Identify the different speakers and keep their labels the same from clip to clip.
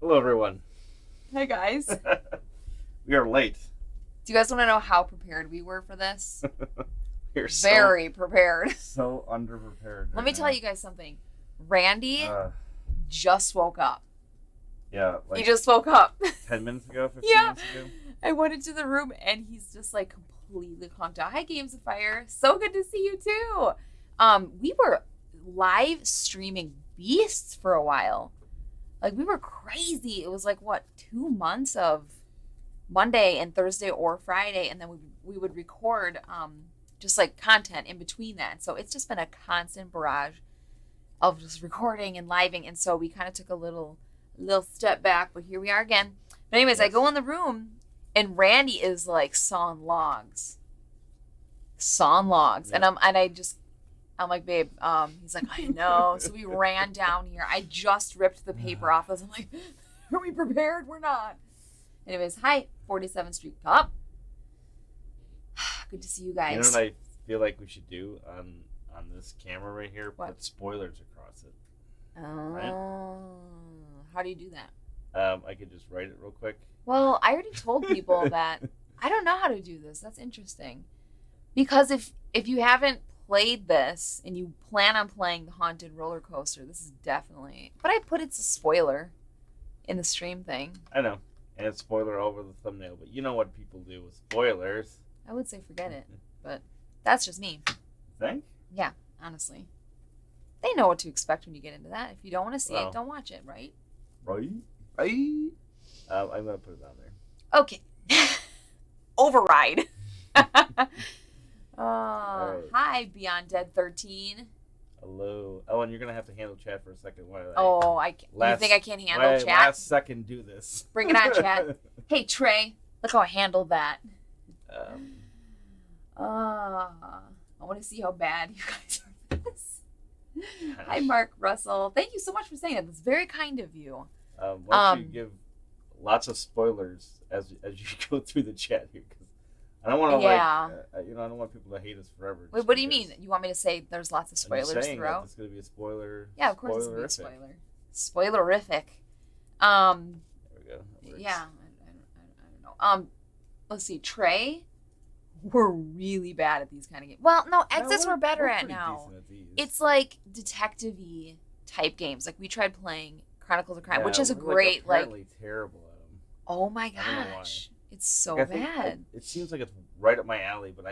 Speaker 1: Hello, everyone.
Speaker 2: Hey guys. Do
Speaker 1: We are late.
Speaker 2: you guys want to know how prepared we were for this?
Speaker 1: We're
Speaker 2: Very prepared.
Speaker 1: so underprepared.
Speaker 2: Let me tell you guys something. Randy just woke up.
Speaker 1: Yeah,
Speaker 2: He just woke up.
Speaker 1: 10 minutes ago, 15
Speaker 2: Yeah.
Speaker 1: minutes ago.
Speaker 2: I went into the room and he's just like completely conked out. Hi, Games of Fire. So good to see you too. We were live streaming Beasts for a while. Like, we were crazy. It was like, what, 2 months of Monday and Thursday or Friday, and then we would record just like content in between that. So it's just been a constant barrage of just recording and living, and so we kind of took a little step back, but here we are again. But anyways, I go in the room and Randy is like sawing logs,
Speaker 1: Yeah.
Speaker 2: and I'm like, babe, he's like, I know. So we ran down here. I just ripped the paper off us. I'm like, are we prepared? We're not. Anyways, hi, 47th Street Cop. Good to see you guys.
Speaker 1: You know what I feel like we should do on this camera right here?
Speaker 2: What?
Speaker 1: Put spoilers across it.
Speaker 2: Oh,
Speaker 1: Right?
Speaker 2: How do you do that?
Speaker 1: I could just write it real quick.
Speaker 2: Well, I already told people that I don't know how to do this. That's interesting. Because if you haven't played this and you plan on playing the Haunted Roller Coaster, this is definitely... But I put it's a spoiler in the stream thing.
Speaker 1: I know. And it's spoiler over the thumbnail, but you know what people do with spoilers.
Speaker 2: I would say forget it, but that's just me.
Speaker 1: Think?
Speaker 2: Yeah, honestly. They know what to expect when you get into that. If you don't want to see
Speaker 1: Well.
Speaker 2: it, don't watch it, right?
Speaker 1: Right? I'm going to put it on there.
Speaker 2: Okay. Override.
Speaker 1: Right.
Speaker 2: Hi, Beyond Dead 13.
Speaker 1: Hello. Oh, and you're going to have to handle chat for a second. While
Speaker 2: I can't. You think I can't handle chat?
Speaker 1: Last second do this.
Speaker 2: Bring it on, chat. Hey, Trey, look how I handled that. I want to see how bad you guys are for this. Hi, Mark Russell. Thank you so much for saying that. That's very kind of you.
Speaker 1: Why don't you give lots of spoilers as you go through the chat here? Because I don't want to I don't want people to hate us forever.
Speaker 2: Wait, what do you mean? You want me to say there's lots of spoilers throughout?
Speaker 1: It's going to be a spoiler.
Speaker 2: Yeah, of course it's going to be a spoiler. Spoilerific.
Speaker 1: There we go.
Speaker 2: Yeah, I don't know. Let's see. Trey, we're really bad at these kind of games. Well, no, Exits we're better at now. It's like detective-y type games. Like, we tried playing Chronicles of Crime, which is a great,
Speaker 1: apparently terrible at them.
Speaker 2: Oh my gosh. It's so bad.
Speaker 1: It seems like it's right up my alley, but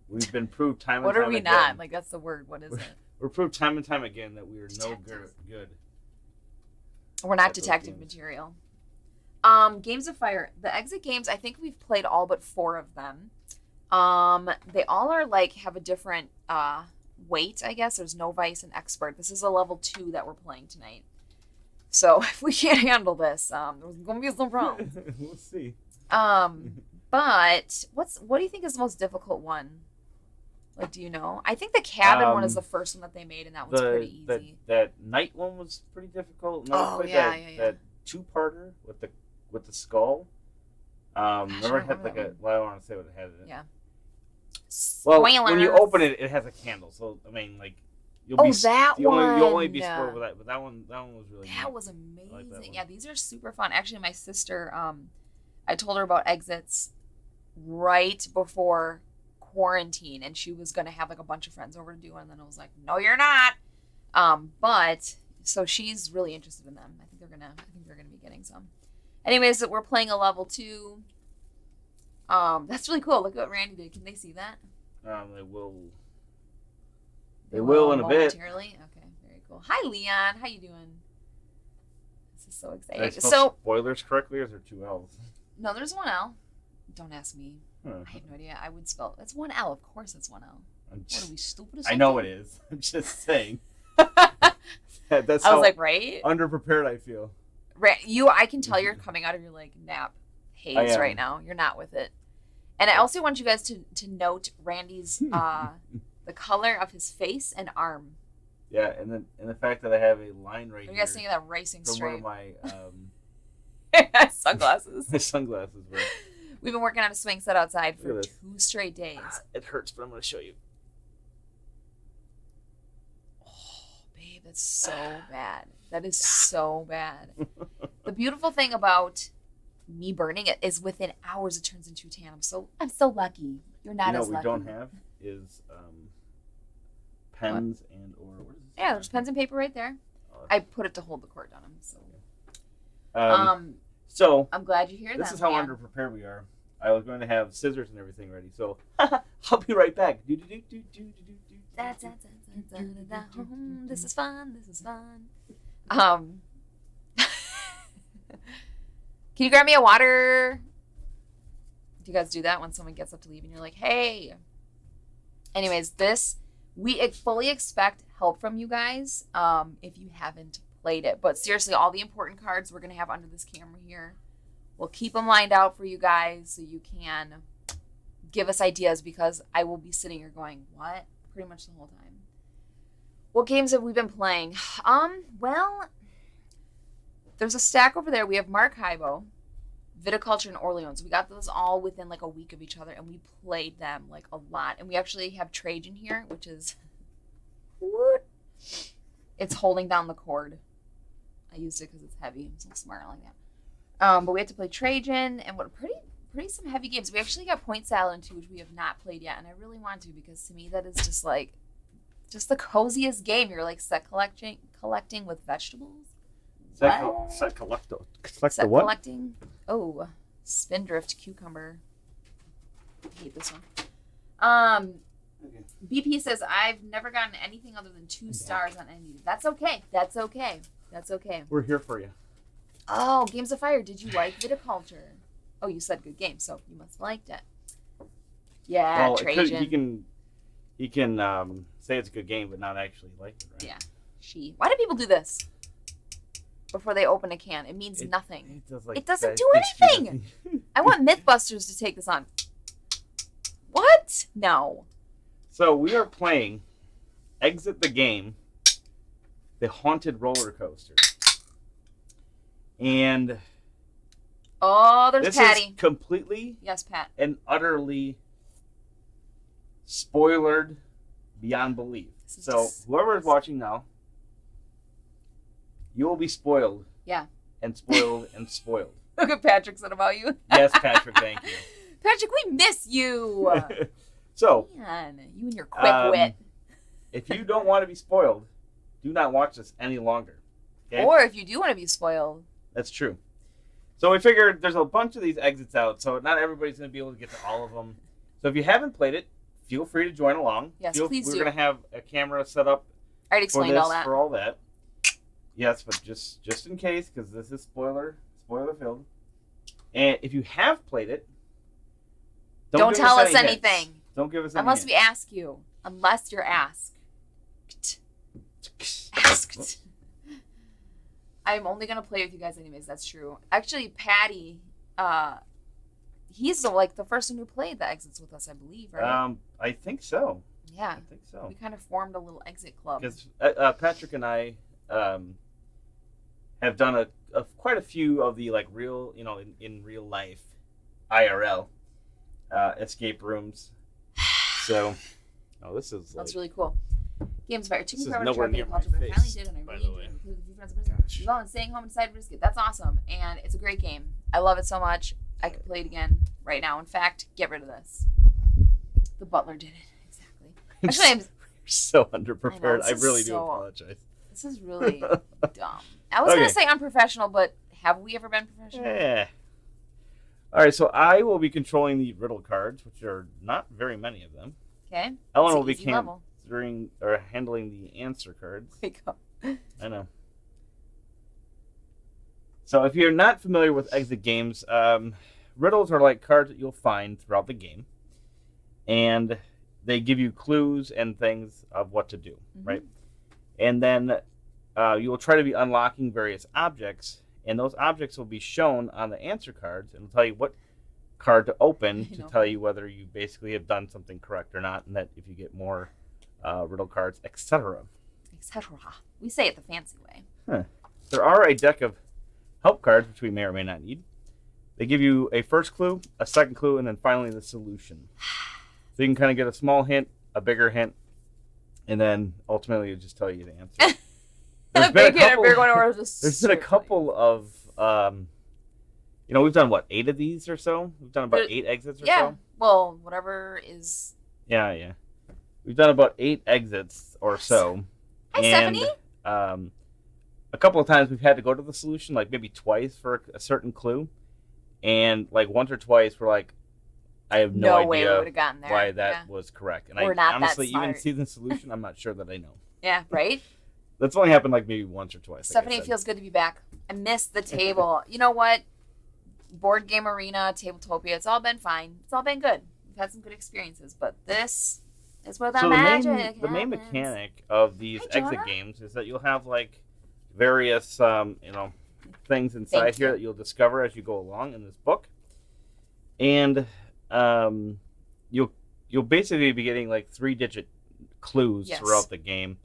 Speaker 1: we've been proved time and time again.
Speaker 2: What are we not? Like, that's the word. What is it?
Speaker 1: We're proved time and time again that we are no good.
Speaker 2: We're not detective material. Games of Fire. The exit games, I think we've played all but 4 of them. They all are like have a different weight, I guess. There's Novice and Expert. This is a level 2 that we're playing tonight. So if we can't handle this, there's gonna be some problems.
Speaker 1: We'll see.
Speaker 2: But what do you think is the most difficult one? Like, do you know? I think the cabin one is the first one that they made, and that one's pretty easy.
Speaker 1: That night one was pretty difficult. That 2-parter with the skull. Remember it had like a. Well, I don't want to say what it had in it.
Speaker 2: Yeah.
Speaker 1: Well, when you open it, it has a candle. So I mean, like, you'll only be spoiled with that. But that one was really.
Speaker 2: That was amazing. Like that yeah, these are super fun. Actually, my sister, I told her about Exits right before quarantine, and she was gonna have like a bunch of friends over to do it, and then I was like, no, you're not. But so she's really interested in them. I think they're gonna be getting some. Anyways, we're playing a level 2. That's really cool. Look what Randy did. Can they see that?
Speaker 1: They will. They will in a bit.
Speaker 2: Okay, very cool. Hi, Leon. How you doing? This is so exciting.
Speaker 1: Did I spell spoilers correctly, or is there 2 L's?
Speaker 2: No, there's 1 L. Don't ask me.
Speaker 1: Huh.
Speaker 2: I have no idea. I would spell it's 1 L. Of course, it's 1 L. What are we stupid? Or
Speaker 1: I know it is. I'm just saying. That's
Speaker 2: I was like, right?
Speaker 1: Underprepared I feel.
Speaker 2: I can tell you're coming out of your like nap haze right now. You're not with it. And I also want you guys to note Randy's the color of his face and arm.
Speaker 1: Yeah, and the fact that I have a line right here.
Speaker 2: You guys thinking that racing
Speaker 1: from
Speaker 2: straight?
Speaker 1: one of my
Speaker 2: sunglasses.
Speaker 1: my sunglasses. Were...
Speaker 2: We've been working on a swing set outside for 2 straight days.
Speaker 1: It hurts, but I'm going to show you.
Speaker 2: Oh, babe, that's so bad. That is so bad. The beautiful thing about me burning it is within hours it turns into a tan. I'm so lucky. You're not as lucky.
Speaker 1: What we don't have is pens and or what is this?
Speaker 2: Yeah, there's pens and paper right there. I put it to hold the cord on them.
Speaker 1: So
Speaker 2: I'm glad you're here.
Speaker 1: This is how underprepared we are. I was going to have scissors and everything ready, so I'll be right back.
Speaker 2: This is fun. Can you grab me a water? Do you guys do that when someone gets up to leave and you're like, hey? Anyways, we fully expect help from you guys if you haven't played it. But seriously, all the important cards we're going to have under this camera here. We'll keep them lined out for you guys so you can give us ideas, because I will be sitting here going, what? Pretty much the whole time. What games have we been playing? Well, there's a stack over there. We have Maracaibo, Viticulture, and Orleans. We got those all within like a week of each other, and we played them like a lot. And we actually have Trajan here, which is it's holding down the cord. I used it because it's heavy. I'm so smart like that. But we had to play Trajan and what pretty some heavy games. We actually got Point Salad too, which we have not played yet, and I really want to, because to me that is just the coziest game. You're like set collecting with vegetables.
Speaker 1: Set collecting.
Speaker 2: Oh, Spindrift Cucumber. I hate this one. Okay. BP says, I've never gotten anything other than 2 stars on any. That's okay.
Speaker 1: We're here for you.
Speaker 2: Oh, Games of Fire. Did you like Viticulture? Oh, you said good game, so you must have liked it. Yeah, well,
Speaker 1: Trajan. He can say it's a good game, but not actually like it, right?
Speaker 2: Yeah. Why do people do this before they open a can? It means nothing. It doesn't do anything. I want Mythbusters to take this on. What? No.
Speaker 1: So we are playing Exit the Game, the Haunted Roller Coaster. And
Speaker 2: there's Patty.
Speaker 1: This is completely
Speaker 2: Pat.
Speaker 1: And utterly spoilered beyond belief. So whoever is watching now, you will be spoiled.
Speaker 2: Yeah.
Speaker 1: And spoiled and spoiled.
Speaker 2: Look what Patrick said about you.
Speaker 1: Yes, Patrick, thank you.
Speaker 2: Patrick, we miss you.
Speaker 1: So,
Speaker 2: man, you and your quick wit.
Speaker 1: If you don't want to be spoiled, do not watch this any longer. Okay?
Speaker 2: Or if you do want to be spoiled.
Speaker 1: That's true. So we figured there's a bunch of these exits out, so not everybody's going to be able to get to all of them. So if you haven't played it, feel free to join along.
Speaker 2: Yes, please do.
Speaker 1: We're going to have a camera set up
Speaker 2: I already explained
Speaker 1: for all that. Yes, but just in case, because this is spoiler filled. And if you have played it,
Speaker 2: don't tell us anything.
Speaker 1: Don't give us any
Speaker 2: unless we ask you. Unless you're asked. I'm only going to play with you guys anyways. That's true. Actually, Patty, he's the first one who played the exits with us, I believe, right?
Speaker 1: I think so.
Speaker 2: Yeah.
Speaker 1: I think so.
Speaker 2: We kind of formed a little exit club.
Speaker 1: Because Patrick and I have done quite a few of the real, in real life, IRL escape rooms. So, this is
Speaker 2: that's really cool. Games of Fire.
Speaker 1: This is nowhere near my face,
Speaker 2: but I finally did, and I really enjoyed it. Well, and staying home inside Brisket. That's awesome, and it's a great game. I love it so much. I could play it again right now. In fact, get rid of this. The butler did it exactly. Actually, I'm
Speaker 1: so underprepared. I really do apologize.
Speaker 2: This is really dumb. I was gonna say unprofessional, but have we ever been professional?
Speaker 1: Yeah. All right, so I will be controlling the riddle cards, which are not very many of them.
Speaker 2: Okay.
Speaker 1: Ellen will be handling the answer cards.
Speaker 2: Wake up.
Speaker 1: I know. So if you're not familiar with exit games, riddles are like cards that you'll find throughout the game, and they give you clues and things of what to do, right? And then you will try to be unlocking various objects, and those objects will be shown on the answer cards and will tell you what card to open to tell you whether you basically have done something correct or not, and that if you get more riddle cards, etc.
Speaker 2: Etc. We say it the fancy way.
Speaker 1: Huh. There are a deck of help cards, which we may or may not need. They give you a first clue, a second clue, and then finally the solution. So you can kind of get a small hint, a bigger hint, and then ultimately it'll just tell you the answer. there's
Speaker 2: big hit and a big one, or just
Speaker 1: there's been a couple of we've done what, 8 of these or so. We've done about 8 exits or so.
Speaker 2: Yeah. Well, whatever is.
Speaker 1: Yeah. We've done about 8 exits or so.
Speaker 2: Hi,
Speaker 1: and,
Speaker 2: Stephanie.
Speaker 1: A couple of times we've had to go to the solution, like maybe twice for a certain clue, and like once or twice we're like, I have no
Speaker 2: way
Speaker 1: idea
Speaker 2: we would have gotten there.
Speaker 1: why that was correct. And
Speaker 2: We're
Speaker 1: I
Speaker 2: not
Speaker 1: honestly,
Speaker 2: that smart.
Speaker 1: even seeing the solution, I'm not sure that I know.
Speaker 2: Yeah, right?
Speaker 1: That's only happened like maybe once or twice.
Speaker 2: Stephanie, it feels good to be back. I missed the table. You know what? Board Game Arena, Tabletopia, it's all been fine. It's all been good. We've had some good experiences, but this is where the magic
Speaker 1: the main
Speaker 2: happens.
Speaker 1: mechanic of these
Speaker 2: Hi,
Speaker 1: exit
Speaker 2: Jonah.
Speaker 1: games is that you'll have like various things inside
Speaker 2: Thank
Speaker 1: here
Speaker 2: you.
Speaker 1: that you'll discover as you go along in this book, and you'll basically be getting like 3-digit clues
Speaker 2: Yes.
Speaker 1: throughout the game,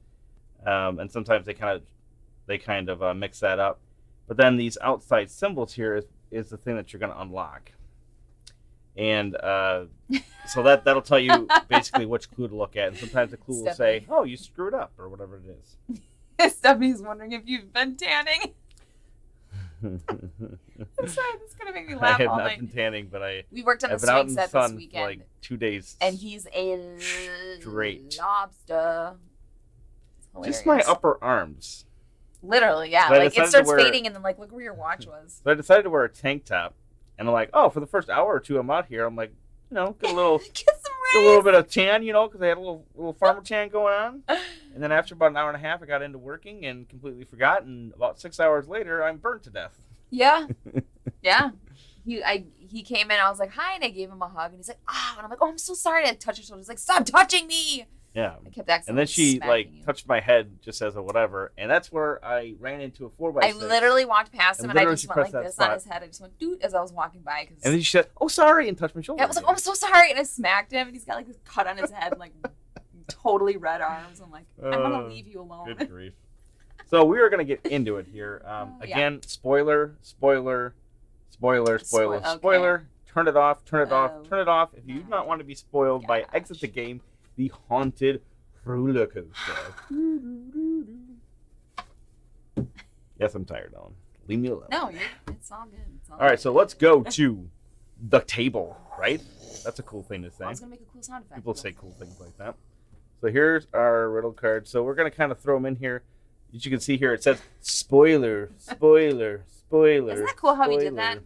Speaker 1: and sometimes they kind of mix that up. But then these outside symbols here is the thing that you're going to unlock, and so that'll tell you basically which clue to look at. And sometimes the clue will say,
Speaker 2: Stephanie.
Speaker 1: "Oh, you screwed up," or whatever it is.
Speaker 2: Stephanie's wondering if you've been tanning. I'm sorry, this is going to make me
Speaker 1: I
Speaker 2: laugh
Speaker 1: have
Speaker 2: all
Speaker 1: not
Speaker 2: night.
Speaker 1: been tanning, but
Speaker 2: We worked on the
Speaker 1: I've been out
Speaker 2: swing
Speaker 1: in the
Speaker 2: set
Speaker 1: sun
Speaker 2: this
Speaker 1: for
Speaker 2: weekend.
Speaker 1: like 2 days.
Speaker 2: And he's a
Speaker 1: Straight.
Speaker 2: lobster. It's
Speaker 1: Just my
Speaker 2: hilarious.
Speaker 1: upper arms.
Speaker 2: Literally, yeah.
Speaker 1: So I
Speaker 2: Like it
Speaker 1: decided to
Speaker 2: starts
Speaker 1: wear-
Speaker 2: fading, and then like, look where your watch was.
Speaker 1: So I decided to wear a tank top, and I'm like, oh, for the first hour or two I'm out here, I'm like, get a little
Speaker 2: Get some
Speaker 1: a little
Speaker 2: rays.
Speaker 1: bit of tan, because I had a little farmer tan going on. And then after about an hour and a half, I got into working and completely forgot. And about 6 hours later, I'm burnt to death.
Speaker 2: Yeah, yeah. He came in. I was like, hi, and I gave him a hug, and he's like, and I'm like, oh, I'm so sorry. I touched his shoulder. He's like, stop touching me.
Speaker 1: Yeah.
Speaker 2: I kept accidentally
Speaker 1: And then she
Speaker 2: smacking you.
Speaker 1: touched my head just as a whatever, and that's where I ran into a 4x6.
Speaker 2: I literally walked past him,
Speaker 1: And
Speaker 2: and I
Speaker 1: literally
Speaker 2: just
Speaker 1: she
Speaker 2: went like
Speaker 1: pressed that
Speaker 2: this on
Speaker 1: spot.
Speaker 2: his head. I just went, dude, as I was walking by.
Speaker 1: And then she said, "Oh, sorry," and touched my shoulder.
Speaker 2: I was like, oh, I'm so sorry, and I smacked him, and he's got like this cut on his head, and like totally red arms. I'm like, I'm gonna leave you alone.
Speaker 1: Good grief. So we are going to get into it here.
Speaker 2: Yeah.
Speaker 1: Again, spoiler.
Speaker 2: Okay.
Speaker 1: Turn it off. Turn it off.
Speaker 2: Oh.
Speaker 1: Turn it off. If you do not want to be spoiled by
Speaker 2: Gosh.
Speaker 1: Exit the Game, the haunted roller coaster. Yes, I'm tired, Ellen. Leave me alone.
Speaker 2: No, it's all good. It's all
Speaker 1: All right,
Speaker 2: good.
Speaker 1: so let's go to the table, right? That's a cool thing to say.
Speaker 2: I was gonna make a cool sound effect.
Speaker 1: People say cool things like that. So here's our riddle card. So we're going to kind of throw them in here. As you can see here, it says spoiler, spoiler, spoiler.
Speaker 2: Isn't that cool how we did
Speaker 1: spoiler.
Speaker 2: that?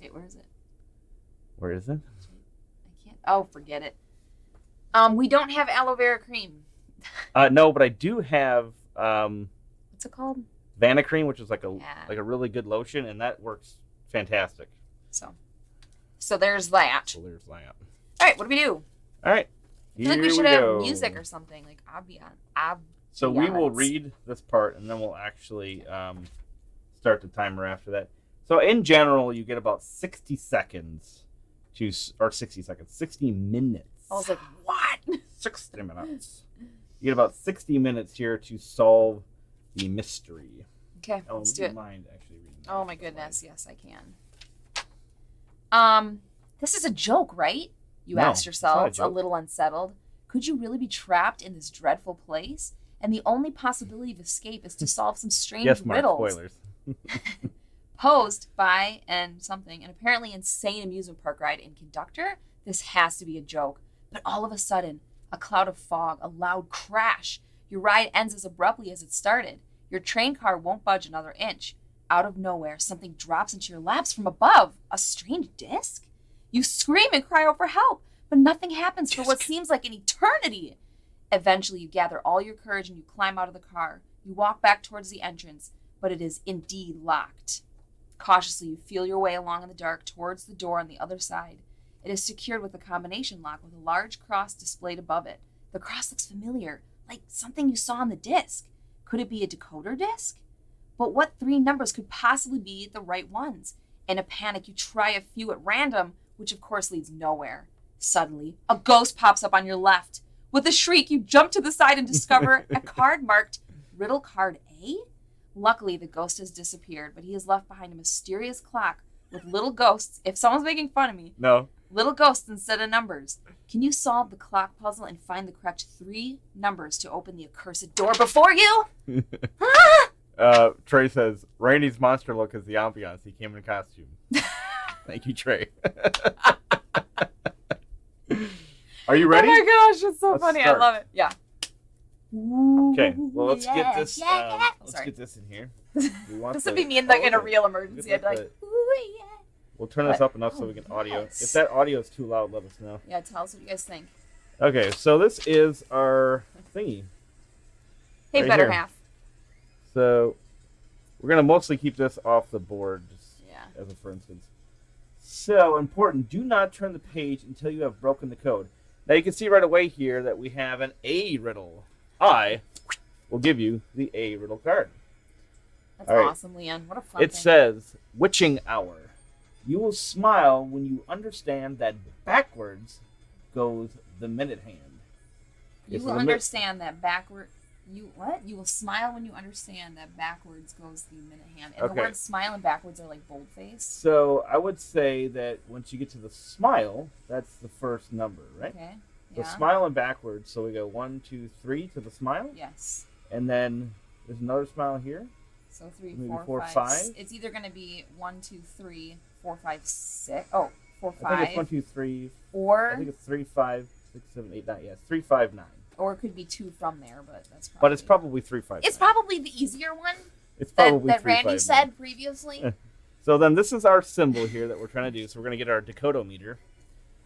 Speaker 2: Wait, where is it?
Speaker 1: Where is it?
Speaker 2: I can't. Oh, forget it. We don't have aloe vera cream.
Speaker 1: No, but I do have
Speaker 2: What's it called?
Speaker 1: Vanacream, which is like a
Speaker 2: Yeah.
Speaker 1: really good lotion, and that works fantastic.
Speaker 2: So there's that.
Speaker 1: So there's that.
Speaker 2: All right, what do we do?
Speaker 1: All right.
Speaker 2: I feel like we should have music or something like
Speaker 1: So we will
Speaker 2: ambiance.
Speaker 1: read this part, and then we'll actually start the timer after that. So in general, you get about 60 seconds or 60 minutes.
Speaker 2: I was like, what?
Speaker 1: 60 minutes. You get about 60 minutes here to solve the mystery.
Speaker 2: Okay,
Speaker 1: Oh,
Speaker 2: let's
Speaker 1: would
Speaker 2: do
Speaker 1: you
Speaker 2: it.
Speaker 1: mind actually reading that?
Speaker 2: Oh my goodness, yes, I can. This is a joke, right? You
Speaker 1: No,
Speaker 2: asked
Speaker 1: it's not a
Speaker 2: yourselves, a
Speaker 1: joke.
Speaker 2: little unsettled. Could you really be trapped in this dreadful place? And the only possibility of escape is to solve some strange
Speaker 1: Yes, Mark,
Speaker 2: riddles
Speaker 1: spoilers.
Speaker 2: posed by an apparently insane amusement park ride and conductor. This has to be a joke. But all of a sudden, a cloud of fog, a loud crash. Your ride ends as abruptly as it started. Your train car won't budge another inch. Out of nowhere, something drops into your laps from above. A strange disc? You scream and cry out for help, but nothing happens for what seems like an eternity. Eventually, you gather all your courage and you climb out of the car. You walk back towards the entrance, but it is indeed locked. Cautiously, you feel your way along in the dark towards the door on the other side. It is secured with a combination lock with a large cross displayed above it. The cross looks familiar, like something you saw on the disc. Could it be a decoder disc? But what 3 numbers could possibly be the right ones? In a panic, you try a few at random, which of course leads nowhere. Suddenly, a ghost pops up on your left. With a shriek, you jump to the side and discover a card marked Riddle Card A? Luckily, the ghost has disappeared, but he has left behind a mysterious clock with little ghosts, if someone's making fun of me,
Speaker 1: No.
Speaker 2: Little ghosts instead of numbers. Can you solve the clock puzzle and find the correct 3 numbers to open the accursed door before you?
Speaker 1: Trey says, Randy's monster look is the ambiance. He came in costume. Thank you, Trey. Are you ready?
Speaker 2: Oh my gosh, it's so
Speaker 1: Let's
Speaker 2: funny.
Speaker 1: start.
Speaker 2: I love it. Yeah.
Speaker 1: Okay, well, let's get this. Let's
Speaker 2: Sorry.
Speaker 1: get this in here. We want
Speaker 2: This would be me in a real emergency. I'd be like, ooh, yeah.
Speaker 1: We'll turn this up enough so we can audio.
Speaker 2: yes.
Speaker 1: If that audio is too loud, let us know.
Speaker 2: Yeah, tell us what you guys think.
Speaker 1: Okay, so this is our thingy.
Speaker 2: Hey,
Speaker 1: Right
Speaker 2: better
Speaker 1: here.
Speaker 2: half.
Speaker 1: So we're gonna mostly keep this off the board, just
Speaker 2: Yeah.
Speaker 1: as a for instance. So important, do not turn the page until you have broken the code. Now you can see right away here that we have an A riddle. I will give you the A riddle card.
Speaker 2: That's
Speaker 1: All right.
Speaker 2: awesome, Leon. What a fun
Speaker 1: It
Speaker 2: thing.
Speaker 1: says, witching hour. You will smile when you understand that backwards goes the minute hand.
Speaker 2: You
Speaker 1: Okay,
Speaker 2: will
Speaker 1: so the
Speaker 2: understand that backward. You what? You will smile when you understand that backwards goes the minute hand. And
Speaker 1: Okay.
Speaker 2: the words smile and backwards are like boldface.
Speaker 1: So I would say that once you get to the smile, that's the first number, right?
Speaker 2: Okay.
Speaker 1: So
Speaker 2: Yeah.
Speaker 1: smile and backwards. So we go 1, 2, 3 to the smile,
Speaker 2: Yes.
Speaker 1: and then there's another smile here.
Speaker 2: So 3,
Speaker 1: Maybe
Speaker 2: 4,
Speaker 1: 4,
Speaker 2: 5.
Speaker 1: 5?
Speaker 2: It's either going to be 1, 2, 3, 4, 5, 6. Oh, 4,
Speaker 1: I think it's 1,
Speaker 2: 5.
Speaker 1: 2, 3. I
Speaker 2: Or
Speaker 1: think it's 3, 5, 6, 7, 8, 9. Yes, 3, 5, 9.
Speaker 2: it could be 2 from there, but that's probably.
Speaker 1: But it's probably 3, 5.
Speaker 2: It's
Speaker 1: 9.
Speaker 2: probably the easier one
Speaker 1: It's
Speaker 2: that,
Speaker 1: probably
Speaker 2: that
Speaker 1: 3,
Speaker 2: Randy
Speaker 1: 5,
Speaker 2: said
Speaker 1: 9.
Speaker 2: previously.
Speaker 1: So then this is our symbol here that we're trying to do. So we're going to get our decodometer.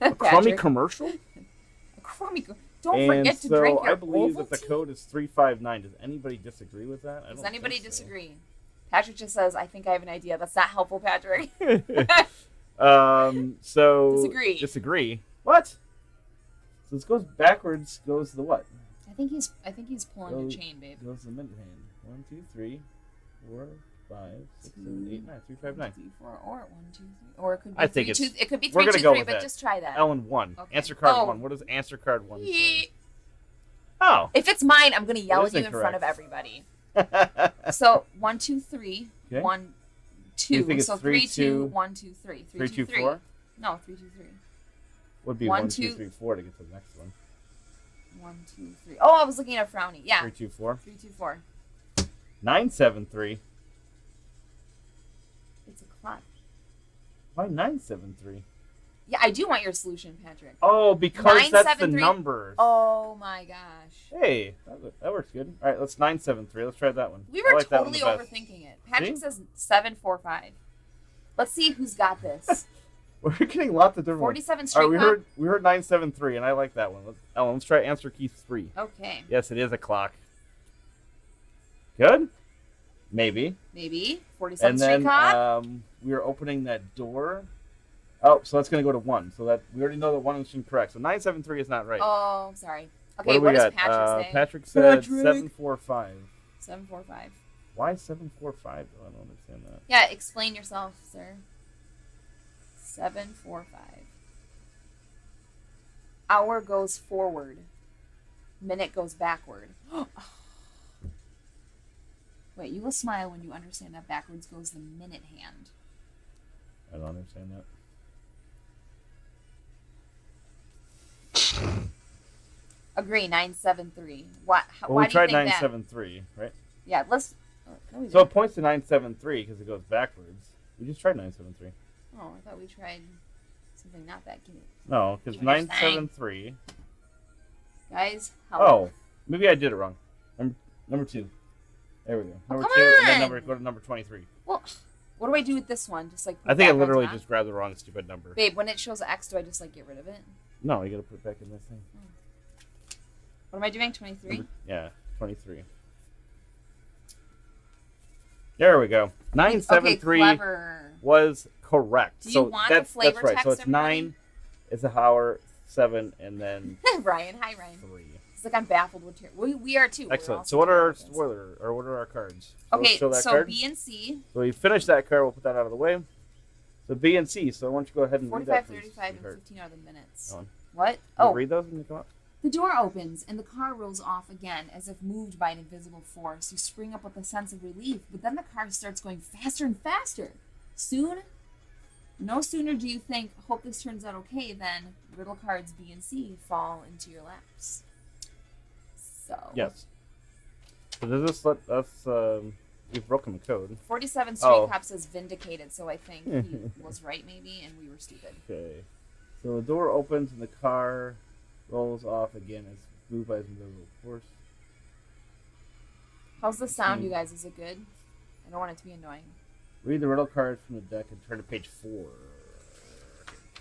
Speaker 1: A crummy
Speaker 2: Patrick.
Speaker 1: commercial?
Speaker 2: A crummy. Don't
Speaker 1: And
Speaker 2: forget to
Speaker 1: so
Speaker 2: drink your
Speaker 1: I believe that the
Speaker 2: Ovaltine.
Speaker 1: code is 359. Does anybody disagree with that? I
Speaker 2: Does
Speaker 1: don't
Speaker 2: anybody
Speaker 1: think so.
Speaker 2: disagree? Patrick just says, I think I have an idea. That's not helpful, Patrick.
Speaker 1: So
Speaker 2: Disagree.
Speaker 1: What? So this goes backwards. Goes the what?
Speaker 2: I think he's pulling your chain, babe.
Speaker 1: Goes the minute hand. 1, 2, 3, 4, 5, 6, 7, 8, 9. 3, 5, 9.
Speaker 2: 3, 4, or 1, 2, 3. Or it could be
Speaker 1: I think
Speaker 2: 3,
Speaker 1: it's-
Speaker 2: 2. It could be
Speaker 1: we're
Speaker 2: 3,
Speaker 1: gonna
Speaker 2: 2,
Speaker 1: go
Speaker 2: 3,
Speaker 1: with
Speaker 2: but
Speaker 1: that.
Speaker 2: just try that.
Speaker 1: Ellen 1.
Speaker 2: Okay.
Speaker 1: Answer card
Speaker 2: Oh.
Speaker 1: 1. What does answer card 1 say?
Speaker 2: Yeet.
Speaker 1: Oh.
Speaker 2: If it's mine, I'm gonna yell
Speaker 1: It
Speaker 2: at
Speaker 1: is
Speaker 2: you in front of
Speaker 1: incorrect.
Speaker 2: everybody. So 1, 2, 3.
Speaker 1: Okay.
Speaker 2: 1,
Speaker 1: You
Speaker 2: 2.
Speaker 1: think it's
Speaker 2: So
Speaker 1: 3,
Speaker 2: 3, 2,
Speaker 1: 2,
Speaker 2: 1, 2, 3.
Speaker 1: 3, 2, 4?
Speaker 2: No, 3, 2, 3.
Speaker 1: Would be
Speaker 2: 1,
Speaker 1: 1, 2,
Speaker 2: 2.
Speaker 1: 3, 4 to get to the next one.
Speaker 2: 1, 2, 3. Oh, I was looking at Frowny. Yeah.
Speaker 1: 3, 2, 4.
Speaker 2: 3, 2, 4.
Speaker 1: 9, 7, 3.
Speaker 2: It's a clock.
Speaker 1: Why 9, 7, 3?
Speaker 2: Yeah, I do want your solution, Patrick.
Speaker 1: Oh, because
Speaker 2: 9,
Speaker 1: that's
Speaker 2: 7,
Speaker 1: the
Speaker 2: 3.
Speaker 1: numbers.
Speaker 2: Oh my gosh.
Speaker 1: Hey, that works good. All right, let's 9, 7, 3. Let's try that one.
Speaker 2: We
Speaker 1: I
Speaker 2: were
Speaker 1: like that one
Speaker 2: totally
Speaker 1: the best.
Speaker 2: overthinking it. Patrick
Speaker 1: See?
Speaker 2: says 7, 4, 5. Let's see who's got this.
Speaker 1: We're getting lots of different
Speaker 2: 47
Speaker 1: ones.
Speaker 2: Street
Speaker 1: All right,
Speaker 2: Clock?
Speaker 1: we heard 9, 7, 3, and I like that one. Ellen, let's try answer key 3.
Speaker 2: Okay.
Speaker 1: Yes, it is a clock. Good? Maybe.
Speaker 2: Maybe. 47
Speaker 1: And
Speaker 2: Street
Speaker 1: then
Speaker 2: Clock?
Speaker 1: we are opening that door. Oh, so that's going to go to 1. So that we already know that 1 is incorrect. So 9, 7, 3 is not right.
Speaker 2: Oh, sorry.
Speaker 1: What
Speaker 2: Okay,
Speaker 1: do we
Speaker 2: what does
Speaker 1: got?
Speaker 2: Patrick say?
Speaker 1: Patrick said
Speaker 2: Patrick.
Speaker 1: 7, 4, 5.
Speaker 2: 7, 4, 5.
Speaker 1: Why 7, 4, 5? I don't understand that.
Speaker 2: Yeah, explain yourself, sir. 7, 4, 5. Hour goes forward. Minute goes backward. Wait, you will smile when you understand that backwards goes the minute hand.
Speaker 1: I don't understand that.
Speaker 2: Agree, 973. Why
Speaker 1: Well,
Speaker 2: why
Speaker 1: we
Speaker 2: do you
Speaker 1: tried
Speaker 2: think
Speaker 1: 9,
Speaker 2: that?
Speaker 1: 7, 3, right?
Speaker 2: Yeah, let's. No, we
Speaker 1: So it
Speaker 2: didn't.
Speaker 1: points to 9, 7, 3 because it goes backwards. We just tried 9, 7, 3.
Speaker 2: Oh, I thought we tried something not that cute.
Speaker 1: No, because
Speaker 2: You were
Speaker 1: 9,
Speaker 2: saying.
Speaker 1: 7, 3.
Speaker 2: Guys, help.
Speaker 1: Oh, maybe I did it wrong. Number 2. There we go. Number
Speaker 2: come
Speaker 1: 2, and then
Speaker 2: on!
Speaker 1: go to number 23.
Speaker 2: Well, what do I do with this one? Just like. Put
Speaker 1: I think I
Speaker 2: back on
Speaker 1: literally
Speaker 2: top?
Speaker 1: just grabbed the wrong stupid number.
Speaker 2: Babe, when it shows X, do I just like get rid of it?
Speaker 1: No, you gotta put it back in this thing.
Speaker 2: What am I doing? 23.
Speaker 1: Yeah, 23. There we go. 9, 7,
Speaker 2: Okay,
Speaker 1: 3
Speaker 2: clever.
Speaker 1: was correct.
Speaker 2: Do you
Speaker 1: so
Speaker 2: want a
Speaker 1: that's
Speaker 2: flavor
Speaker 1: right. So
Speaker 2: text,
Speaker 1: it's 9 is a hour, 7, and then
Speaker 2: Ryan, hi Ryan.
Speaker 1: 3.
Speaker 2: It's like I'm baffled with your. We are too. We're
Speaker 1: Excellent.
Speaker 2: also
Speaker 1: So what are our
Speaker 2: terrible at this.
Speaker 1: spoiler or what are our cards? So
Speaker 2: Okay,
Speaker 1: let's show that
Speaker 2: so
Speaker 1: card.
Speaker 2: B and C,
Speaker 1: So we finished that card. We'll put that out of the way. So B and C. So why don't you go ahead and read
Speaker 2: 45,
Speaker 1: that, please,
Speaker 2: 35, and
Speaker 1: sweetheart.
Speaker 2: 15 are the minutes.
Speaker 1: Go on.
Speaker 2: What?
Speaker 1: You
Speaker 2: Oh,
Speaker 1: read those when they come up.
Speaker 2: the door opens and the car rolls off again as if moved by an invisible force. You spring up with a sense of relief, but then the car starts going faster and faster. Soon, No sooner do you think, hope this turns out okay, than riddle cards B and C fall into your laps. So.
Speaker 1: Yes. So does this let us... We've broken the code.
Speaker 2: 47 Street Cop says vindicated, so I think he was right maybe, and we were stupid.
Speaker 1: Okay. So the door opens and the car rolls off again as moved by his invisible force.
Speaker 2: How's the sound, you guys? Is it good? I don't want it to be annoying.
Speaker 1: Read the riddle cards from the deck and turn to page 4.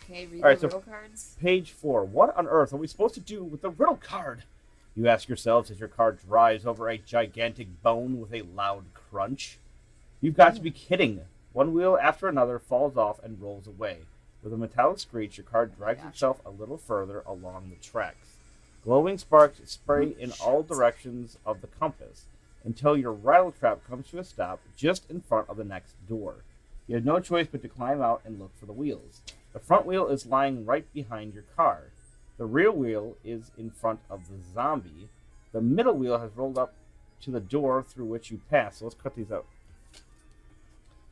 Speaker 2: Okay, read
Speaker 1: All right,
Speaker 2: the riddle cards.
Speaker 1: Page 4. What on earth are we supposed to do with the riddle card? You ask yourselves as your card drives over a gigantic bone with a loud crunch. You've got to be kidding. One wheel after another falls off and rolls away. With a metallic screech, your card drags itself a little further along the tracks. Glowing sparks spray in all directions of the compass until your rattle trap comes to a stop just in front of the next door. You have no choice but to climb out and look for the wheels. The front wheel is lying right behind your car. The rear wheel is in front of the zombie. The middle wheel has rolled up to the door through which you pass. So let's cut these out.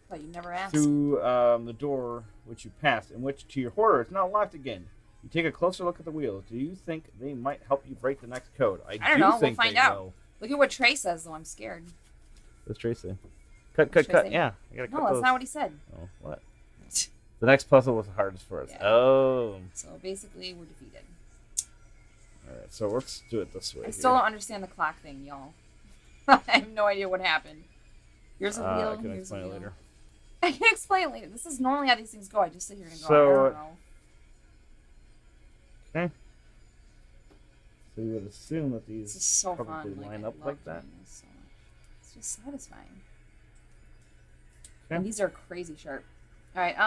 Speaker 2: But you never asked.
Speaker 1: Through the door which you passed, and which, to your horror, is now locked again. You take a closer look at the wheels. Do you think they might help you break the next code?
Speaker 2: I don't know.
Speaker 1: Think
Speaker 2: we'll find out. Will. Look at what Trey says, though. I'm scared.
Speaker 1: What's Trey say? Cut. Yeah. I gotta cut
Speaker 2: that's
Speaker 1: those.
Speaker 2: not what he said.
Speaker 1: Oh, what? The next puzzle was the hardest for us. Yeah. Oh.
Speaker 2: So basically, we're defeated.
Speaker 1: Alright, so let's do it this way.
Speaker 2: I still don't understand the clock thing, y'all. I have no idea what happened. Here's a wheel.
Speaker 1: I can explain it later.
Speaker 2: I can explain it later. This is normally how these things go. I just sit here and go,
Speaker 1: so,
Speaker 2: I don't know.
Speaker 1: Okay. So you would assume that these
Speaker 2: this is so
Speaker 1: probably
Speaker 2: fun.
Speaker 1: line up like that.
Speaker 2: So it's just satisfying.
Speaker 1: Okay.
Speaker 2: And these are crazy sharp. Alright,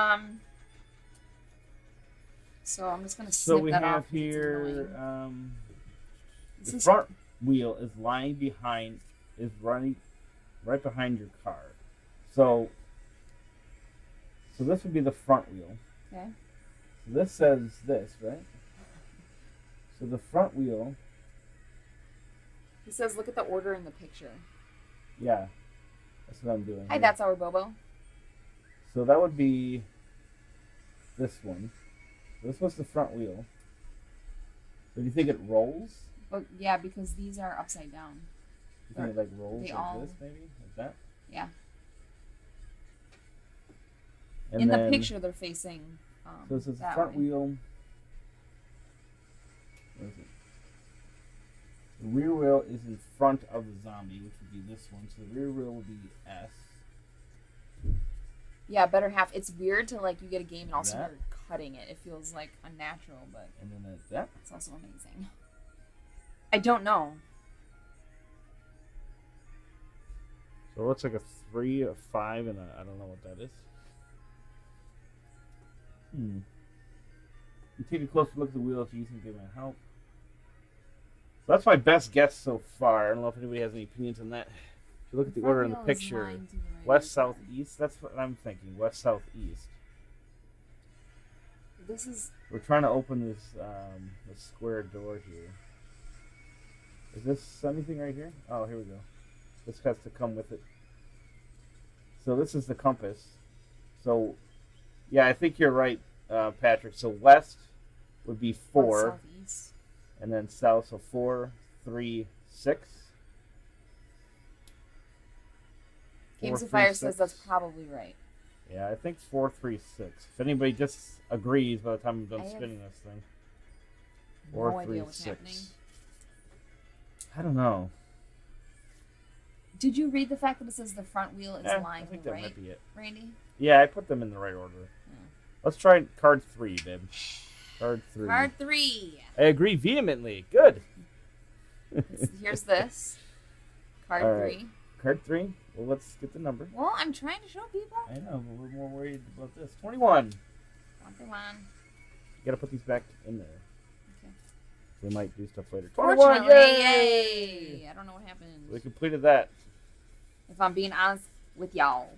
Speaker 2: so I'm just gonna snip that off.
Speaker 1: So we have here the front wheel is running right behind your car. So this would be the front wheel.
Speaker 2: Okay.
Speaker 1: So this says this, right? So the front wheel.
Speaker 2: He says, look at the order in the picture.
Speaker 1: Yeah. That's what I'm doing.
Speaker 2: Hi, that's our Bobo.
Speaker 1: So that would be this one. This was the front wheel. So do you think it rolls?
Speaker 2: Well, yeah, because these are upside down.
Speaker 1: You think it like rolls like this, maybe? Like that?
Speaker 2: Yeah.
Speaker 1: And
Speaker 2: in
Speaker 1: then,
Speaker 2: the picture, they're facing
Speaker 1: so this is the front wheel. Where is it? The rear wheel is in front of the zombie, which would be this one. So the rear wheel would be S.
Speaker 2: Yeah, better half. It's weird to, like, you get a game and also you're cutting it. It feels, like, unnatural, but...
Speaker 1: And then there's that.
Speaker 2: It's also amazing. I don't know.
Speaker 1: So it looks like a 3, a 5, and I don't know what that is. You take a closer look at the wheels. Do you think they might help? So that's my best guess so far. I don't know if anybody has any opinions on that. If you look at the order in the picture, west, south, east. That's what I'm thinking. West, south, east.
Speaker 2: This is.
Speaker 1: We're trying to open this square door here. Is this anything right here? Oh, here we go. This has to come with it. So this is the compass. So, yeah, I think you're right, Patrick. So west would be 4.
Speaker 2: West, south, east.
Speaker 1: And then south, so 4, 3, 6.
Speaker 2: Games of Fire says that's probably right.
Speaker 1: Yeah, I think 4, 3, 6. If anybody disagrees by the time I'm done spinning this thing. 4,
Speaker 2: no
Speaker 1: 3,
Speaker 2: idea what's
Speaker 1: 6.
Speaker 2: happening.
Speaker 1: I don't know.
Speaker 2: Did you read the fact that it says the front wheel is lying
Speaker 1: I think that
Speaker 2: right,
Speaker 1: might be it.
Speaker 2: Randy?
Speaker 1: Yeah, I put them in the right order.
Speaker 2: Yeah.
Speaker 1: Let's try card 3, babe. Card 3.
Speaker 2: Card 3.
Speaker 1: I agree vehemently. Good.
Speaker 2: Here's this. Card 3.
Speaker 1: Card 3. Well, let's get the number.
Speaker 2: Well, I'm trying to show people.
Speaker 1: I know, but we're more worried about this. 21.
Speaker 2: 21.
Speaker 1: You gotta put these back in there.
Speaker 2: Okay.
Speaker 1: We might do stuff later.
Speaker 2: 21! Yay! I don't know what happened.
Speaker 1: We completed that.
Speaker 2: If I'm being honest with y'all.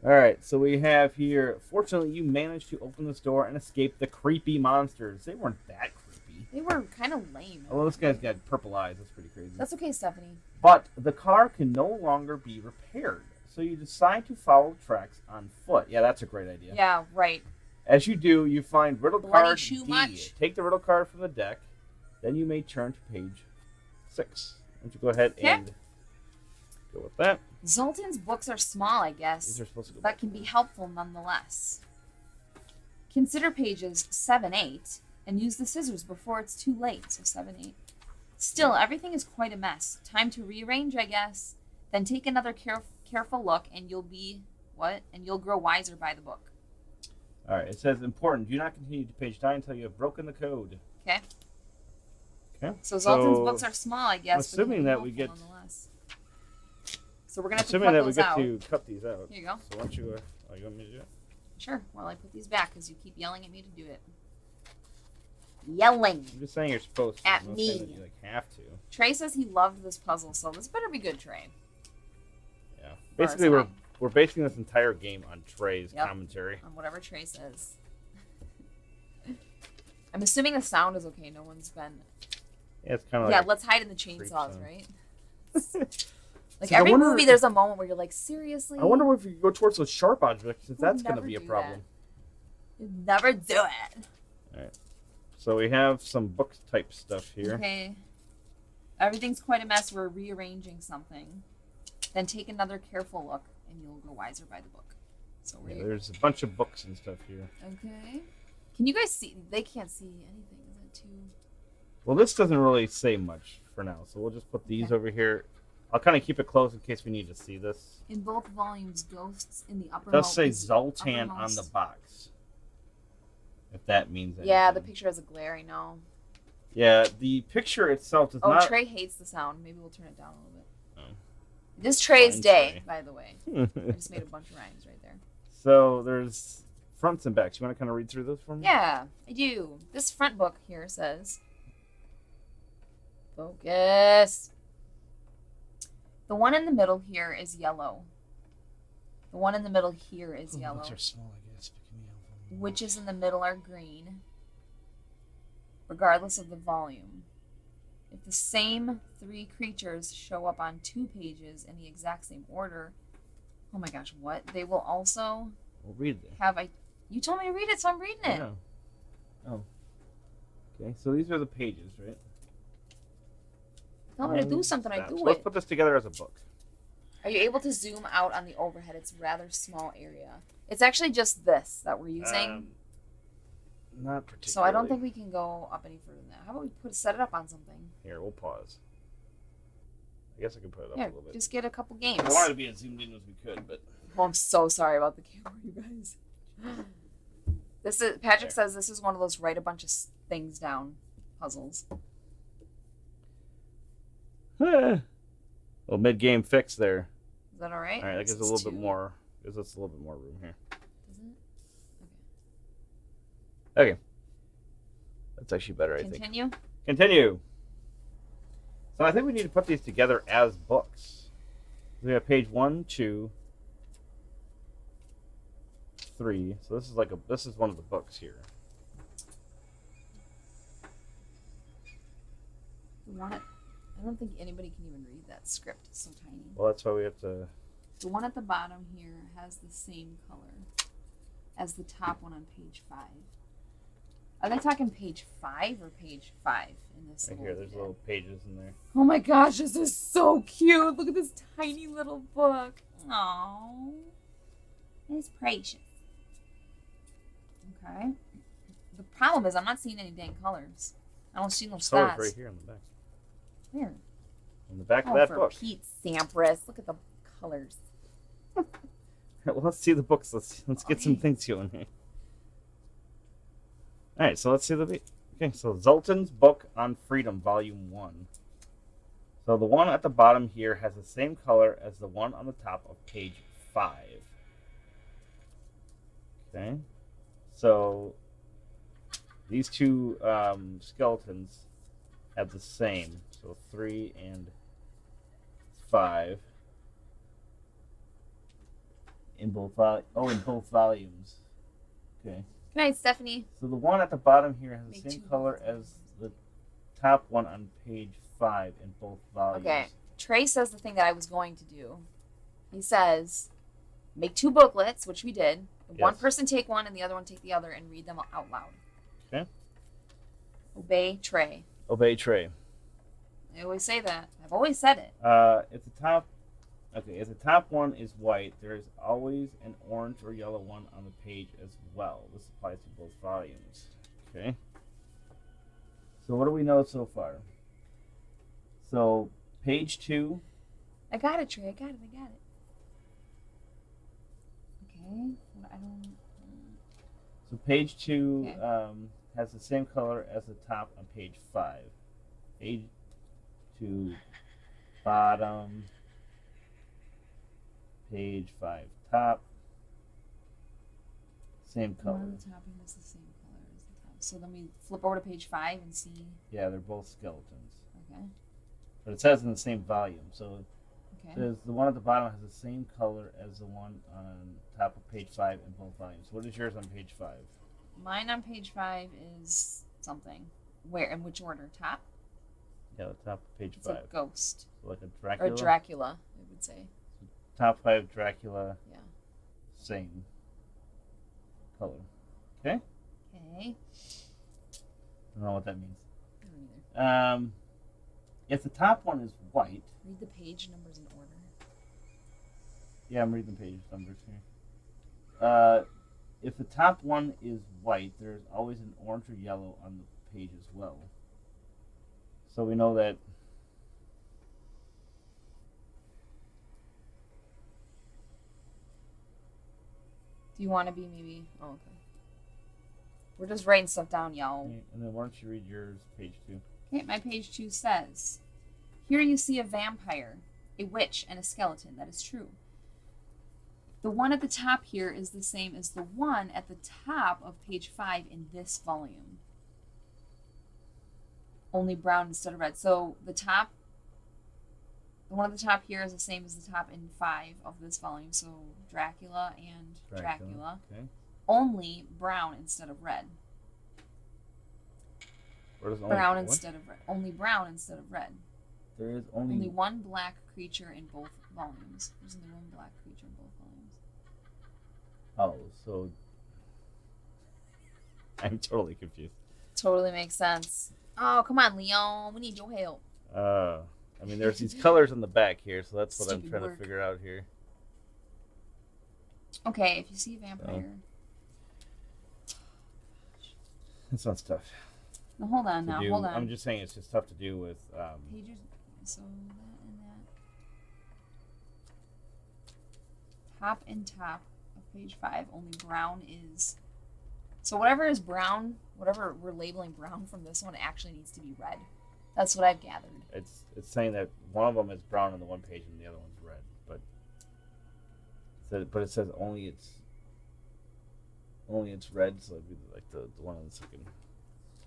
Speaker 1: Alright, so we have here, fortunately you managed to open this door and escape the creepy monsters. They weren't that creepy.
Speaker 2: They were kind of lame.
Speaker 1: Although this guy's got purple eyes. That's pretty crazy.
Speaker 2: That's okay, Stephanie.
Speaker 1: But the car can no longer be repaired. So you decide to follow tracks on foot. Yeah, that's a great idea.
Speaker 2: Yeah, right.
Speaker 1: As you do, you find riddle
Speaker 2: Bloody
Speaker 1: card
Speaker 2: shoe
Speaker 1: D.
Speaker 2: much?
Speaker 1: Take the riddle card from the deck. Then you may turn to page 6. Why don't you go ahead and go with that.
Speaker 2: Zoltan's books are small, I guess.
Speaker 1: These are supposed to go
Speaker 2: That
Speaker 1: back.
Speaker 2: can be helpful nonetheless. Consider pages 7, 8, and use the scissors before it's too late. So 7, 8. Still, everything is quite a mess. Time to rearrange, I guess. Then take another careful look, and you'll be what? And you'll grow wiser by the book.
Speaker 1: All right. It says important. Do not continue to page 9 until you have broken the code.
Speaker 2: Okay.
Speaker 1: Okay.
Speaker 2: So Zoltan's books are small, I guess.
Speaker 1: I'm assuming
Speaker 2: but
Speaker 1: that we
Speaker 2: helpful
Speaker 1: get.
Speaker 2: nonetheless. So we're gonna have to
Speaker 1: Assuming
Speaker 2: cut
Speaker 1: that we
Speaker 2: those
Speaker 1: get
Speaker 2: out.
Speaker 1: to cut these out.
Speaker 2: Here you go.
Speaker 1: So why don't you? Oh, you want me to do it?
Speaker 2: Sure. While I put these back, because you keep yelling at me to do it. Yelling
Speaker 1: I'm just saying you're supposed to.
Speaker 2: at
Speaker 1: I'm not
Speaker 2: me.
Speaker 1: saying that you have to.
Speaker 2: Trey says he loved this puzzle, so this better be good, Trey.
Speaker 1: Yeah.
Speaker 2: Or
Speaker 1: Basically,
Speaker 2: is
Speaker 1: we're basing this entire game on Trey's
Speaker 2: Yep.
Speaker 1: commentary.
Speaker 2: On whatever Trey says. I'm assuming the sound is okay. No one's been.
Speaker 1: Yeah, it's kind of
Speaker 2: Yeah,
Speaker 1: like.
Speaker 2: let's hide in the
Speaker 1: creep
Speaker 2: chainsaws,
Speaker 1: sound.
Speaker 2: right? Like
Speaker 1: So I
Speaker 2: every
Speaker 1: wonder-
Speaker 2: movie, there's a moment where you're like, seriously?
Speaker 1: I wonder if you go towards those sharp objects, if
Speaker 2: We'll
Speaker 1: that's going to
Speaker 2: never
Speaker 1: be a
Speaker 2: do
Speaker 1: problem.
Speaker 2: You'd never do it.
Speaker 1: So we have some book type stuff here.
Speaker 2: Okay. Everything's quite a mess. We're rearranging something. Then take another careful look, and you'll grow wiser by the book. So
Speaker 1: Yeah,
Speaker 2: we're
Speaker 1: there's a bunch of books and stuff here.
Speaker 2: okay. Can you guys see? They can't see anything. Is it too?
Speaker 1: Well, this doesn't really say much for now, so we'll just put these
Speaker 2: Okay.
Speaker 1: over here. I'll kind of keep it close in case we need to see this.
Speaker 2: In both volumes, ghosts in the
Speaker 1: It
Speaker 2: uppermost.
Speaker 1: does say Zoltan on the
Speaker 2: uppermost.
Speaker 1: box. If that means anything.
Speaker 2: Yeah, the picture has a glare. I know.
Speaker 1: Yeah, the picture itself does
Speaker 2: Oh,
Speaker 1: not.
Speaker 2: Trey hates the sound. Maybe we'll turn it down a little bit.
Speaker 1: Oh.
Speaker 2: It is Trey's
Speaker 1: Fine,
Speaker 2: day,
Speaker 1: Trey.
Speaker 2: by the way. I just made a bunch of rhymes right there.
Speaker 1: So there's fronts and backs. You want to kind of read through those for me?
Speaker 2: Yeah, I do. This front book here says, focus. The one in the middle here is yellow. The one in the middle here is
Speaker 1: Oh,
Speaker 2: yellow.
Speaker 1: books are small, I guess. But give me a little-
Speaker 2: Witches in the middle are green, regardless of the volume. If the same 3 creatures show up on 2 pages in the exact same order, oh my gosh, what? They will also
Speaker 1: We'll read it.
Speaker 2: have a. You told me to read it, so I'm reading it.
Speaker 1: Yeah. Oh. Okay, so these are the pages, right?
Speaker 2: Tell me to do something, I
Speaker 1: That.
Speaker 2: do
Speaker 1: So let's
Speaker 2: it.
Speaker 1: put this together as a book.
Speaker 2: Are you able to zoom out on the overhead? It's a rather small area. It's actually just this that we're using.
Speaker 1: Not particularly.
Speaker 2: So I don't think we can go up any further than that. How about we set it up on something?
Speaker 1: Here, we'll pause. I guess I can put it up
Speaker 2: Yeah,
Speaker 1: a little bit.
Speaker 2: just get a couple games.
Speaker 1: I wanted to be as zoomed in as we could, but
Speaker 2: Oh, I'm so sorry about the camera, you guys. This is Patrick says this is one of those write a bunch of things down puzzles.
Speaker 1: little mid-game fix there.
Speaker 2: Is that all right?
Speaker 1: All right, that gives
Speaker 2: This
Speaker 1: a
Speaker 2: is
Speaker 1: little bit
Speaker 2: 2.
Speaker 1: more. Gives us a little bit more room here.
Speaker 2: Does it?
Speaker 1: Okay, that's actually better. I think.
Speaker 2: Continue.
Speaker 1: Continue. So I think we need to put these together as books. We have page 1, 2, 3. So this is one of the books here.
Speaker 2: I don't think anybody can even read that script. It's so tiny.
Speaker 1: Well, that's why we have to.
Speaker 2: The one at the bottom here has the same color as the top one on page 5. Are they talking page 5 or page 5 in this?
Speaker 1: Right
Speaker 2: little
Speaker 1: here, there's
Speaker 2: bit?
Speaker 1: little pages in there.
Speaker 2: Oh my gosh, this is so cute. Look at this tiny little book. Aww. It's precious. Okay. The problem is I'm not seeing any dang colors. I don't see no
Speaker 1: So it's
Speaker 2: stats.
Speaker 1: right here in the back.
Speaker 2: Where?
Speaker 1: In the back of
Speaker 2: Oh,
Speaker 1: that
Speaker 2: for
Speaker 1: book.
Speaker 2: Pete Sampras. Look at the colors.
Speaker 1: Well, let's see the books. Let's get some
Speaker 2: Okay.
Speaker 1: things going here. All right, so let's see the. Okay, so Zoltan's Book on Freedom, Volume 1. So the one at the bottom here has the same color as the one on the top of page 5. Okay, so these two skeletons have the same. So 3 and 5 in both in both volumes. Okay.
Speaker 2: Good night, Stephanie.
Speaker 1: So the one at the bottom here has
Speaker 2: Make
Speaker 1: the same
Speaker 2: two
Speaker 1: color
Speaker 2: volumes.
Speaker 1: as the top one on page 5 in both volumes.
Speaker 2: Okay. Trey says the thing that I was going to do. He says, make 2 booklets, which we did. One
Speaker 1: Yes.
Speaker 2: person take one and the other one take the other and read them out loud.
Speaker 1: Okay.
Speaker 2: Obey Trey.
Speaker 1: Obey Trey.
Speaker 2: I always say that. I've always said it.
Speaker 1: If the top one is white, there is always an orange or yellow one on the page as well. This applies to both volumes. Okay. So what do we know so far? So page 2.
Speaker 2: I got it, Trey. I got it. Okay. I don't.
Speaker 1: So page 2
Speaker 2: Okay.
Speaker 1: has the same color as the top on page 5. Page 2, bottom. Page 5, top. Same color.
Speaker 2: One on the top has the same color as the top. So then we flip over to page 5 and see.
Speaker 1: Yeah, they're both skeletons.
Speaker 2: Okay.
Speaker 1: But it says in the same volume. So
Speaker 2: Okay.
Speaker 1: it says the one at the bottom has the same color as the one on top of page 5 in both volumes. What is yours on page 5?
Speaker 2: Mine on page 5 is something. Where? In which order? Top?
Speaker 1: Yeah, the top of page
Speaker 2: It's
Speaker 1: 5.
Speaker 2: a ghost.
Speaker 1: So like a Dracula.
Speaker 2: Or Dracula, I would say.
Speaker 1: Top 5 Dracula.
Speaker 2: Yeah.
Speaker 1: Same color. Okay?
Speaker 2: Okay.
Speaker 1: I don't know what that means.
Speaker 2: I don't either.
Speaker 1: If the top one is white.
Speaker 2: Read the page numbers in order.
Speaker 1: Yeah, I'm reading the page numbers here. If the top one is white, there's always an orange or yellow on the page as well. So we know that.
Speaker 2: Do you want to be maybe? Oh, okay. We're just writing stuff down, y'all.
Speaker 1: Okay, and then why don't you read yours, page 2?
Speaker 2: Okay, my page 2 says, here you see a vampire, a witch, and a skeleton. That is true. The one at the top here is the same as the one at the top of page 5 in this volume. Only brown instead of red. So the one at the top here is the same as the top in 5 of this volume. So Dracula and Dracula.
Speaker 1: Okay.
Speaker 2: Only brown instead of red.
Speaker 1: Where does
Speaker 2: Brown
Speaker 1: what?
Speaker 2: instead of red. Only brown instead of red.
Speaker 1: There is
Speaker 2: Only one black creature in both volumes. There's only one black creature in both volumes.
Speaker 1: Oh, so I'm totally confused.
Speaker 2: Totally makes sense. Oh, come on, Leon. We need your help.
Speaker 1: I mean, there's these colors on the back here, so that's what I'm
Speaker 2: Stupid
Speaker 1: trying
Speaker 2: work.
Speaker 1: to figure out here.
Speaker 2: Okay, if you see a vampire.
Speaker 1: This one's tough.
Speaker 2: No, hold on
Speaker 1: to
Speaker 2: now.
Speaker 1: do.
Speaker 2: Hold on.
Speaker 1: I'm just saying it's just tough to do with.
Speaker 2: Pages. So that and that. Top and top of page 5. Only brown is. So whatever is brown, whatever we're labeling brown from this one, actually needs to be red. That's what I've gathered.
Speaker 1: It's saying that one of them is brown on the one page and the other one's red, but it says only it's red, so it'd be like the one on the second.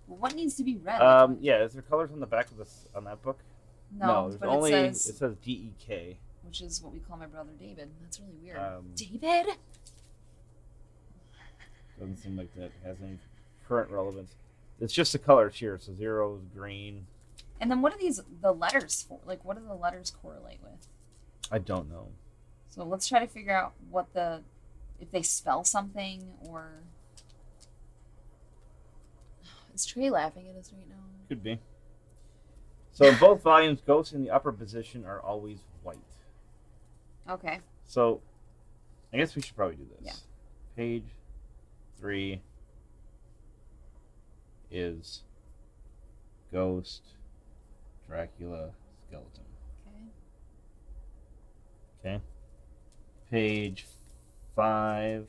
Speaker 2: Well, what needs to be red?
Speaker 1: Yeah. Is there colors on the back of this on that book?
Speaker 2: No,
Speaker 1: there's
Speaker 2: but
Speaker 1: only
Speaker 2: it says
Speaker 1: DEK.
Speaker 2: which is what we call my brother David. That's really weird.
Speaker 1: David? Doesn't seem like that has any current relevance. It's just the colors here. So 0 is green.
Speaker 2: And then what are the letters for? Like, what do the letters correlate with?
Speaker 1: I don't know.
Speaker 2: So let's try to figure out if they spell something or. Is Trey laughing at us right now?
Speaker 1: Could be. So in both volumes, ghosts in the upper position are always white.
Speaker 2: Okay.
Speaker 1: So I guess we should probably do this.
Speaker 2: Yeah.
Speaker 1: Page 3 is ghost, Dracula, skeleton.
Speaker 2: Okay.
Speaker 1: Okay. Page 5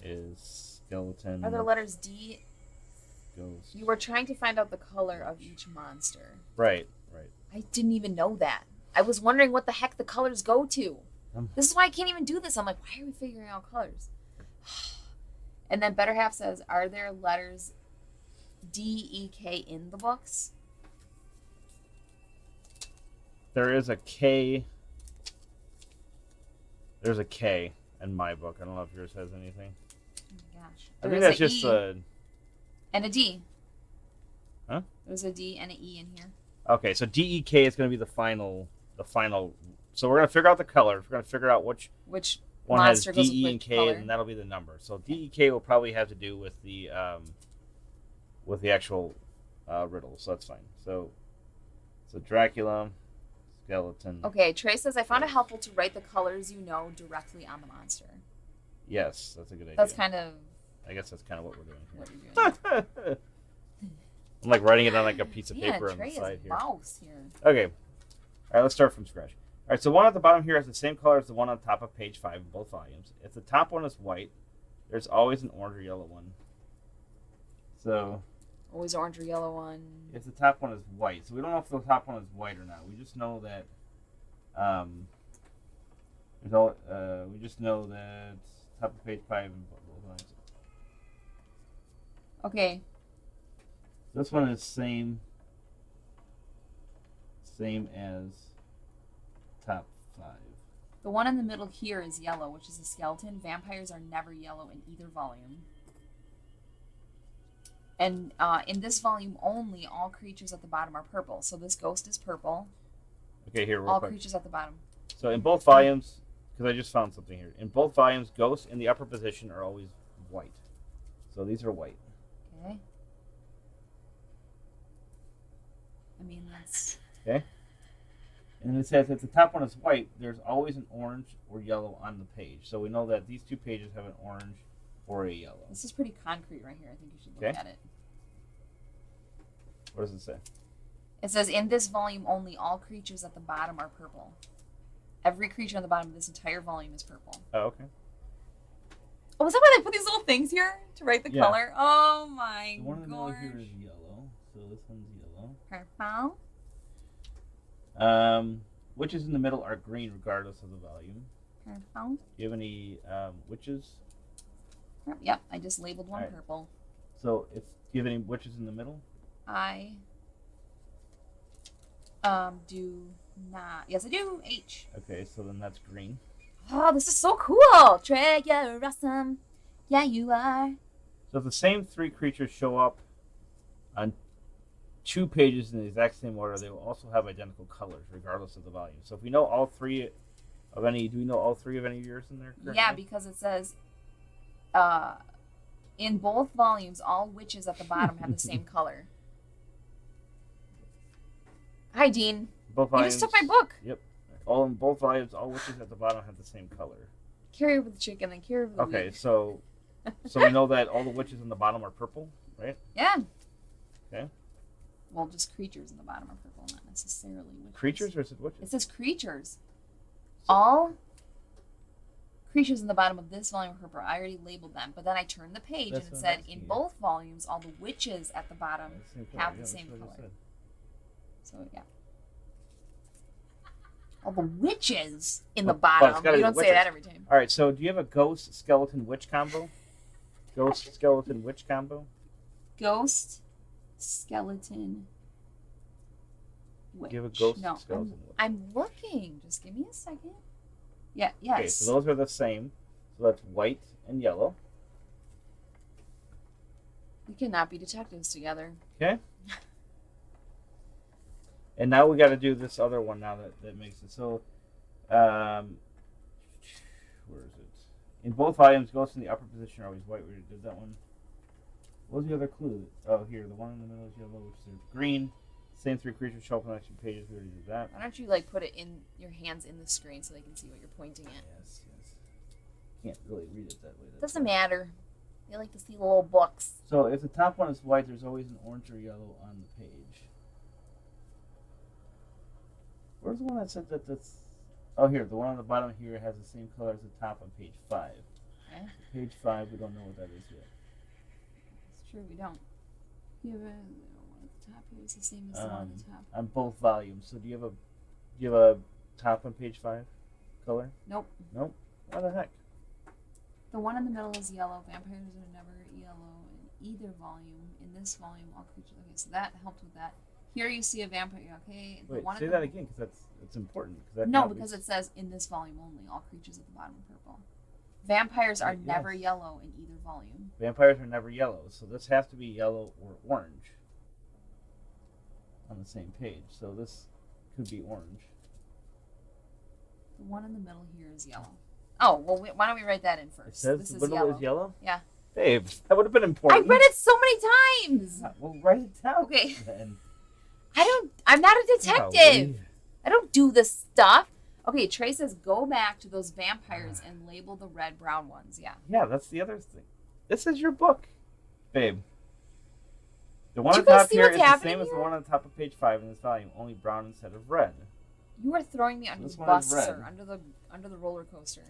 Speaker 1: is skeleton.
Speaker 2: Are there letters D?
Speaker 1: Ghost.
Speaker 2: You were trying to find out the color of each monster.
Speaker 1: Right.
Speaker 2: I didn't even know that. I was wondering what the heck the colors go to. This is why I can't even do this. I'm like, why are we figuring out colors? And then Better Half says, are there letters D-E-K in the books?
Speaker 1: There is a K. There's a K in my book. I don't know if yours has anything.
Speaker 2: Oh my gosh.
Speaker 1: I think that's just a.
Speaker 2: And a D.
Speaker 1: Huh?
Speaker 2: There's a D and an E in here.
Speaker 1: Okay, so DEK is going to be the final So we're gonna figure out the colors. We're gonna figure out which
Speaker 2: Which
Speaker 1: one has
Speaker 2: monster goes
Speaker 1: D, E,
Speaker 2: with
Speaker 1: and
Speaker 2: which
Speaker 1: K,
Speaker 2: color.
Speaker 1: and that'll be the number. So D, E, K will probably have to do with the actual riddle. So that's fine. So Dracula, skeleton.
Speaker 2: Okay, Trey says, I found it helpful to write the colors you know directly on the monster.
Speaker 1: Yes, that's a good idea.
Speaker 2: That's kind of...
Speaker 1: I guess that's kind of what we're doing
Speaker 2: what you're doing.
Speaker 1: I'm like writing it on like a piece of paper on
Speaker 2: Trey
Speaker 1: the side
Speaker 2: is
Speaker 1: here.
Speaker 2: mouse here.
Speaker 1: Okay. All right, let's start from scratch. All right, so one at the bottom here has the same color as the one on top of page 5 in both volumes. If the top one is white, there's always an orange or yellow one. So...
Speaker 2: always orange or yellow one.
Speaker 1: if the top one is white. So we don't know if the top one is white or not. We just know that we just know that top of page 5 and both lines.
Speaker 2: Okay.
Speaker 1: This one is same as top 5.
Speaker 2: The one in the middle here is yellow, which is a skeleton. Vampires are never yellow in either volume. And in this volume only, all creatures at the bottom are purple. So this ghost is purple.
Speaker 1: Okay, here, real
Speaker 2: all
Speaker 1: quick.
Speaker 2: creatures at the bottom.
Speaker 1: So in both volumes, because I just found something here. In both volumes, ghosts in the upper position are always white. So these are white.
Speaker 2: Okay. I mean, that's...
Speaker 1: Okay. And it says if the top one is white, there's always an orange or yellow on the page. So we know that these two pages have an orange or a yellow.
Speaker 2: This is pretty concrete right here. I think you should look
Speaker 1: Okay.
Speaker 2: at it.
Speaker 1: What does it say?
Speaker 2: It says, in this volume only, all creatures at the bottom are purple. Every creature on the bottom of this entire volume is purple.
Speaker 1: Oh, okay.
Speaker 2: Oh, is that why they put these little things here to write the
Speaker 1: Yeah.
Speaker 2: color? Oh my
Speaker 1: The one in the middle
Speaker 2: gosh.
Speaker 1: here is yellow. So this one's yellow.
Speaker 2: Purple.
Speaker 1: Witches in the middle are green regardless of the volume.
Speaker 2: Purple.
Speaker 1: Do you have any witches?
Speaker 2: Yep, I just labeled one
Speaker 1: Alright.
Speaker 2: purple.
Speaker 1: So do you have any witches in the middle?
Speaker 2: I do not. Yes, I do. H.
Speaker 1: Okay, so then that's green.
Speaker 2: Oh, this is so cool. Trey, you're awesome. Yeah, you are.
Speaker 1: So if the same 3 creatures show up on 2 pages in the exact same order, they will also have identical colors regardless of the volume. So if we know all 3 of any, do we know all 3 of any of yours in there currently?
Speaker 2: Yeah, because it says, in both volumes, all witches at the bottom have the same color. Hi, Dean.
Speaker 1: Both
Speaker 2: You
Speaker 1: volumes,
Speaker 2: just took my book.
Speaker 1: Yep. All in both volumes, all witches at the bottom have the same color.
Speaker 2: Carry over the chicken, then carry over the
Speaker 1: Okay,
Speaker 2: wheat.
Speaker 1: so we know that all the witches on the bottom are purple, right?
Speaker 2: Yeah.
Speaker 1: Okay.
Speaker 2: Well, just creatures in the bottom are purple, not necessarily witches.
Speaker 1: Creatures or is it
Speaker 2: It
Speaker 1: witches?
Speaker 2: says creatures. All creatures in the bottom of this volume are purple. I already labeled them, but then I turned the page
Speaker 1: That's
Speaker 2: and it
Speaker 1: what
Speaker 2: said,
Speaker 1: I'm
Speaker 2: in
Speaker 1: asking,
Speaker 2: both volumes, all the witches at the bottom have the
Speaker 1: that's
Speaker 2: same
Speaker 1: what I
Speaker 2: color.
Speaker 1: just said.
Speaker 2: So, yeah. All the witches in the
Speaker 1: But it's
Speaker 2: bottom.
Speaker 1: gotta
Speaker 2: You
Speaker 1: be
Speaker 2: don't say
Speaker 1: witches.
Speaker 2: that every time.
Speaker 1: All right, so do you have a ghost skeleton witch combo? Ghost skeleton witch combo?
Speaker 2: Ghost, skeleton, witch.
Speaker 1: Do you have a ghost
Speaker 2: No,
Speaker 1: skeleton witch?
Speaker 2: I'm looking. Just give me a second. Yeah, yes.
Speaker 1: Okay, so those are the same. So that's white and yellow.
Speaker 2: We cannot be detectives together.
Speaker 1: Okay. And now we got to do this other one now that makes it. So, where is it? In both volumes, ghosts in the upper position are always white. We already did that one. What was the other clue? Oh, here. The one in the middle is yellow, which is green. Same 3 creatures show up on the next 2 pages. We already did that.
Speaker 2: Why don't you like put it in your hands in the screen so they can see what you're pointing at?
Speaker 1: Yes. Can't really read it that way. that's
Speaker 2: Doesn't
Speaker 1: why.
Speaker 2: matter. They like to see little books.
Speaker 1: So if the top one is white, there's always an orange or yellow on the page. Where's the one that said that's... Oh, here. The one on the bottom here has the same color as the top on page 5.
Speaker 2: Okay.
Speaker 1: Page 5, we don't know what that is yet.
Speaker 2: It's true, we don't. You have a one at the top here is the same as the one at the top.
Speaker 1: On both volumes. So do you have a top on page 5 color?
Speaker 2: Nope.
Speaker 1: Nope. What the heck?
Speaker 2: The one in the middle is yellow. Vampires are never yellow in either volume. In this volume, all creatures... Okay, so that helped with that. Here you see a vampire. Okay. The
Speaker 1: Wait,
Speaker 2: one
Speaker 1: say
Speaker 2: at
Speaker 1: that
Speaker 2: the...
Speaker 1: again because it's important. That
Speaker 2: No,
Speaker 1: helps.
Speaker 2: because it says in this volume only, all creatures at the bottom are purple. Vampires are
Speaker 1: Yes.
Speaker 2: never yellow in either volume.
Speaker 1: Vampires are never yellow, so this has to be yellow or orange on the same page. So this could be orange.
Speaker 2: The one in the middle here is yellow. Oh, well, why don't we write that in first?
Speaker 1: It says
Speaker 2: this
Speaker 1: the
Speaker 2: is
Speaker 1: riddle
Speaker 2: yellow.
Speaker 1: is yellow?
Speaker 2: Yeah.
Speaker 1: Babe, that would have been
Speaker 2: I
Speaker 1: important.
Speaker 2: read it so many times.
Speaker 1: Well, write it down.
Speaker 2: Okay.
Speaker 1: Then.
Speaker 2: I'm not a detective.
Speaker 1: Golly.
Speaker 2: I don't do this stuff. Okay, Trey says go back to those vampires and label the red-brown ones. Yeah.
Speaker 1: Yeah, that's the other thing. This is your book, babe. The one
Speaker 2: Did
Speaker 1: on
Speaker 2: you guys
Speaker 1: top
Speaker 2: see
Speaker 1: here
Speaker 2: what's
Speaker 1: is the
Speaker 2: happening
Speaker 1: same as the
Speaker 2: here?
Speaker 1: one on top of page 5 in this volume, only brown instead of red.
Speaker 2: You are throwing me under
Speaker 1: This
Speaker 2: the
Speaker 1: one is
Speaker 2: bus,
Speaker 1: red.
Speaker 2: sir. Under the roller coaster.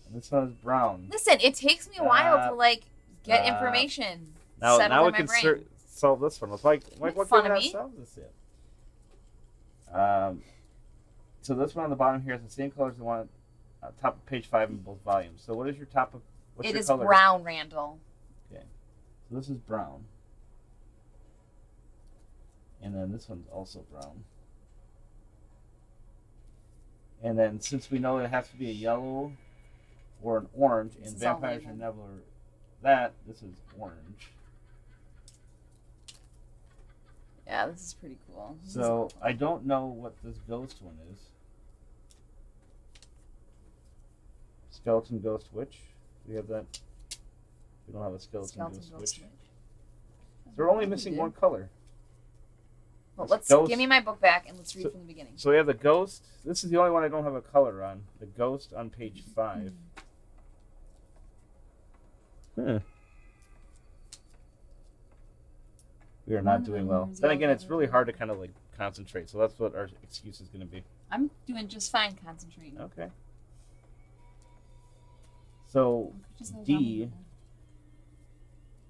Speaker 1: And this one is brown.
Speaker 2: Listen, it takes me a while to like get
Speaker 1: Stop.
Speaker 2: information.
Speaker 1: Now
Speaker 2: settled
Speaker 1: we
Speaker 2: in my
Speaker 1: can
Speaker 2: brain.
Speaker 1: solve this one. Like
Speaker 2: Make
Speaker 1: what
Speaker 2: fun
Speaker 1: can
Speaker 2: of
Speaker 1: we not
Speaker 2: me.
Speaker 1: solve this yet? So this one on the bottom here is the same color as the one on top of page 5 in both volumes. So what is your top of what's
Speaker 2: It
Speaker 1: your
Speaker 2: is
Speaker 1: color?
Speaker 2: brown, Randall.
Speaker 1: Okay. So this is brown. And then this one's also brown. And then since we know it has to be a yellow or an orange,
Speaker 2: This
Speaker 1: and
Speaker 2: is all
Speaker 1: vampires are
Speaker 2: labeled.
Speaker 1: never that, this is orange.
Speaker 2: Yeah, this is pretty cool. This
Speaker 1: So I don't know what this ghost one is. Skeleton Ghost Witch. Do we have that? We don't have a Skeleton Ghost Witch. So we're only missing one color.
Speaker 2: Well,
Speaker 1: This ghost-
Speaker 2: give me my book back and let's read from the beginning.
Speaker 1: So we have the ghost. This is the only one I don't have a color on. The ghost on page 5. Huh. We are not doing well. Then again, it's really hard to kind of like concentrate. So that's what our excuse is going to be.
Speaker 2: I'm doing just fine concentrating.
Speaker 1: Okay. So D.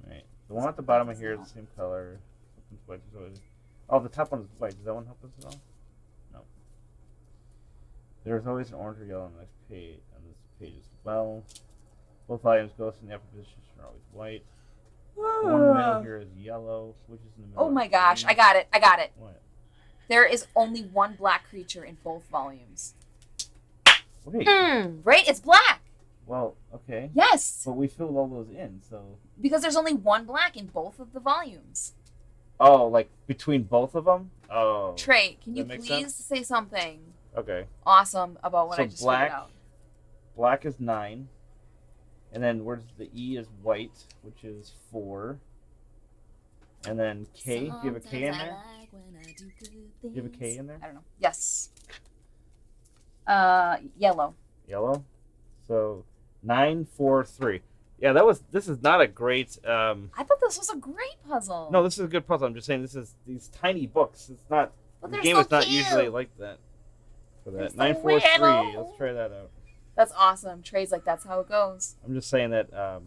Speaker 1: Right. The one at the bottom of here is the same color. Oh, the top one is white. Does that one help us at all? No. There's always an orange or yellow on the next page. On this page as well. Both volumes, ghosts in the upper position are always white. The one in the middle here is yellow, which is in the middle.
Speaker 2: Oh my
Speaker 1: is
Speaker 2: gosh,
Speaker 1: green.
Speaker 2: I got it.
Speaker 1: What?
Speaker 2: There is only one black creature in both volumes.
Speaker 1: Wait.
Speaker 2: Right? It's black.
Speaker 1: Well, okay.
Speaker 2: Yes.
Speaker 1: But we filled all those in, so.
Speaker 2: Because there's only one black in both of the volumes.
Speaker 1: Oh, like between both of them? Oh.
Speaker 2: Trey, can you
Speaker 1: That makes
Speaker 2: please say something
Speaker 1: Okay.
Speaker 2: awesome about what
Speaker 1: So
Speaker 2: I just
Speaker 1: black-
Speaker 2: figured out?
Speaker 1: Black is 9. And then where's the E is white, which is 4. And then K. Do you have a K in there? Do you have a K in there?
Speaker 2: I don't know. Yes. Yellow.
Speaker 1: Yellow. So 9, 4, 3. Yeah, this is not a great
Speaker 2: I thought this was a great puzzle.
Speaker 1: No, this is a good puzzle. I'm just saying this is these tiny books. It's not
Speaker 2: But
Speaker 1: the
Speaker 2: they're
Speaker 1: game
Speaker 2: so
Speaker 1: is not
Speaker 2: cute.
Speaker 1: usually like that. For
Speaker 2: They're
Speaker 1: that.
Speaker 2: so
Speaker 1: 9, 4, 3.
Speaker 2: little.
Speaker 1: Let's try that out.
Speaker 2: That's awesome. Trey's like, that's how it goes.
Speaker 1: I'm just saying that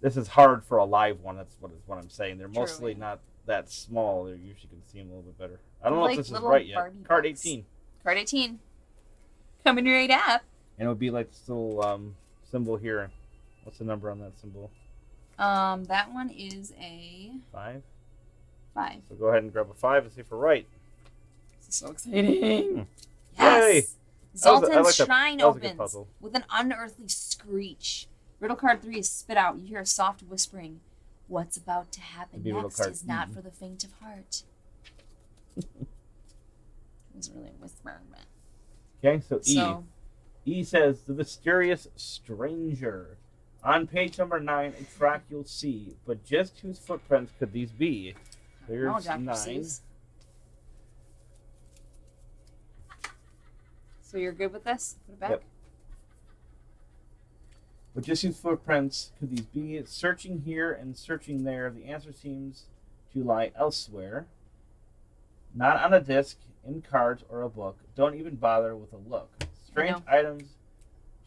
Speaker 1: this is hard for a live one. That's what I'm saying. They're
Speaker 2: True,
Speaker 1: mostly
Speaker 2: yeah.
Speaker 1: not that small. They usually can see them a little bit better. I don't know
Speaker 2: Like
Speaker 1: if this is
Speaker 2: little
Speaker 1: right yet.
Speaker 2: Barbie
Speaker 1: Card
Speaker 2: books.
Speaker 1: 18.
Speaker 2: Card 18. Coming right up.
Speaker 1: And it would be like this little symbol here. What's the number on that symbol?
Speaker 2: That one is a
Speaker 1: 5.
Speaker 2: 5.
Speaker 1: So go ahead and grab a 5 and see if we're right.
Speaker 2: This is so exciting.
Speaker 1: Yay!
Speaker 2: Yes.
Speaker 1: That was a- I
Speaker 2: Zoltan's
Speaker 1: like that.
Speaker 2: shrine
Speaker 1: That was a good
Speaker 2: opens
Speaker 1: puzzle.
Speaker 2: with an unearthly screech. Riddle card 3 is spit out. You hear a soft whispering. What's about to happen
Speaker 1: It'd be riddle
Speaker 2: next
Speaker 1: card
Speaker 2: is not
Speaker 1: E.
Speaker 2: for the faint of heart. It wasn't really a whisper, but...
Speaker 1: Okay, so E.
Speaker 2: So,
Speaker 1: E says, the mysterious stranger. On page number 9, a track you'll see, but just whose footprints could these be? There's
Speaker 2: no, Dr.
Speaker 1: 9.
Speaker 2: Seuss. So you're good with this? Put it back?
Speaker 1: Yep. But just whose footprints could these be? Searching here and searching there, the answer seems to lie elsewhere. Not on a disc, in cards, or a book. Don't even bother with a look. Strange items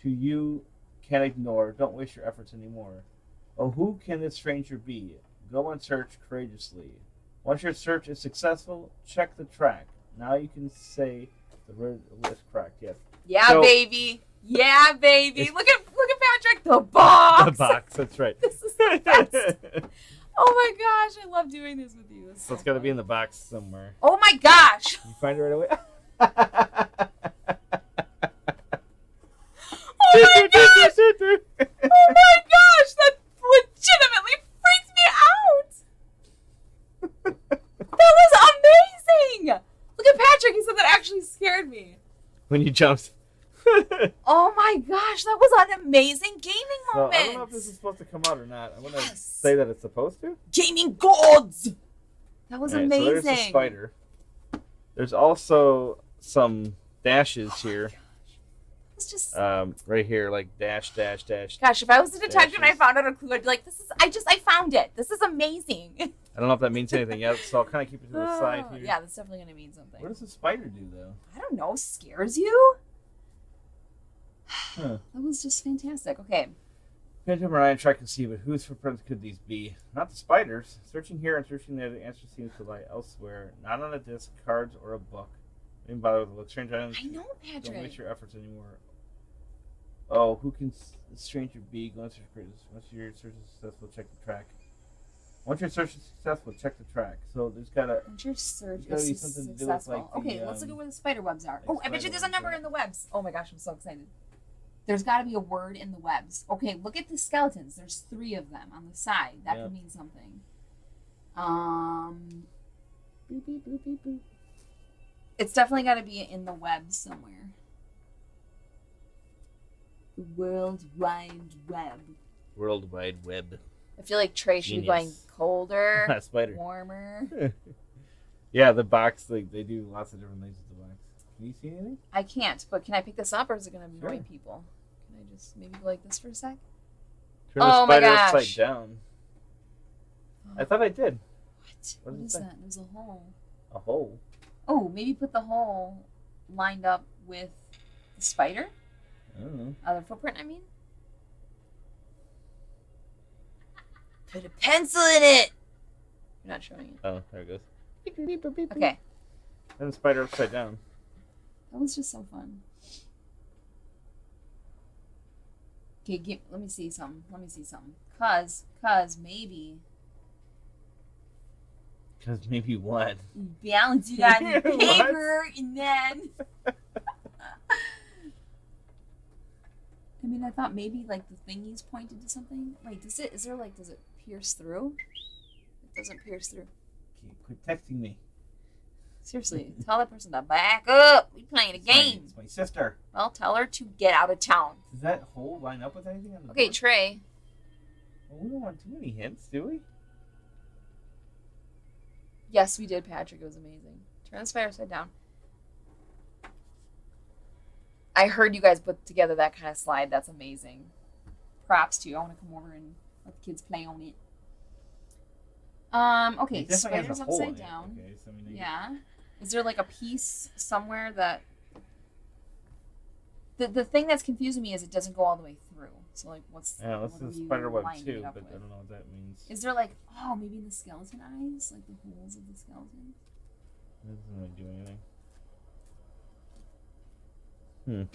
Speaker 1: to you can't ignore. Don't waste your efforts anymore. Oh, who can this stranger be? Go and search courageously. Once your search is successful, check the track. Now you can say the riddle is correct. Yes.
Speaker 2: Yeah,
Speaker 1: So-
Speaker 2: baby. Yeah, baby. Look at Patrick. The box.
Speaker 1: The box. That's right.
Speaker 2: This is the best. Oh my gosh, I love doing this with you.
Speaker 1: So it's got to be in the box somewhere.
Speaker 2: Oh my gosh.
Speaker 1: You find it right away.
Speaker 2: Oh my gosh. Oh my gosh, that legitimately freaks me out. That was amazing. Look at Patrick. He said that actually scared me.
Speaker 1: When you jumped.
Speaker 2: Oh my gosh, that was an amazing gaming
Speaker 1: So
Speaker 2: moment.
Speaker 1: I don't know if this is supposed to come out or not. I'm going to say that it's supposed to.
Speaker 2: Gaming gods. That was
Speaker 1: Right,
Speaker 2: amazing.
Speaker 1: so there's the spider. There's also some dashes here.
Speaker 2: It's just
Speaker 1: right here, like dash.
Speaker 2: gosh, if I was a detective and I found out a clue, I'd be like, I found it. This is amazing.
Speaker 1: I don't know if that means anything yet, so I'll kind of keep it to the side here.
Speaker 2: Yeah, that's definitely gonna mean something.
Speaker 1: What does the spider do, though?
Speaker 2: I don't know. Scares you?
Speaker 1: Huh.
Speaker 2: That was just fantastic. Okay.
Speaker 1: Phantom Ryan track and see, but whose footprints could these be? Not the spiders. Searching here and searching there, the answer seems to lie elsewhere. Not on a disc, cards, or a book. Don't bother with the look. Strange items.
Speaker 2: I know, Patrick.
Speaker 1: Don't waste your efforts anymore. Oh, who can the stranger be? Once your search is successful, check the track. Once your search is successful, check the track. So there's gotta.
Speaker 2: Once your search
Speaker 1: gotta be
Speaker 2: is
Speaker 1: something to do with,
Speaker 2: successful.
Speaker 1: like, the,
Speaker 2: Okay, let's look at where the spider webs are.
Speaker 1: like
Speaker 2: Oh, I bet you there's a
Speaker 1: spider
Speaker 2: number
Speaker 1: webs,
Speaker 2: in the webs. Oh my gosh, I'm so excited. There's got to be a word in the webs. Okay, look at the skeletons. There's 3 of them on the side. That could mean something. Boop, beep, boop, beep, boop. It's definitely got to be in the webs somewhere. The World Wide Web.
Speaker 1: World Wide Web.
Speaker 2: I feel like Trey should be going
Speaker 1: Genius.
Speaker 2: colder,
Speaker 1: Spider.
Speaker 2: warmer.
Speaker 1: Yeah, the box, like, they do lots of different things with the box. Can you see anything?
Speaker 2: I can't, but can I pick this up or is it going to annoy
Speaker 1: Sure.
Speaker 2: people? Can I just maybe go like this for a sec?
Speaker 1: Turn
Speaker 2: Oh
Speaker 1: the
Speaker 2: my
Speaker 1: spider
Speaker 2: gosh.
Speaker 1: upside down. I thought I did.
Speaker 2: What
Speaker 1: does it
Speaker 2: is
Speaker 1: say?
Speaker 2: that? There's a hole.
Speaker 1: A hole.
Speaker 2: Oh, maybe put the hole lined up with the spider?
Speaker 1: I don't know.
Speaker 2: Other footprint, I mean? Put a pencil in it! You're not showing it.
Speaker 1: Oh, there it goes.
Speaker 2: Okay.
Speaker 1: Turn the spider upside down.
Speaker 2: That was just so fun. Okay, let me see something. Cause maybe
Speaker 1: Because maybe what?
Speaker 2: you balance it on your
Speaker 1: What?
Speaker 2: paper and then... I mean, I thought maybe like the thingies pointed to something. Wait, does it pierce through? It doesn't pierce through.
Speaker 1: Okay, quit texting me.
Speaker 2: Seriously, tell that person to back up. We playing a game.
Speaker 1: It's my sister.
Speaker 2: Well, tell her to get out of town.
Speaker 1: Does that hole line up with anything on the
Speaker 2: Okay,
Speaker 1: board?
Speaker 2: Trey.
Speaker 1: Well, we don't want too many hints, do we?
Speaker 2: Yes, we did, Patrick. It was amazing. Turn the spider upside down. I heard you guys put together that kind of slide. That's amazing. Props to you. I want to come over and let the kids play on it. Okay,
Speaker 1: It definitely has
Speaker 2: spider's
Speaker 1: a hole in
Speaker 2: upside
Speaker 1: it.
Speaker 2: down.
Speaker 1: Okay, so, I mean,
Speaker 2: Yeah. Is there like a piece somewhere that... The thing that's confusing me is it doesn't go all the way through. So like what's...
Speaker 1: Yeah, this
Speaker 2: what are
Speaker 1: is
Speaker 2: you
Speaker 1: spider web
Speaker 2: lining
Speaker 1: too,
Speaker 2: it up
Speaker 1: but
Speaker 2: with?
Speaker 1: I don't know what that means.
Speaker 2: Is there like... Oh, maybe in the skeleton eyes? Like the holes of the skeleton?
Speaker 1: It doesn't really do anything.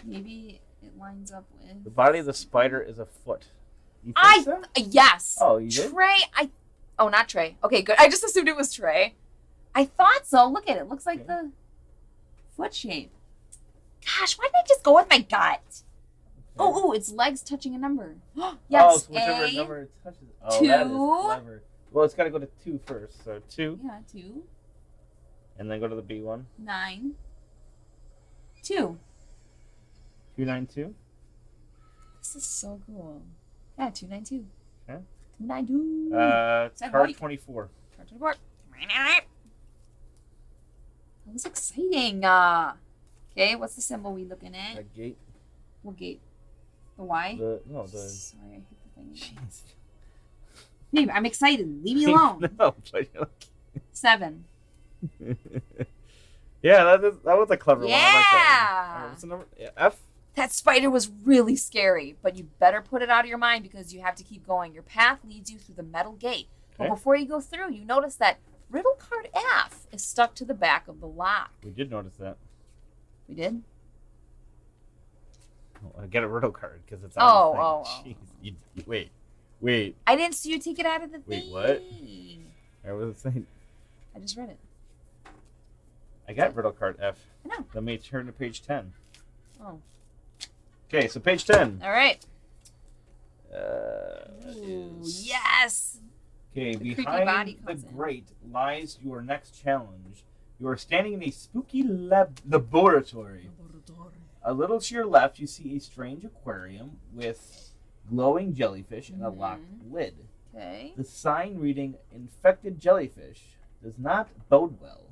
Speaker 2: Maybe it lines up with...
Speaker 1: The body of the spider is a foot. You think so?
Speaker 2: Yes.
Speaker 1: Oh, you did?
Speaker 2: Trey, Oh, not Trey. Okay, good. I just assumed it was Trey. I thought so. Look at it. It looks like
Speaker 1: Okay.
Speaker 2: the foot shape. Gosh, why didn't I just go with my gut?
Speaker 1: Okay.
Speaker 2: Oh, its legs touching a number.
Speaker 1: Oh,
Speaker 2: Yes,
Speaker 1: so whichever
Speaker 2: A.
Speaker 1: number it touches. Oh, that is
Speaker 2: 2.
Speaker 1: clever. Well, it's got to go to 2 first. So 2,
Speaker 2: Yeah, 2,
Speaker 1: and then go to the B one.
Speaker 2: 9, 2.
Speaker 1: 292.
Speaker 2: This is so cool. Yeah, 292.
Speaker 1: Okay.
Speaker 2: 292.
Speaker 1: It's
Speaker 2: that
Speaker 1: card
Speaker 2: right?
Speaker 1: 24.
Speaker 2: Card to the board. That was exciting. Okay, what's the symbol we looking at?
Speaker 1: A gate.
Speaker 2: What gate? The Y?
Speaker 1: No, the.
Speaker 2: Sorry, I hit the thing.
Speaker 1: Jeez.
Speaker 2: Babe, I'm excited. Leave me alone.
Speaker 1: No, but you're
Speaker 2: 7.
Speaker 1: yeah, that was a clever one. I like that one.
Speaker 2: Yeah.
Speaker 1: What's the number? Yeah, F.
Speaker 2: That spider was really scary, but you better put it out of your mind because you have to keep going. Your path leads you through the metal gate. But
Speaker 1: Okay.
Speaker 2: before you go through, you notice that riddle card F is stuck to the back of the lock.
Speaker 1: We did notice that.
Speaker 2: We did?
Speaker 1: Oh, I get a riddle card because it's
Speaker 2: Oh,
Speaker 1: on the thing. Jeez. Wait.
Speaker 2: I didn't see you take it out of the
Speaker 1: Wait,
Speaker 2: thing.
Speaker 1: what? Or was it saying?
Speaker 2: I just read it.
Speaker 1: I got riddle card F.
Speaker 2: I know.
Speaker 1: Let me turn to page 10.
Speaker 2: Oh.
Speaker 1: Okay, so page 10.
Speaker 2: All right.
Speaker 1: Is...
Speaker 2: Yes.
Speaker 1: Okay,
Speaker 2: The creepy
Speaker 1: behind
Speaker 2: body
Speaker 1: the
Speaker 2: comes in.
Speaker 1: grate lies your next challenge. You are standing in a spooky laboratory. A little to your left, you see a strange aquarium with glowing jellyfish and a locked lid.
Speaker 2: Okay.
Speaker 1: The sign reading "Infected Jellyfish" does not bode well.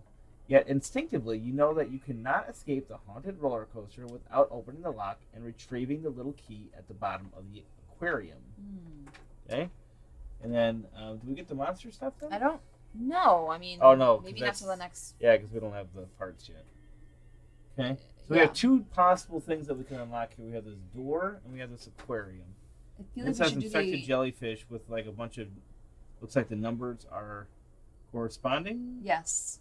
Speaker 1: Yet instinctively, you know that you cannot escape the haunted roller coaster without opening the lock and retrieving the little key at the bottom of the aquarium. Okay? And then, do we get the monster stuff then?
Speaker 2: I don't know. I mean,
Speaker 1: oh, no,
Speaker 2: maybe not till the next.
Speaker 1: Yeah, because we don't have the parts yet. Okay? So we
Speaker 2: Yeah.
Speaker 1: have two possible things that we can unlock here. We have this door and we have this aquarium.
Speaker 2: I feel
Speaker 1: This
Speaker 2: like
Speaker 1: has
Speaker 2: we should
Speaker 1: infected
Speaker 2: do the.
Speaker 1: jellyfish with like a bunch of. Looks like the numbers are corresponding.
Speaker 2: Yes,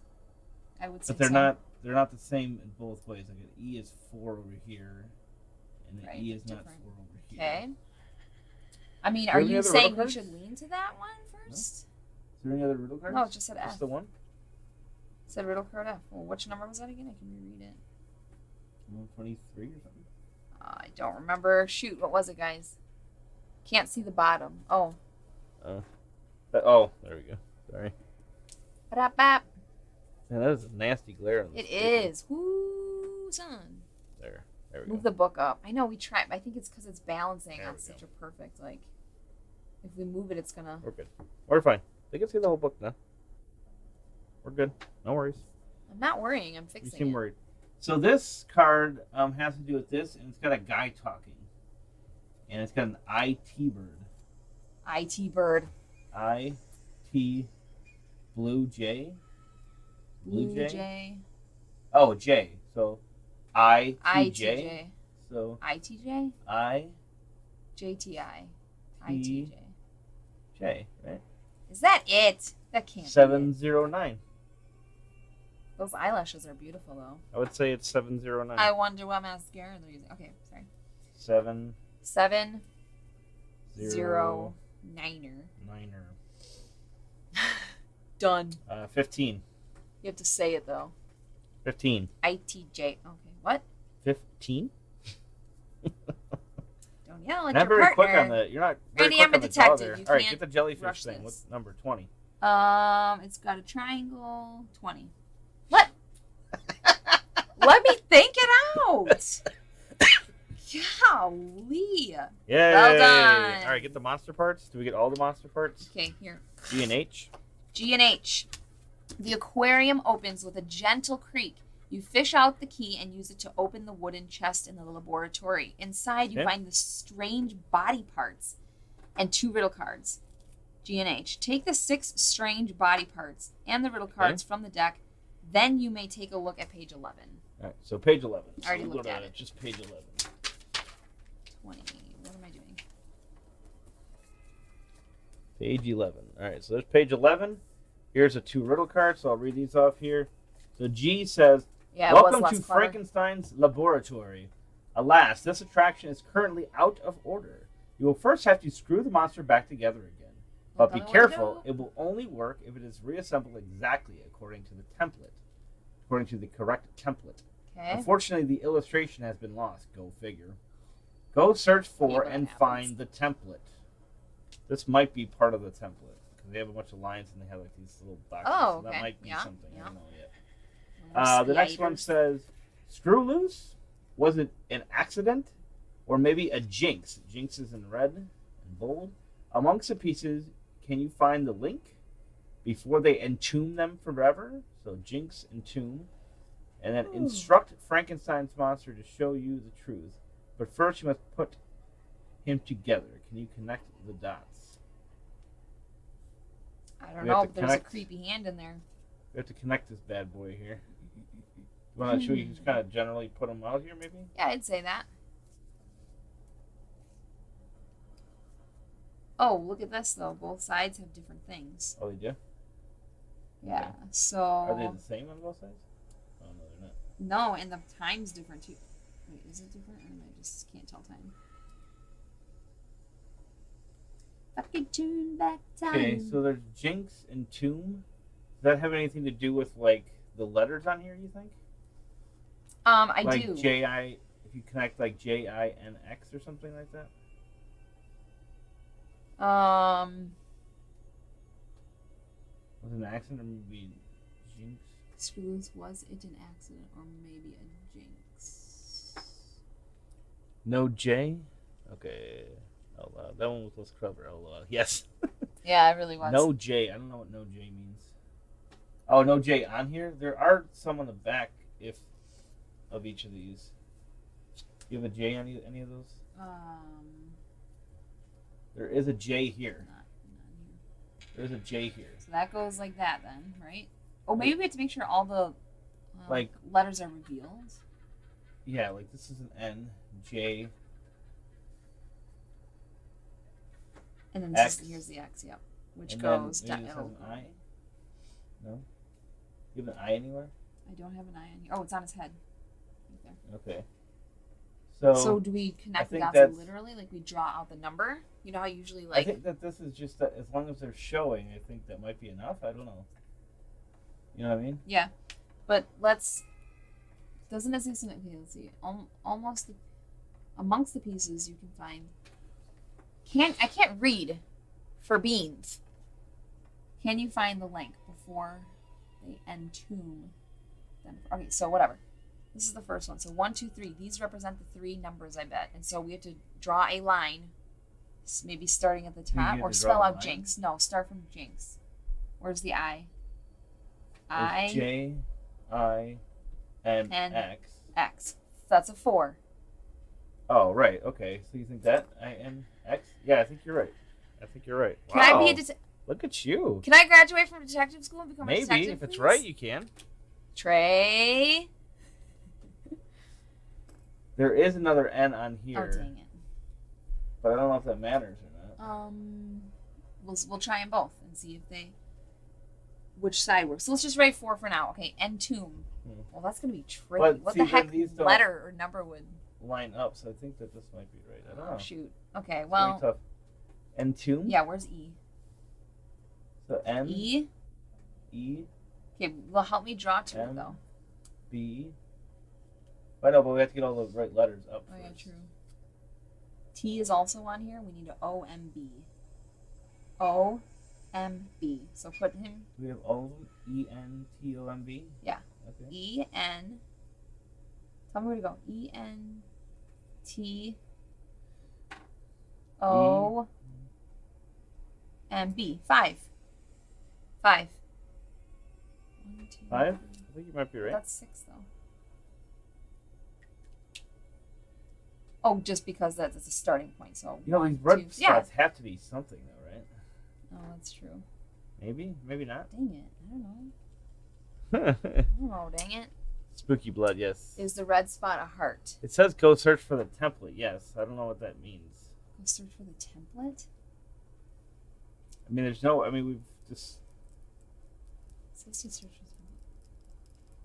Speaker 2: I would say.
Speaker 1: But they're
Speaker 2: so.
Speaker 1: not. They're not the same in both ways. Like an E is 4 over here, and an
Speaker 2: Right,
Speaker 1: E is not
Speaker 2: different.
Speaker 1: 4 over here.
Speaker 2: Okay. I mean,
Speaker 1: Do
Speaker 2: are
Speaker 1: you have any
Speaker 2: you
Speaker 1: other
Speaker 2: saying
Speaker 1: riddle
Speaker 2: we
Speaker 1: cards?
Speaker 2: should lean to that one first?
Speaker 1: Is there any other riddle cards?
Speaker 2: No, it just said
Speaker 1: Just
Speaker 2: F.
Speaker 1: the one?
Speaker 2: It said riddle card F. Well, which number was that again? I can reread it.
Speaker 1: 123 or something.
Speaker 2: I don't remember. Shoot, what was it, guys? Can't see the bottom. Oh.
Speaker 1: Oh, there we go. Sorry.
Speaker 2: Ba-da-bap.
Speaker 1: Man, that is a nasty glare on this.
Speaker 2: It is. Woo, son.
Speaker 1: There we
Speaker 2: Move
Speaker 1: go.
Speaker 2: the book up. I know we tried. I think it's because it's balancing
Speaker 1: There
Speaker 2: on
Speaker 1: we
Speaker 2: such
Speaker 1: go.
Speaker 2: a perfect, like, if we move it, it's going to.
Speaker 1: We're good. We're fine. They can see the whole book now. We're good. No worries.
Speaker 2: I'm not worrying. I'm
Speaker 1: You
Speaker 2: fixing
Speaker 1: seem
Speaker 2: it.
Speaker 1: worried. So this card has to do with this, and it's got a guy talking. And it's got an IT bird.
Speaker 2: IT bird.
Speaker 1: IT Blue Jay.
Speaker 2: Blue Jay.
Speaker 1: Oh, J. So ITJ.
Speaker 2: ITJ.
Speaker 1: So
Speaker 2: ITJ?
Speaker 1: I
Speaker 2: JTI.
Speaker 1: T-
Speaker 2: ITJ.
Speaker 1: J, right?
Speaker 2: Is that it? That can't be
Speaker 1: 709.
Speaker 2: it. Those eyelashes are beautiful, though.
Speaker 1: I would say it's 709.
Speaker 2: I wonder what mascara they're using. Okay, sorry.
Speaker 1: 7
Speaker 2: 7
Speaker 1: 0
Speaker 2: 0 9er.
Speaker 1: 9er.
Speaker 2: Done.
Speaker 1: 15.
Speaker 2: You have to say it though.
Speaker 1: 15.
Speaker 2: ITJ. Okay, what?
Speaker 1: 15?
Speaker 2: Don't yell at
Speaker 1: Not
Speaker 2: your
Speaker 1: very
Speaker 2: partner.
Speaker 1: quick on the. You're not very
Speaker 2: Randy,
Speaker 1: quick
Speaker 2: I'm a
Speaker 1: on the draw
Speaker 2: detective.
Speaker 1: there.
Speaker 2: You
Speaker 1: All right,
Speaker 2: can't
Speaker 1: get the jellyfish
Speaker 2: rush
Speaker 1: thing.
Speaker 2: this.
Speaker 1: What's number 20?
Speaker 2: It's got a triangle. 20. What? Let me think it out. Golly.
Speaker 1: Yay!
Speaker 2: Well done.
Speaker 1: All right, get the monster parts. Do we get all the monster parts?
Speaker 2: Okay, here.
Speaker 1: G and H.
Speaker 2: G and H. The aquarium opens with a gentle creak. You fish out the key and use it to open the wooden chest in the laboratory. Inside, you
Speaker 1: Okay.
Speaker 2: find the strange body parts and 2 riddle cards. G and H. Take the 6 strange body parts and the riddle cards from the deck. Then you may take a look at page 11.
Speaker 1: All right, so page 11.
Speaker 2: I already
Speaker 1: So we'll
Speaker 2: looked
Speaker 1: go
Speaker 2: at
Speaker 1: to
Speaker 2: it.
Speaker 1: Just page 11.
Speaker 2: 20. What am I doing?
Speaker 1: Page 11. All right, so there's page 11. Here's the 2 riddle cards, so I'll read these off here. So G says,
Speaker 2: Yeah, it
Speaker 1: welcome
Speaker 2: was
Speaker 1: to
Speaker 2: less clever.
Speaker 1: Frankenstein's laboratory. Alas, this attraction is currently out of order. You will first have to screw the monster back together again. But be
Speaker 2: Another
Speaker 1: careful,
Speaker 2: window.
Speaker 1: it will only work if it is reassembled exactly according to the template. According to the correct template.
Speaker 2: Okay.
Speaker 1: Unfortunately, the illustration has been lost. Go figure. Go search for
Speaker 2: Yeah, but
Speaker 1: and
Speaker 2: that happens.
Speaker 1: find the template. This might be part of the template. Because they have a bunch of lines and they have like these little boxes.
Speaker 2: Oh,
Speaker 1: So
Speaker 2: okay.
Speaker 1: that might be
Speaker 2: Yeah,
Speaker 1: something. I
Speaker 2: yeah.
Speaker 1: don't know yet.
Speaker 2: More
Speaker 1: The next one
Speaker 2: spiders.
Speaker 1: says, screw loose? Was it an accident? Or maybe a jinx? Jinx is in red and bold. Amongst the pieces, can you find the link before they entomb them forever? So jinx, entomb. And then instruct Frankenstein's monster to show you the truth. But first you must put him together. Can you connect the dots?
Speaker 2: I don't
Speaker 1: we have
Speaker 2: know,
Speaker 1: to
Speaker 2: but there's a
Speaker 1: connect.
Speaker 2: creepy hand in there.
Speaker 1: We have to connect this bad boy here. Should we just kind of generally put him out here, maybe?
Speaker 2: Yeah, I'd say that. Oh, look at this though. Both sides have different things.
Speaker 1: Oh, they do?
Speaker 2: Yeah.
Speaker 1: Okay.
Speaker 2: So.
Speaker 1: Are they the same on both sides? Oh, no, they're not.
Speaker 2: No, and the time's different too. Wait, is it different? Or I just can't tell time. I could turn back time.
Speaker 1: Okay, so there's Jinx and Tomb. Does that have anything to do with, like, the letters on here, you think?
Speaker 2: I
Speaker 1: like
Speaker 2: do.
Speaker 1: J-I, if you connect, like, J-I-N-X or something like that? Was it an accident or maybe Jinx?
Speaker 2: Screws, was it an accident or maybe a jinx?
Speaker 1: No J? Okay. That one was less clever. Yes.
Speaker 2: Yeah, it really was.
Speaker 1: No J. I don't know what no J means. Oh, no J on here? There are some on the back of each of these. You have a J on any of those? There is a J here.
Speaker 2: Not here.
Speaker 1: There's a J here.
Speaker 2: So that goes like that then, right? Oh, maybe we have to make sure all the
Speaker 1: like
Speaker 2: letters are revealed.
Speaker 1: Yeah, like this is an N, J,
Speaker 2: and then
Speaker 1: X.
Speaker 2: Here's the X, yep. Which
Speaker 1: and
Speaker 2: goes
Speaker 1: then
Speaker 2: down.
Speaker 1: maybe this has an I. No? You have an I anywhere?
Speaker 2: I don't have an I on here. Oh, it's on his head. Right there.
Speaker 1: Okay.
Speaker 2: So do we connect the dots literally? Like we draw out the number? You know how usually like...
Speaker 1: I think that this is just that as long as they're showing, I think that might be enough. I don't know. You know what I mean?
Speaker 2: Yeah. But let's... Doesn't it say something? Okay, let's see. Almost amongst the pieces you can find... I can't read for beans. Can you find the link before they entomb them? Okay, so whatever. This is the first one. So 1, 2, 3. These represent the 3 numbers, I bet. And so we have to draw a line, maybe starting at the top, or spell out Jinx. No, start from Jinx. Where's the I?
Speaker 1: There's J, I, and X.
Speaker 2: X. That's a 4.
Speaker 1: Oh, right. Okay. So you think that I, N, X? Yeah, I think you're right.
Speaker 2: Can I be a
Speaker 1: Look at you.
Speaker 2: Can I graduate from detective school and become a detective?
Speaker 1: Maybe if it's right, you can.
Speaker 2: Trey.
Speaker 1: There is another N on here.
Speaker 2: Oh, dang it.
Speaker 1: But I don't know if that matters or not.
Speaker 2: We'll try them both and see if they... Which side works. So let's just write 4 for now. Okay, entomb. Well, that's going to be tricky.
Speaker 1: But
Speaker 2: what
Speaker 1: see,
Speaker 2: the heck letter or number would...
Speaker 1: line up, so I think that this might be right. I don't know.
Speaker 2: Shoot. Okay, well...
Speaker 1: It's very tough. Entomb?
Speaker 2: Yeah, where's E?
Speaker 1: So N.
Speaker 2: E?
Speaker 1: E.
Speaker 2: Okay, well, help me draw to it, though.
Speaker 1: B. I know, but we have to get all the right letters up first.
Speaker 2: Yeah, true. T is also on here. We need an O-M-B. O-M-B. So put him...
Speaker 1: Do we have O, E-N-T-O-M-B?
Speaker 2: Yeah.
Speaker 1: Okay.
Speaker 2: E-N... Tell me where to go. E-N-T-O-M-B. 5. 5. 1, 2,
Speaker 1: 5? I think you might be right.
Speaker 2: That's 6, though. Oh, just because that's a starting point. So
Speaker 1: you know, these red spots have to be something, though, right?
Speaker 2: Oh, that's true.
Speaker 1: Maybe not.
Speaker 2: Dang it. I don't know. Dang it.
Speaker 1: Spooky blood, yes.
Speaker 2: Is the red spot a heart?
Speaker 1: It says go search for the template, yes. I don't know what that means.
Speaker 2: Go search for the template?
Speaker 1: I mean, we've just...
Speaker 2: It says to search for the template.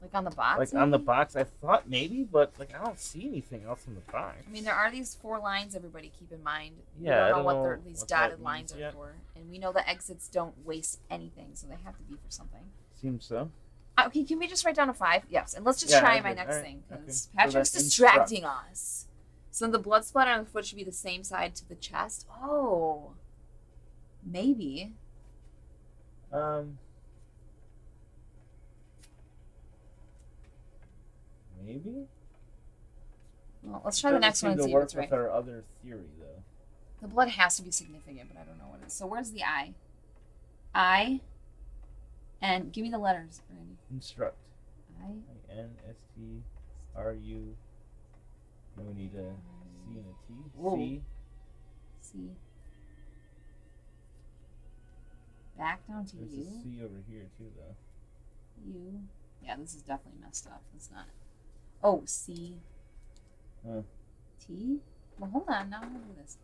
Speaker 2: Like on the box?
Speaker 1: Like maybe? On the box, I thought maybe, but like I don't see anything else in the box.
Speaker 2: I mean, there are these 4 lines, everybody keep in mind.
Speaker 1: Yeah,
Speaker 2: we don't know what these dotted lines are
Speaker 1: yet.
Speaker 2: for. And we know the exits don't waste anything, so they have to be for something.
Speaker 1: Seems so.
Speaker 2: Okay, can we just write down a 5? Yes, and let's just try my next thing, because Patrick's distracting us. So the blood splatter on the foot should be the same side to the chest. Oh, maybe.
Speaker 1: Maybe.
Speaker 2: Well, let's try the next one and see if it's right.
Speaker 1: With our other theory, though.
Speaker 2: The blood has to be significant, but I don't know what it is. So where's the I? I. And give me the letters, Randy.
Speaker 1: Instruct.
Speaker 2: I-N-S-T-R-U.
Speaker 1: Then we need a C and a T.
Speaker 2: Whoa.
Speaker 1: C.
Speaker 2: C. Back down to
Speaker 1: There's
Speaker 2: U.
Speaker 1: a C over here, too, though.
Speaker 2: U. Yeah, this is definitely messed up. It's not. Oh, C. T? Well, hold on. Now I'm going to do this.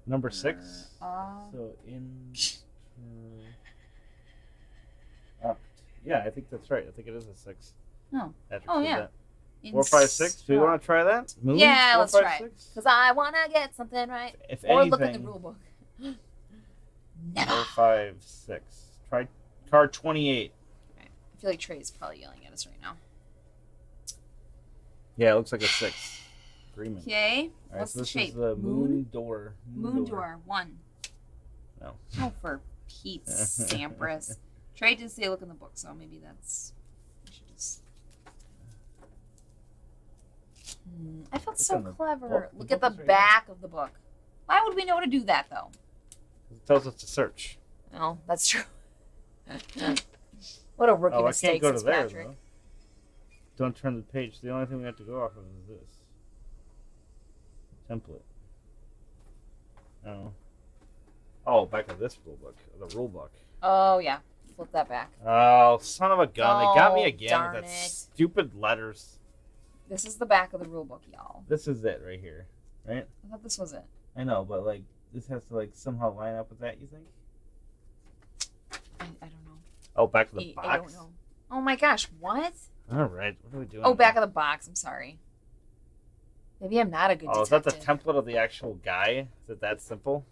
Speaker 1: Number 6. So yeah, I think that's right. I think it is a 6.
Speaker 2: Oh.
Speaker 1: Patrick
Speaker 2: yeah.
Speaker 1: 4, 5, 6. Do you want to try that?
Speaker 2: Moon? Yeah, 4, let's 5, try it. Because I want to get something right.
Speaker 1: If
Speaker 2: or
Speaker 1: anything,
Speaker 2: look in the rule book.
Speaker 1: Never. 4, 5, 6. Try card 28.
Speaker 2: Right. I feel like Trey's probably yelling at us right now.
Speaker 1: Yeah, it looks like a 6. Agreement.
Speaker 2: Okay.
Speaker 1: All right,
Speaker 2: what's
Speaker 1: so
Speaker 2: the
Speaker 1: this
Speaker 2: shape?
Speaker 1: Is the moon door.
Speaker 2: Moon door. 1.
Speaker 1: No.
Speaker 2: Oh, for Pete's Sampras. Trey did say look in the book, so maybe that's... We should just... I felt
Speaker 1: It's
Speaker 2: so
Speaker 1: in the
Speaker 2: clever.
Speaker 1: book. The
Speaker 2: Look at
Speaker 1: book
Speaker 2: the
Speaker 1: is right
Speaker 2: back of the book. Why would we know to do that, though?
Speaker 1: It tells us to search.
Speaker 2: Oh, that's true. What a rookie
Speaker 1: Oh, I
Speaker 2: mistake,
Speaker 1: can't go to
Speaker 2: says
Speaker 1: there,
Speaker 2: Patrick.
Speaker 1: though. Don't turn the page. The only thing we have to go off of is this. Template. Oh. Oh, back of this rule book. The rule book.
Speaker 2: Oh, yeah. Flip that back.
Speaker 1: Oh, son of a gun. They got me
Speaker 2: Oh,
Speaker 1: again
Speaker 2: darn
Speaker 1: with that
Speaker 2: it.
Speaker 1: stupid letters.
Speaker 2: This is the back of the rule book, y'all.
Speaker 1: This is it right here. Right?
Speaker 2: I thought this was it.
Speaker 1: I know, but like this has to like somehow line up with that, you think?
Speaker 2: I don't know.
Speaker 1: Oh, back of the box?
Speaker 2: I don't know. Oh my gosh, what?
Speaker 1: Alright, what are we doing?
Speaker 2: Oh, back of the box. I'm sorry. Maybe I'm not a good
Speaker 1: Oh,
Speaker 2: detective.
Speaker 1: is that the template of the actual guy? Is it that simple?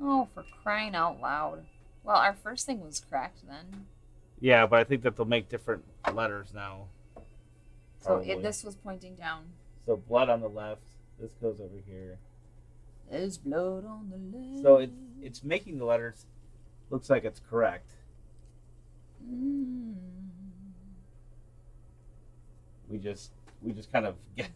Speaker 2: Oh, for crying out loud. Well, our first thing was correct then.
Speaker 1: Yeah, but I think that they'll make different letters now.
Speaker 2: So
Speaker 1: Probably.
Speaker 2: this was pointing down.
Speaker 1: So blood on the left. This goes over here.
Speaker 2: There's blood on the left.
Speaker 1: So it's making the letters looks like it's correct.
Speaker 2: Mm.
Speaker 1: We just kind of kind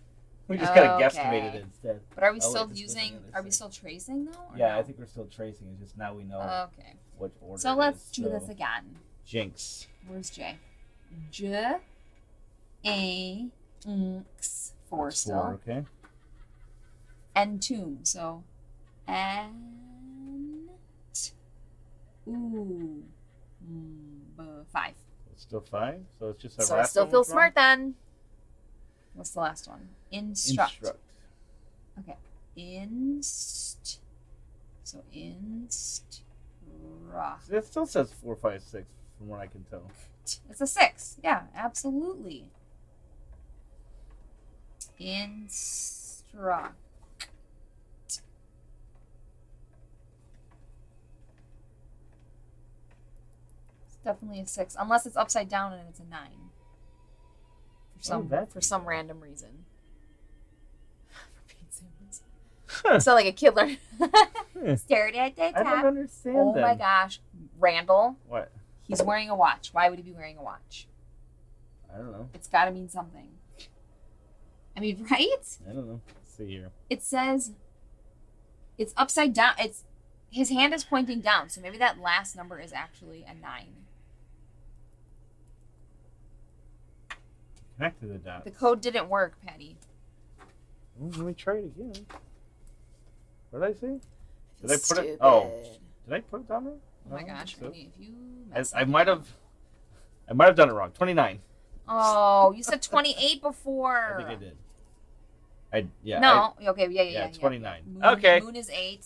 Speaker 1: of
Speaker 2: Okay.
Speaker 1: guesstimated it instead.
Speaker 2: But are we
Speaker 1: Oh,
Speaker 2: still
Speaker 1: wait, this was
Speaker 2: using?
Speaker 1: on the other
Speaker 2: Are we
Speaker 1: side.
Speaker 2: still tracing though? or
Speaker 1: Yeah,
Speaker 2: no?
Speaker 1: I think we're still tracing. It's just now we know
Speaker 2: Okay.
Speaker 1: which order.
Speaker 2: So
Speaker 1: it
Speaker 2: let's
Speaker 1: is.
Speaker 2: do this again.
Speaker 1: Jinx.
Speaker 2: Where's J? J, A, X, 4
Speaker 1: That's
Speaker 2: still.
Speaker 1: 4, okay.
Speaker 2: And tomb. So, and ooh, 5.
Speaker 1: It's still 5, so it's just a
Speaker 2: So I still feel smart then. What's the last one? Instruct. Okay. So instruct.
Speaker 1: It still says 4, 5, 6 from what I can tell.
Speaker 2: It's a 6. Yeah, absolutely. Instruct. It's definitely a 6, unless it's upside down and it's a 9. For some random reason. For Pete's sake. So like a kid learned. Stared at the
Speaker 1: I don't
Speaker 2: top.
Speaker 1: understand
Speaker 2: Oh
Speaker 1: them.
Speaker 2: my gosh. Randall,
Speaker 1: What?
Speaker 2: he's wearing a watch. Why would he be wearing a watch?
Speaker 1: I don't know.
Speaker 2: It's got to mean something. I mean, right?
Speaker 1: I don't know. Let's see here.
Speaker 2: It says it's upside down. His hand is pointing down, so maybe that last number is actually a 9.
Speaker 1: Connect to the dots.
Speaker 2: The code didn't work, Patty.
Speaker 1: Well, let me try it again. What did I say? Did I put
Speaker 2: Stupid.
Speaker 1: it? Oh, did I put it down there?
Speaker 2: Oh my
Speaker 1: No, I
Speaker 2: gosh,
Speaker 1: don't think
Speaker 2: Patty, if you
Speaker 1: so.
Speaker 2: mess
Speaker 1: I
Speaker 2: up
Speaker 1: might
Speaker 2: again-
Speaker 1: have done it wrong. 29.
Speaker 2: Oh, you said 28 before.
Speaker 1: I think I did. Yeah.
Speaker 2: No. Okay. Yeah.
Speaker 1: Yeah, 29.
Speaker 2: Moon,
Speaker 1: Okay.
Speaker 2: Moon is 8.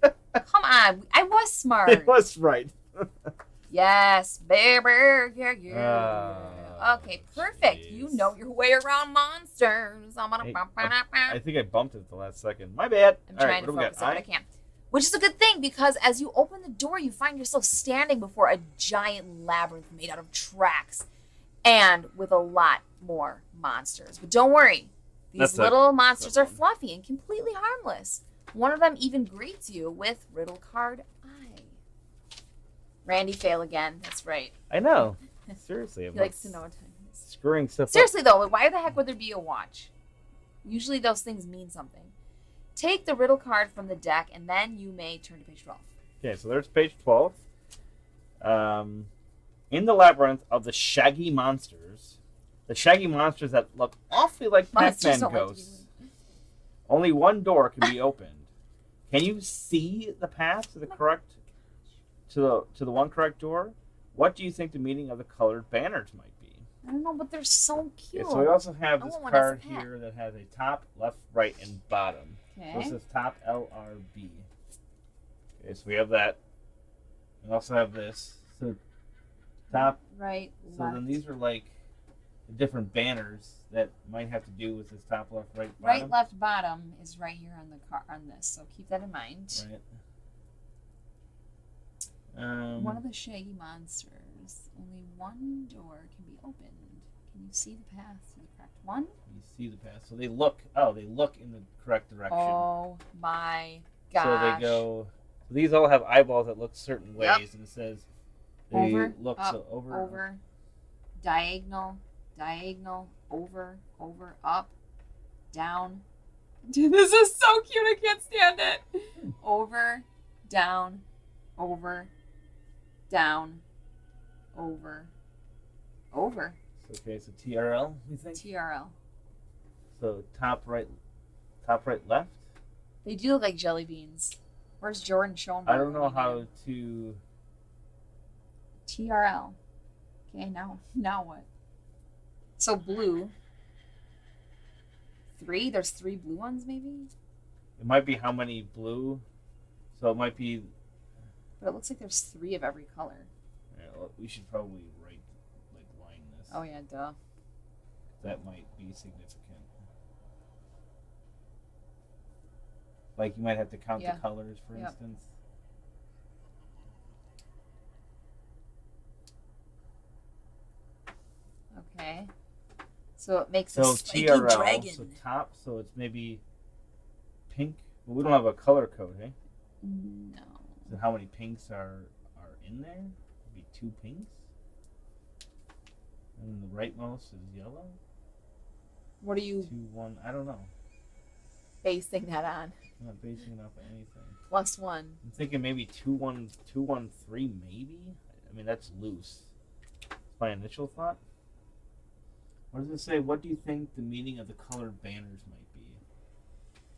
Speaker 2: Come on. I was smart.
Speaker 1: It was right.
Speaker 2: Yes, baby. Yeah. Okay, perfect.
Speaker 1: jeez.
Speaker 2: You know your way around monsters.
Speaker 1: I think I bumped it at the last second. My bad.
Speaker 2: I'm
Speaker 1: All right,
Speaker 2: trying
Speaker 1: what
Speaker 2: to
Speaker 1: do we
Speaker 2: focus
Speaker 1: got?
Speaker 2: it, but I can't. Which is a good thing because as you open the door, you find yourself standing before a giant labyrinth made out of tracks and with a lot more monsters. But don't worry, these little monsters are fluffy and completely harmless. One of them even greets you with Riddle Card I. Randy fail again. That's right.
Speaker 1: I know. Seriously.
Speaker 2: He likes to know what time it is.
Speaker 1: Screwing stuff up.
Speaker 2: Seriously though, why the heck would there be a watch? Usually those things mean something. Take the riddle card from the deck, and then you may turn to page 12.
Speaker 1: Okay, so there's page 12. In the labyrinth of the shaggy monsters that look awfully like
Speaker 2: Monsters
Speaker 1: Pac-Man
Speaker 2: don't like to be
Speaker 1: ghosts, only one door can be opened. Can you see the path to the correct to the one correct door? What do you think the meaning of the colored banners might be?
Speaker 2: I don't know, but they're so cute.
Speaker 1: Okay, so we also have
Speaker 2: I
Speaker 1: this
Speaker 2: want one as a
Speaker 1: card
Speaker 2: pet.
Speaker 1: here that has a top, left, right, and bottom.
Speaker 2: Okay.
Speaker 1: So this is top LRB. Okay, so we have that. We also have this. So top.
Speaker 2: Right,
Speaker 1: So
Speaker 2: left.
Speaker 1: then these are like the different banners that might have to do with this top, left, right, bottom.
Speaker 2: Right, left, bottom is right here on the on this, so keep that in mind.
Speaker 1: Right.
Speaker 2: One of the shaggy monsters. Only one door can be opened. Can you see the path to the correct one?
Speaker 1: You see the path. So they look. Oh, they look in the correct direction.
Speaker 2: Oh my gosh.
Speaker 1: So they go. So these all have eyeballs that look certain ways,
Speaker 2: Yep.
Speaker 1: and it says they
Speaker 2: Over,
Speaker 1: look
Speaker 2: up,
Speaker 1: so over.
Speaker 2: diagonal, diagonal, over, up, down. Dude, this is so cute. I can't stand it. Over, down, over, down, over.
Speaker 1: Okay, so TRL, you think?
Speaker 2: TRL.
Speaker 1: So top right, left.
Speaker 2: They do look like jelly beans. Where's Jordan Schoenberg?
Speaker 1: I don't know how to.
Speaker 2: TRL. Okay, now what? So blue. 3? There's 3 blue ones, maybe?
Speaker 1: It might be how many blue. So it might be.
Speaker 2: But it looks like there's 3 of every color.
Speaker 1: Yeah, well, we should probably line this.
Speaker 2: Oh, yeah, duh.
Speaker 1: That might be significant. Like you might have to count the colors, for instance.
Speaker 2: Okay. So it makes
Speaker 1: so
Speaker 2: a spiky
Speaker 1: TRL,
Speaker 2: dragon.
Speaker 1: So top, so it's maybe pink. But we don't have a color code, eh?
Speaker 2: No.
Speaker 1: So how many pinks are in there? Maybe 2 pinks. And then the rightmost is yellow.
Speaker 2: What are you
Speaker 1: 2, 1? I don't know.
Speaker 2: basing that on?
Speaker 1: I'm not basing it off of anything.
Speaker 2: +1.
Speaker 1: I'm thinking maybe 2, 1, 2, 1, 3, maybe. I mean that's loose. It's my initial thought. What does it say? What do you think the meaning of the colored banners might be?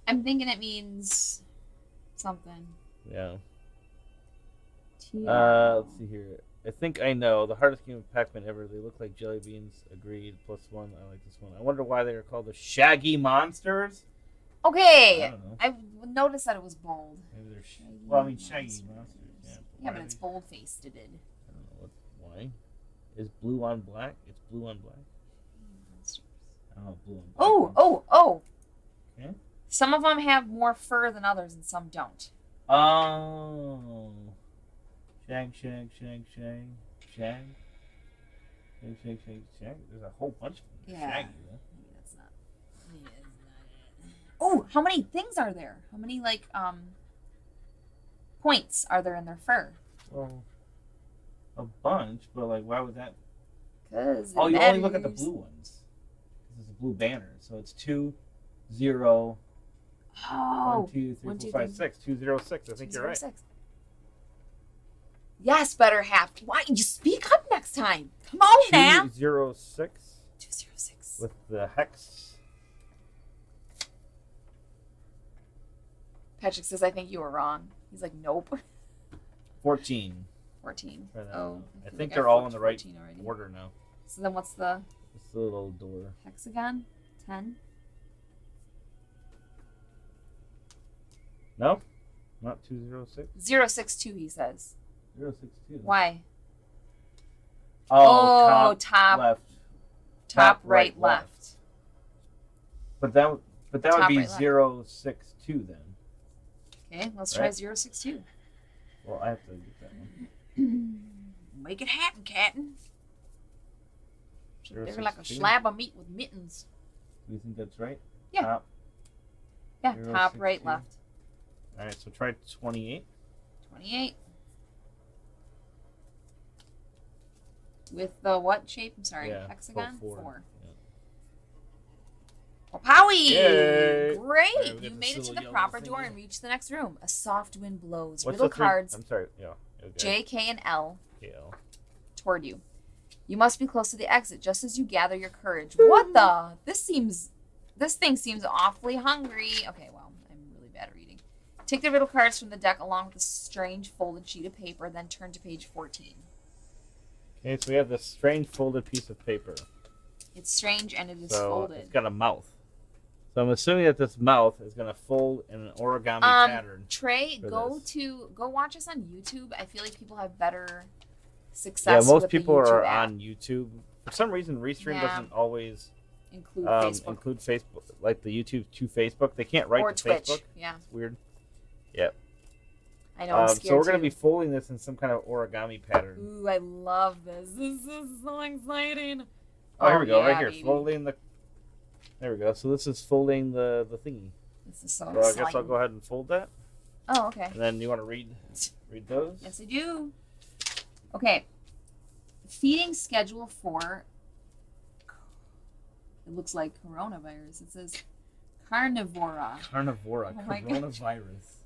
Speaker 2: I'm thinking it means something.
Speaker 1: Yeah.
Speaker 2: TRL.
Speaker 1: Let's see here. I think I know. The hardest game of Pac-Man ever. They look like jelly beans. Agreed. +1. I like this one. I wonder why they are called the Shaggy Monsters.
Speaker 2: Okay.
Speaker 1: I don't know.
Speaker 2: I noticed that it was bold.
Speaker 1: Maybe they're well, I mean Shaggy Monsters.
Speaker 2: Yeah, but it's bold-faced.
Speaker 1: I don't know why. Is blue on black? It's blue on black. I don't know. Blue on black.
Speaker 2: Oh.
Speaker 1: Yeah?
Speaker 2: Some of them have more fur than others, and some don't.
Speaker 1: Oh. Shag. There's a whole bunch of them.
Speaker 2: Yeah.
Speaker 1: Shaggy, huh?
Speaker 2: Maybe that's not it. Oh, how many things are there? How many, points are there in their fur?
Speaker 1: Well, a bunch, but, why would that...
Speaker 2: Because
Speaker 1: you only look at the blue ones. Because it's a blue banner. So it's 2, 0...
Speaker 2: Oh.
Speaker 1: 1, 2, 3, 4, 5, 6. 206. I think you're right.
Speaker 2: Yes, better half. Why? You speak up next time. Come on now.
Speaker 1: 206.
Speaker 2: 206.
Speaker 1: With the hex.
Speaker 2: Patrick says, I think you were wrong. He's like, nope.
Speaker 1: 14.
Speaker 2: 14.
Speaker 1: Oh. I think they're all in the right order now.
Speaker 2: So then what's the...
Speaker 1: It's the little door.
Speaker 2: Hexagon? 10?
Speaker 1: No? Not 206?
Speaker 2: 062, he says.
Speaker 1: 062.
Speaker 2: Why?
Speaker 1: Oh,
Speaker 2: top
Speaker 1: left.
Speaker 2: Top right, left.
Speaker 1: But that would be
Speaker 2: right,
Speaker 1: 062 then.
Speaker 2: Okay, let's try 062.
Speaker 1: Well, I have to get that one.
Speaker 2: Make it happen, Captain. They're like a
Speaker 1: 062?
Speaker 2: slab of meat with mittens.
Speaker 1: Do you think that's right?
Speaker 2: Yeah.
Speaker 1: Top.
Speaker 2: Yeah,
Speaker 1: 062.
Speaker 2: top right, left.
Speaker 1: All right, so try 28.
Speaker 2: 28. With the what shape? I'm sorry, hexagon? 4.
Speaker 1: Yeah.
Speaker 2: Well, Powie!
Speaker 1: Yay!
Speaker 2: Great!
Speaker 1: Right,
Speaker 2: You made it to the proper door and reached the next room. A soft wind blows.
Speaker 1: What's
Speaker 2: Riddle
Speaker 1: the three?
Speaker 2: cards
Speaker 1: I'm sorry. Yeah. Okay.
Speaker 2: J, K, and L
Speaker 1: KL.
Speaker 2: toward you. You must be close to the exit just as you gather your courage. What the? This thing seems awfully hungry. Okay, well, I'm really bad at reading. Take the riddle cards from the deck along with a strange folded sheet of paper, then turn to page 14.
Speaker 1: Okay, so we have this strange folded piece of paper.
Speaker 2: It's strange and it is
Speaker 1: So
Speaker 2: folded.
Speaker 1: it's got a mouth. So I'm assuming that this mouth is going to fold in an origami pattern.
Speaker 2: Trey, go watch us on YouTube. I feel like people have better success.
Speaker 1: Yeah, most
Speaker 2: with
Speaker 1: people
Speaker 2: the YouTube
Speaker 1: are
Speaker 2: app.
Speaker 1: on YouTube. For some reason, Restream doesn't always
Speaker 2: include Facebook.
Speaker 1: Include Facebook, like the YouTube to Facebook. They can't write
Speaker 2: or
Speaker 1: to
Speaker 2: Twitch.
Speaker 1: Facebook.
Speaker 2: Yeah,
Speaker 1: it's weird. Yep.
Speaker 2: I know. I'm scared
Speaker 1: so we're going to
Speaker 2: too.
Speaker 1: be folding this in some kind of origami pattern.
Speaker 2: Ooh, I love this. This is so exciting.
Speaker 1: Oh, here we go.
Speaker 2: Yeah,
Speaker 1: right here,
Speaker 2: baby.
Speaker 1: folding the. There we go. So this is folding the thingy.
Speaker 2: This is so
Speaker 1: I
Speaker 2: exciting.
Speaker 1: guess I'll go ahead and fold that.
Speaker 2: Oh, okay.
Speaker 1: And then you want to read those?
Speaker 2: Yes, I do. Okay. Feeding schedule for It looks like coronavirus. It says carnivora.
Speaker 1: Carnivora.
Speaker 2: Oh my
Speaker 1: Coronavirus.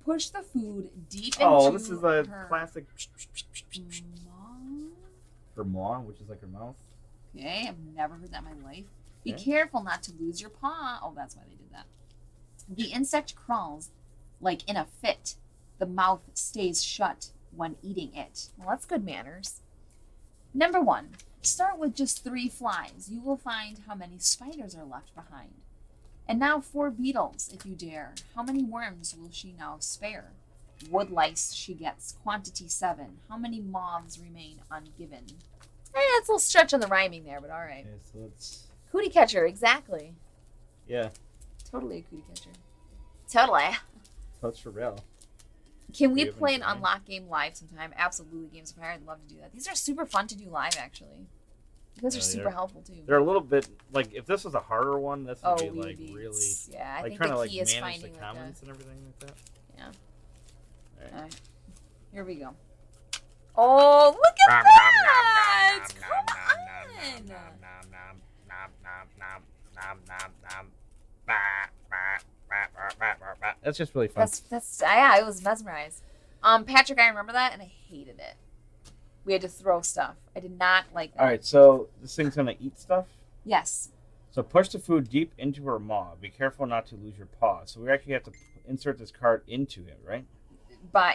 Speaker 2: Push the food deep into
Speaker 1: Oh, this is a
Speaker 2: her
Speaker 1: classic.
Speaker 2: maw.
Speaker 1: Her maw, which is like her mouth.
Speaker 2: Okay, I've never heard that in my life. Be
Speaker 1: Okay.
Speaker 2: careful not to lose your paw. Oh, that's why they did that. The insect crawls like in a fit. The mouth stays shut when eating it. Well, that's good manners. Number 1. Start with just 3 flies. You will find how many spiders are left behind. And now 4 beetles, if you dare. How many worms will she now spare? Wood lice she gets, quantity 7. How many moths remain ungiven? That's a little stretch on the rhyming there, but all right.
Speaker 1: Okay, so it's
Speaker 2: Cootie catcher, exactly.
Speaker 1: yeah.
Speaker 2: Totally a cootie catcher. Totally.
Speaker 1: So it's for real.
Speaker 2: Can we
Speaker 1: Do you have
Speaker 2: play an
Speaker 1: any time?
Speaker 2: unlock game live sometime? Absolutely, Games of Fire. I'd love to do that. These are super fun to do live, actually. You guys are
Speaker 1: Yeah,
Speaker 2: super
Speaker 1: they're-
Speaker 2: helpful too.
Speaker 1: They're a little bit like if this was a harder one, this would be
Speaker 2: we
Speaker 1: like
Speaker 2: would be-
Speaker 1: really
Speaker 2: Yeah, I
Speaker 1: like
Speaker 2: think
Speaker 1: trying
Speaker 2: the
Speaker 1: to like
Speaker 2: key is
Speaker 1: manage the
Speaker 2: finding like
Speaker 1: comments and everything like that.
Speaker 2: Yeah.
Speaker 1: All right.
Speaker 2: Alright. Here we go. Oh, look at that! Come on!
Speaker 1: That's just really fun.
Speaker 2: That's yeah, I was mesmerized. Patrick, I remember that and I hated it. We had to throw stuff. I did not like that.
Speaker 1: All right, so this thing's gonna eat stuff.
Speaker 2: Yes.
Speaker 1: So push the food deep into her maw. Be careful not to lose your paw. So we actually have to insert this card into it, right?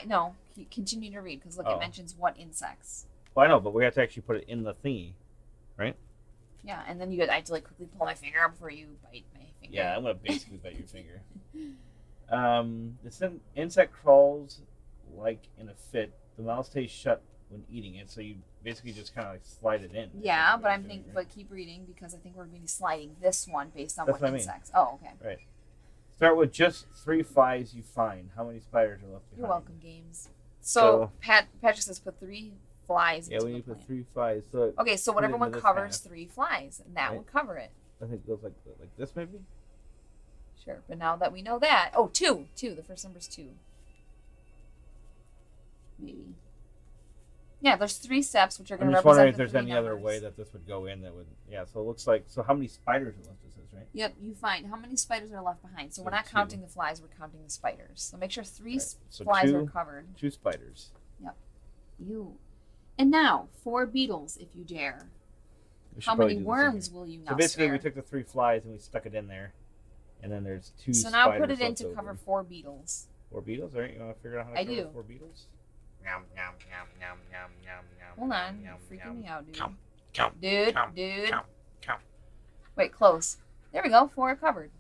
Speaker 2: No, continue to read because look,
Speaker 1: Oh.
Speaker 2: it mentions what insects.
Speaker 1: Well, I know, but we have to actually put it in the thingy, right?
Speaker 2: Yeah, and then I had to like quickly pull my finger out before you bite my finger.
Speaker 1: Yeah, I'm gonna basically bite your finger. This insect crawls like in a fit. The mouth stays shut when eating it, so you basically just kind of like slide it in.
Speaker 2: Yeah, but I'm
Speaker 1: doing,
Speaker 2: thinking,
Speaker 1: right?
Speaker 2: but keep reading because I think we're going to be sliding this one based on
Speaker 1: That's
Speaker 2: what
Speaker 1: what I mean.
Speaker 2: insects. Oh, okay.
Speaker 1: Right. Start with just 3 flies you find. How many spiders are left behind?
Speaker 2: You're welcome, games. So,
Speaker 1: So-
Speaker 2: Patrick says put 3 flies
Speaker 1: Yeah,
Speaker 2: into
Speaker 1: we
Speaker 2: the
Speaker 1: need to put
Speaker 2: plant.
Speaker 1: 3 flies. So
Speaker 2: Okay, so
Speaker 1: put it
Speaker 2: whatever
Speaker 1: into
Speaker 2: one
Speaker 1: this
Speaker 2: covers
Speaker 1: half.
Speaker 2: 3 flies, and that
Speaker 1: Right.
Speaker 2: would cover it.
Speaker 1: I think it goes like this, maybe.
Speaker 2: Sure, but now that we know that, oh, 2. The first number's 2. Maybe. Yeah, there's 3 steps which are going
Speaker 1: I'm
Speaker 2: to
Speaker 1: just
Speaker 2: represent
Speaker 1: wondering if
Speaker 2: the
Speaker 1: there's
Speaker 2: 3
Speaker 1: any other
Speaker 2: numbers.
Speaker 1: way that this would go in that would. Yeah, so it looks like. So how many spiders are left? It says, right?
Speaker 2: Yep, you find how many spiders are left behind. So we're
Speaker 1: So
Speaker 2: not
Speaker 1: 2.
Speaker 2: counting the flies, we're counting the spiders. So make sure 3
Speaker 1: Right. So
Speaker 2: flies are
Speaker 1: 2
Speaker 2: covered.
Speaker 1: 2 spiders.
Speaker 2: You. And now, 4 beetles, if you dare.
Speaker 1: We should
Speaker 2: How
Speaker 1: probably
Speaker 2: many
Speaker 1: do this
Speaker 2: worms
Speaker 1: again.
Speaker 2: will you now
Speaker 1: So basically,
Speaker 2: spare?
Speaker 1: we took the 3 flies and we stuck it in there, and then there's 2
Speaker 2: So
Speaker 1: spiders
Speaker 2: now put it in
Speaker 1: left
Speaker 2: to
Speaker 1: over.
Speaker 2: cover 4 beetles.
Speaker 1: 4 beetles, all right? You want to figure out how to
Speaker 2: I
Speaker 1: cover
Speaker 2: do.
Speaker 1: 4 beetles?
Speaker 2: Hold on, you're freaking me out, dude.
Speaker 1: Count,
Speaker 2: Dude.
Speaker 1: count.
Speaker 2: Wait, close. There we go, 4 are covered.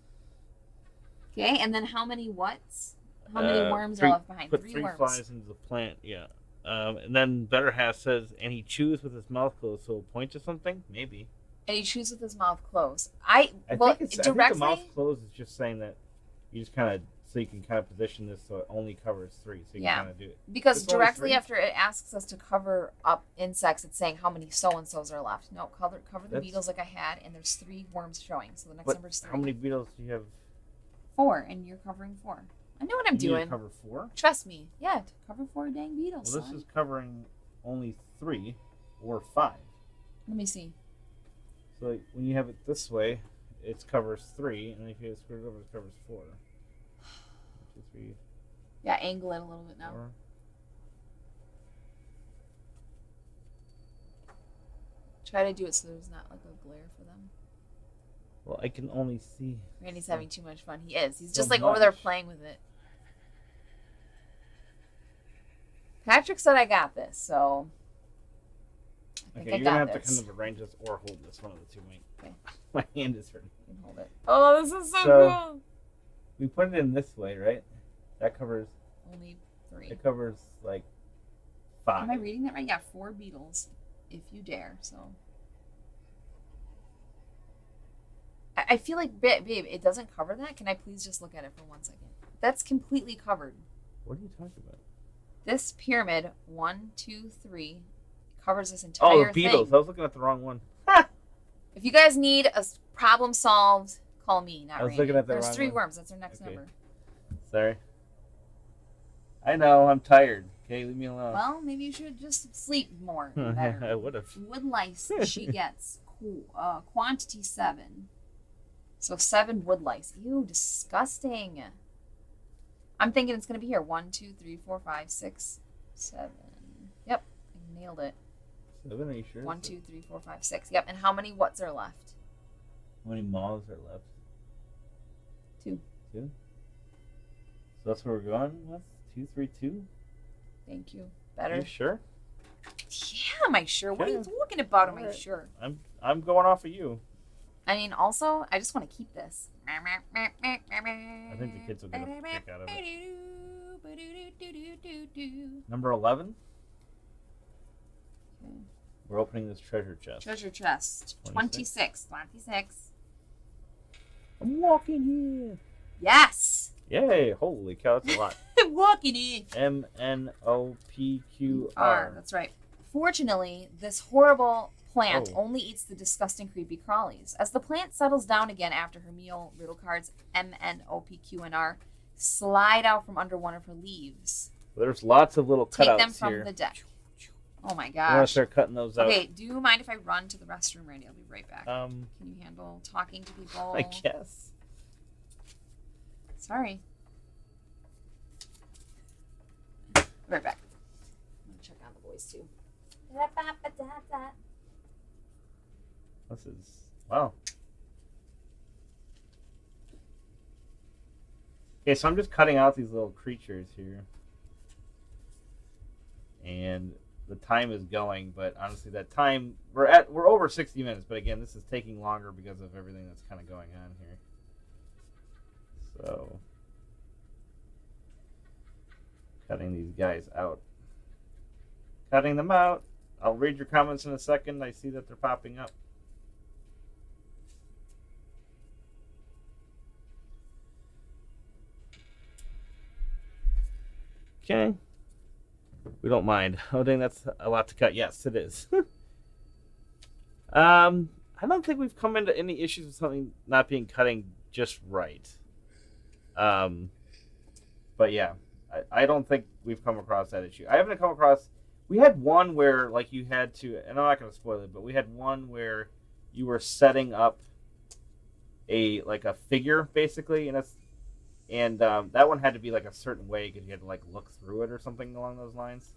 Speaker 2: Okay, and then how many whats? How many worms are left behind?
Speaker 1: Put
Speaker 2: 3
Speaker 1: 3
Speaker 2: worms.
Speaker 1: flies into the plant, yeah. And then Better Half says, and he chews with his mouth closed, so point to something? Maybe.
Speaker 2: And he chews with his mouth closed.
Speaker 1: I think
Speaker 2: directly.
Speaker 1: the mouth closed is just saying that you just kind of, so you can kind of position this so it only covers 3, so you
Speaker 2: Yeah.
Speaker 1: can kind of do it.
Speaker 2: Because
Speaker 1: It's only
Speaker 2: directly
Speaker 1: 3?
Speaker 2: after it asks us to cover up insects, it's saying how many so-and-sos are left. No, cover the
Speaker 1: That's-
Speaker 2: beetles like I had, and there's 3 worms showing. So the next
Speaker 1: But
Speaker 2: number's 3.
Speaker 1: how many beetles do you have?
Speaker 2: 4, and you're covering 4. I know what I'm
Speaker 1: You need to
Speaker 2: doing.
Speaker 1: cover 4?
Speaker 2: Trust me. Yeah, to cover 4 dang beetles.
Speaker 1: Well, this
Speaker 2: son.
Speaker 1: is covering only 3 or 5.
Speaker 2: Let me see.
Speaker 1: So when you have it this way, it covers 3, and if you screw it over, it covers 4. 1, 2, 3,
Speaker 2: Yeah, angle it a little bit now.
Speaker 1: 4.
Speaker 2: Try to do it so there's not like a glare for them.
Speaker 1: Well, I can only see.
Speaker 2: Randy's having too much fun. He is. He's
Speaker 1: So
Speaker 2: just like over there
Speaker 1: much.
Speaker 2: playing with it. Patrick said I got this, so I think
Speaker 1: Okay,
Speaker 2: I
Speaker 1: you're gonna
Speaker 2: got
Speaker 1: have
Speaker 2: this.
Speaker 1: to kind of arrange this or hold this, one of the two.
Speaker 2: Okay.
Speaker 1: My hand is hurting.
Speaker 2: You can hold it. Oh, this is so
Speaker 1: So-
Speaker 2: cool.
Speaker 1: We put it in this way, right? That covers.
Speaker 2: Only 3.
Speaker 1: It covers like 5.
Speaker 2: Am I reading that right? Yeah, 4 beetles, if you dare. So I feel like, babe, it doesn't cover that. Can I please just look at it for 1 second? That's completely covered.
Speaker 1: What are you talking about?
Speaker 2: This pyramid, 1, 2, 3, covers this entire
Speaker 1: Oh, the beetles.
Speaker 2: thing.
Speaker 1: I was looking at the wrong one.
Speaker 2: If you guys need a problem solved, call me, not
Speaker 1: I was
Speaker 2: Randy.
Speaker 1: looking at the
Speaker 2: There's
Speaker 1: wrong
Speaker 2: 3
Speaker 1: one.
Speaker 2: worms. That's our next
Speaker 1: Okay.
Speaker 2: number.
Speaker 1: Sorry. I know. I'm tired. Okay, leave me alone.
Speaker 2: Well, maybe you should just sleep more. Better.
Speaker 1: I would have.
Speaker 2: Wood lice she gets, quantity 7. So 7 wood lice. Ew, disgusting. I'm thinking it's going to be here. 1, 2, 3, 4, 5, 6, 7. Yep, I nailed it.
Speaker 1: 7, are you sure?
Speaker 2: 1, 2, 3, 4, 5, 6. Yep, and how many whats are left?
Speaker 1: How many malls are left?
Speaker 2: 2.
Speaker 1: 2? So that's where we're going with? 2, 3, 2?
Speaker 2: Thank you.
Speaker 1: Are
Speaker 2: Better.
Speaker 1: you sure?
Speaker 2: Yeah, am I sure? What are you
Speaker 1: Okay.
Speaker 2: talking about? Am I
Speaker 1: Alright.
Speaker 2: sure?
Speaker 1: I'm going off of you.
Speaker 2: I mean, also, I just want to keep this.
Speaker 1: I think the kids will get a kick out of it. Number 11?
Speaker 2: Okay.
Speaker 1: We're opening this treasure chest.
Speaker 2: Treasure chest. 26. 26.
Speaker 1: I'm walking here.
Speaker 2: Yes.
Speaker 1: Yay! Holy cow, that's a lot.
Speaker 2: Walking in.
Speaker 1: MNOPQR.
Speaker 2: That's right. Fortunately, this horrible plant
Speaker 1: Oh.
Speaker 2: only eats the disgusting creepy crawlies. As the plant settles down again after her meal, riddle cards MNOPQNR slide out from under one of her leaves.
Speaker 1: There's lots of little
Speaker 2: Take
Speaker 1: cutouts
Speaker 2: them from
Speaker 1: here.
Speaker 2: the deck. Oh my
Speaker 1: I'm gonna
Speaker 2: gosh.
Speaker 1: start cutting those out.
Speaker 2: Okay, do you mind if I run to the restroom, Randy? I'll be right back.
Speaker 1: Can
Speaker 2: you handle talking to people?
Speaker 1: I guess.
Speaker 2: Sorry. Right back. I'm gonna check on the boys too.
Speaker 1: This is wow. Okay, so I'm just cutting out these little creatures here, and the time is going. But honestly, that time we're over 60 minutes. But again, this is taking longer because of everything that's kind of going on here. So, cutting these guys out. Cutting them out. I'll read your comments in a second. I see that they're popping up. Okay. We don't mind. Oh, dang, that's a lot to cut. Yes, it is. I don't think we've come into any issues with something not being cutting just right. But yeah, I don't think we've come across that issue. I haven't come across. We had one where like you had to, and I'm not going to spoil it, but we had one where you were setting up a figure basically, and that one had to be like a certain way because you had to like look through it or something along those lines.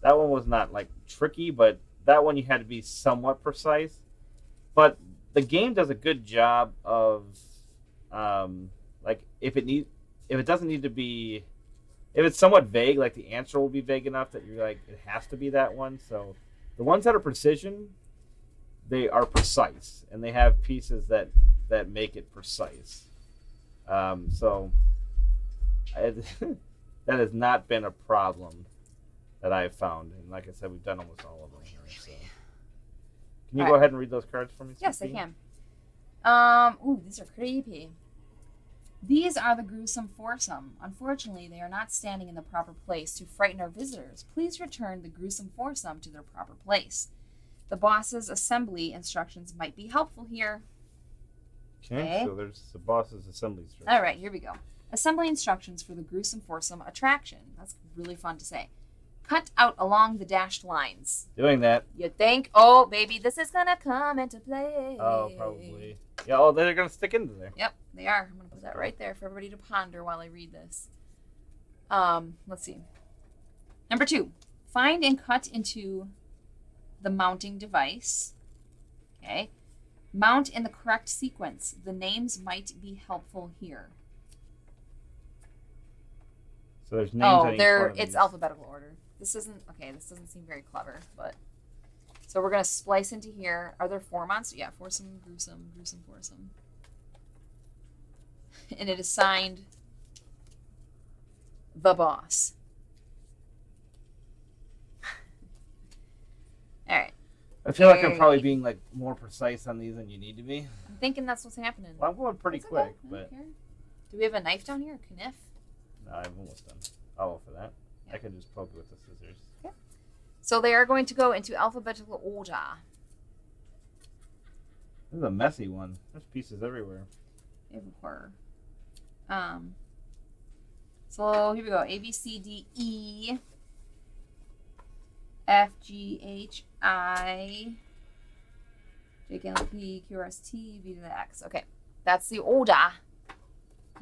Speaker 1: That one was not like tricky, but that one you had to be somewhat precise. But the game does a good job of like if it doesn't need to be, if it's somewhat vague, like the answer will be vague enough that you're like it has to be that one. So the ones that are precision, they are precise and they have pieces that make it precise. So that has not been a problem that I've found, and like I said, we've done almost all of them here. So. Can you go ahead and read those cards for me?
Speaker 2: Yes, I can. Ooh, these are creepy. These are the gruesome foursome. Unfortunately, they are not standing in the proper place to frighten our visitors. Please return the gruesome foursome to their proper place. The boss's assembly instructions might be helpful here.
Speaker 1: Okay, so there's the boss's assembly instructions.
Speaker 2: All right, here we go. Assembly instructions for the gruesome foursome attraction. That's really fun to say. Cut out along the dashed lines.
Speaker 1: Doing that.
Speaker 2: You think, oh, baby, this is going to come into play.
Speaker 1: Oh, probably. Yeah, oh, they're going to stick into there.
Speaker 2: Yep, they are. I'm going to put that right there for everybody to ponder while I read this. Let's see. Number 2. Find and cut into the mounting device. Okay. Mount in the correct sequence. The names might be helpful here.
Speaker 1: So there's names on each one of
Speaker 2: it's
Speaker 1: these.
Speaker 2: alphabetical order. This doesn't seem very clever, but so we're gonna splice into here. Are there 4 monsters? Yeah, foursome, gruesome, foursome. And it is signed the boss. All right.
Speaker 1: I feel like I'm probably being like more precise on these than you need to be.
Speaker 2: I'm thinking that's what's happening.
Speaker 1: Well, I'm going pretty
Speaker 2: That's
Speaker 1: quick,
Speaker 2: okay. I
Speaker 1: but
Speaker 2: don't care. Do we have a knife down here? A kniff?
Speaker 1: no, I'm almost done. I'll for that.
Speaker 2: Yeah.
Speaker 1: I can just poke it with the scissors.
Speaker 2: Okay. So they are going to go into alphabetical order.
Speaker 1: This is a messy one. There's pieces everywhere.
Speaker 2: Everywhere. So here we go. A, B, C, D, E, F, G, H, I, JKLP, QRST, V to the X. Okay, that's the order.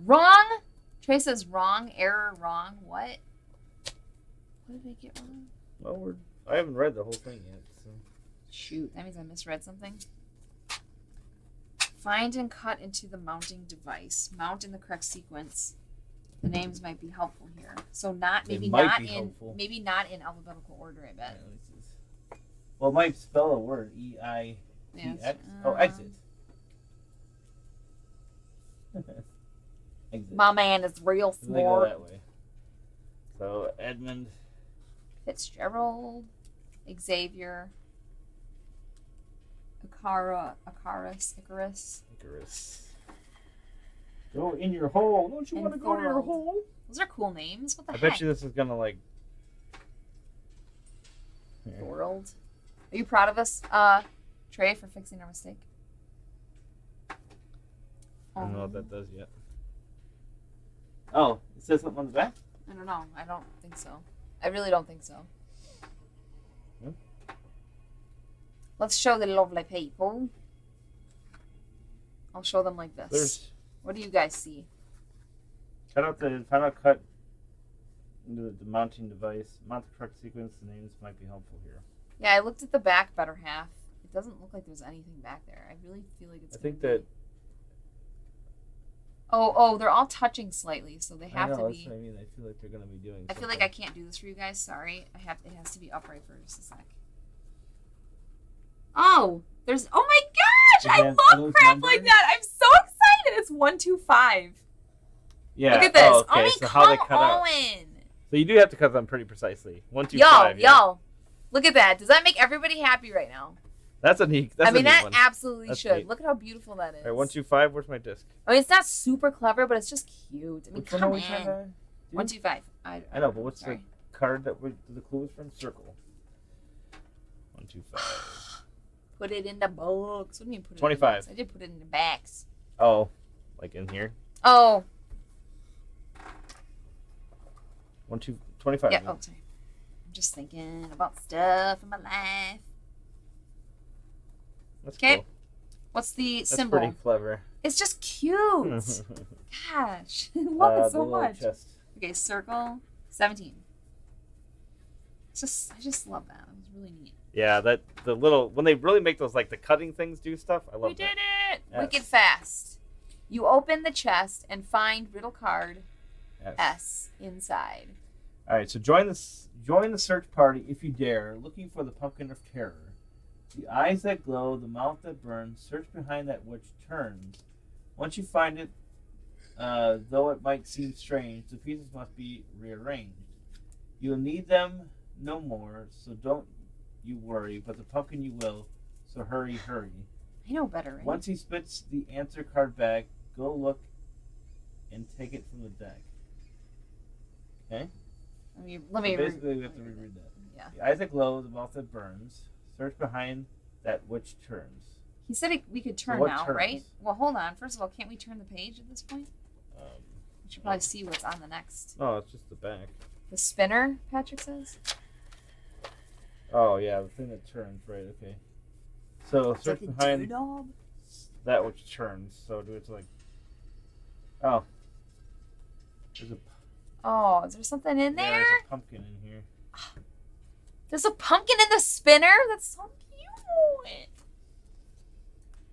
Speaker 2: Wrong. Trey says wrong, error, wrong. What? What did I get wrong?
Speaker 1: Well, I haven't read the whole thing yet. So.
Speaker 2: Shoot, that means I misread something. Find and cut into the mounting device. Mount in the correct sequence. The names might be helpful here. So maybe not in alphabetical order, I bet.
Speaker 1: Yeah, well, it might spell a word. EITX. Oh, exit. Exit.
Speaker 2: My man is real smart.
Speaker 1: They go that way. So Edmund.
Speaker 2: Fitzgerald. Xavier. Icarus.
Speaker 1: Go in your hole. Don't you want to go to your hole?
Speaker 2: Those are cool names. What the heck?
Speaker 1: I bet you this is gonna like.
Speaker 2: World. Are you proud of us, Trey, for fixing our mistake?
Speaker 1: I don't know what that does yet. Oh, it says something on the back?
Speaker 2: I don't know. I don't think so. I really don't think so. Let's show the lovely people. I'll show them like this. What do you guys see?
Speaker 1: Cut into the mounting device. Mount the correct sequence. The names might be helpful here.
Speaker 2: Yeah, I looked at the back better half. It doesn't look like there's anything back there. I really feel like it's.
Speaker 1: I think that.
Speaker 2: Oh, they're all touching slightly, so they have to be.
Speaker 1: That's what I mean. I feel like they're gonna be doing.
Speaker 2: I feel like I can't do this for you guys. Sorry, it has to be upright for just a sec. Oh, there's. Oh my gosh! I love crap like that. I'm so excited. It's 125.
Speaker 1: Yeah.
Speaker 2: Look at this.
Speaker 1: Oh, okay. So how they cut out. So you do have to cut them pretty precisely. 125.
Speaker 2: Yo. Look at that. Does that make everybody happy right now?
Speaker 1: That's a neat.
Speaker 2: That absolutely should.
Speaker 1: Neat.
Speaker 2: Look at how beautiful that is.
Speaker 1: All right, 125. Where's my disc?
Speaker 2: I mean, it's not super clever, but it's just cute. I mean,
Speaker 1: Which one are we trying to do?
Speaker 2: 125. I
Speaker 1: know, but what's the card that the clue is from? Circle. 125.
Speaker 2: Put it in the box. What do you mean put it
Speaker 1: 25.
Speaker 2: in the box? I did put it in the backs.
Speaker 1: Oh, like in here?
Speaker 2: Oh.
Speaker 1: 25.
Speaker 2: Yeah. Oh, sorry. I'm just thinking about stuff in my life.
Speaker 1: That's
Speaker 2: okay.
Speaker 1: Cool.
Speaker 2: What's the
Speaker 1: That's
Speaker 2: symbol?
Speaker 1: Pretty clever.
Speaker 2: It's just cute. Gosh, I love it so much.
Speaker 1: Chest.
Speaker 2: Okay, circle 17. I just love that. It was really neat.
Speaker 1: Yeah, when they really make those like the cutting things do stuff, I love that.
Speaker 2: We did it!
Speaker 1: Yes.
Speaker 2: Wicked fast. You open the chest and find riddle card S inside.
Speaker 1: All right, so join the search party if you dare, looking for the pumpkin of terror. The eyes that glow, the mouth that burns, search behind that which turns. Once you find it, though it might seem strange, the pieces must be rearranged. You'll need them no more, so don't you worry, but the pumpkin you will, so hurry.
Speaker 2: I know better, right?
Speaker 1: Once he spits the answer card back, go look and take it from the deck. Okay?
Speaker 2: Let me
Speaker 1: basically, we have to reread that.
Speaker 2: Yeah.
Speaker 1: The eyes that glow, the mouth that burns. Search behind that which turns.
Speaker 2: He said we could turn now, turns? Right? Well, hold on. First of all, can't we turn the page at this point? We should probably see what's on the next.
Speaker 1: Oh, it's just the back.
Speaker 2: The spinner, Patrick says?
Speaker 1: Oh, yeah, the thing that turns, right, okay. So search like behind that which turns. So do it like... Oh. Is there something in there? There's a pumpkin in here.
Speaker 2: There's a pumpkin in the spinner? That's so cute.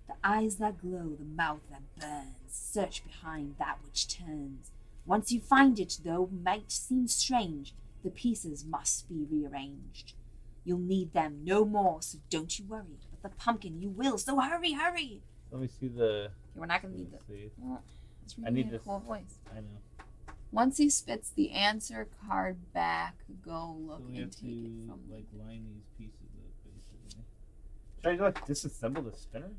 Speaker 3: The eyes that glow, the mouth that burns. Search behind that which turns. Once you find it, though might seem strange, the pieces must be rearranged. You'll need them no more, so don't you worry. But the pumpkin you will, so hurry.
Speaker 1: Let me see the...
Speaker 2: We're not going to need the... Well, it's really
Speaker 1: I need this.
Speaker 2: Cool voice.
Speaker 1: I know.
Speaker 2: Once he spits the answer card back, go look
Speaker 1: so
Speaker 2: and take it from
Speaker 1: line these pieces up, basically. Should I like disassemble the spinner?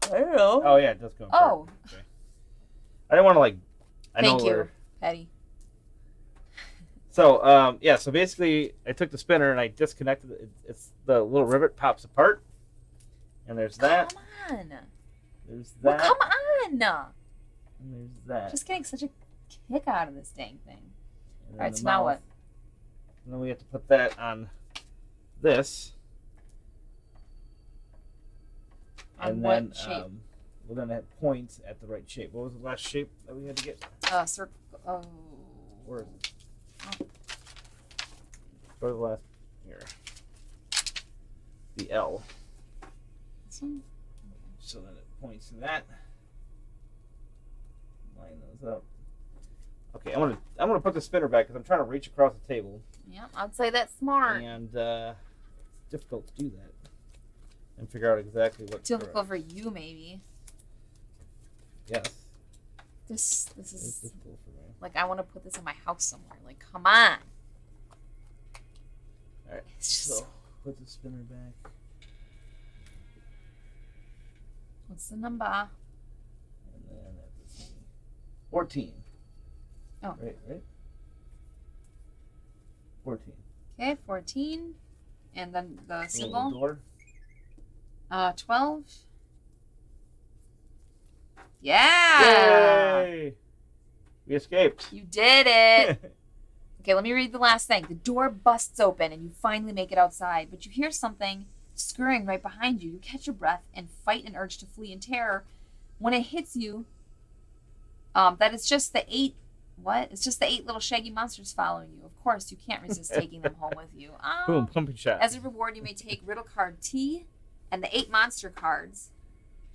Speaker 2: I don't know.
Speaker 1: Oh yeah, it does go.
Speaker 2: Oh.
Speaker 1: Okay. I didn't want to like.
Speaker 2: Thank you, Petty.
Speaker 1: So so basically, I took the spinner and I disconnected it. It's the little rivet pops apart, and there's that.
Speaker 2: Come on.
Speaker 1: There's that.
Speaker 2: Well, come on.
Speaker 1: And there's that.
Speaker 2: Just getting such a kick out of this dang thing. All right, so
Speaker 1: mouth.
Speaker 2: now what?
Speaker 1: And then we have to put that on this.
Speaker 2: On
Speaker 1: And
Speaker 2: what
Speaker 1: then
Speaker 2: shape?
Speaker 1: we're going to have points at the right shape. What was the last shape that we had to get?
Speaker 2: Circle. Oh.
Speaker 1: Where is it? Go to the last here. The L.
Speaker 2: This one?
Speaker 1: So then it points to that. Line those up. Okay, I'm gonna put the spinner back because I'm trying to reach across the table.
Speaker 2: Yeah, I'd say that's smart.
Speaker 1: And it's difficult to do that and figure out exactly what's
Speaker 2: Difficult for you, maybe.
Speaker 1: Yes.
Speaker 2: This
Speaker 1: It's
Speaker 2: is
Speaker 1: difficult for me.
Speaker 2: like I want to put this in my house somewhere. Like, come on.
Speaker 1: All right.
Speaker 2: It's just
Speaker 1: So put the spinner back.
Speaker 2: what's the number?
Speaker 1: And then that's 14.
Speaker 2: Oh.
Speaker 1: Right? 14.
Speaker 2: Okay, 14, and then the
Speaker 1: Little
Speaker 2: symbol.
Speaker 1: door.
Speaker 2: 12. Yeah.
Speaker 1: Yay! We escaped.
Speaker 2: You did it. Okay, let me read the last thing. The door busts open and you finally make it outside, but you hear something scurrying right behind you. You catch your breath and fight an urge to flee in terror. When it hits you, that it's just the 8 It's just the 8 little shaggy monsters following you. Of course, you can't resist taking them home with you.
Speaker 1: Boom, pumping shot.
Speaker 2: As a reward, you may take riddle card T and the 8 monster cards.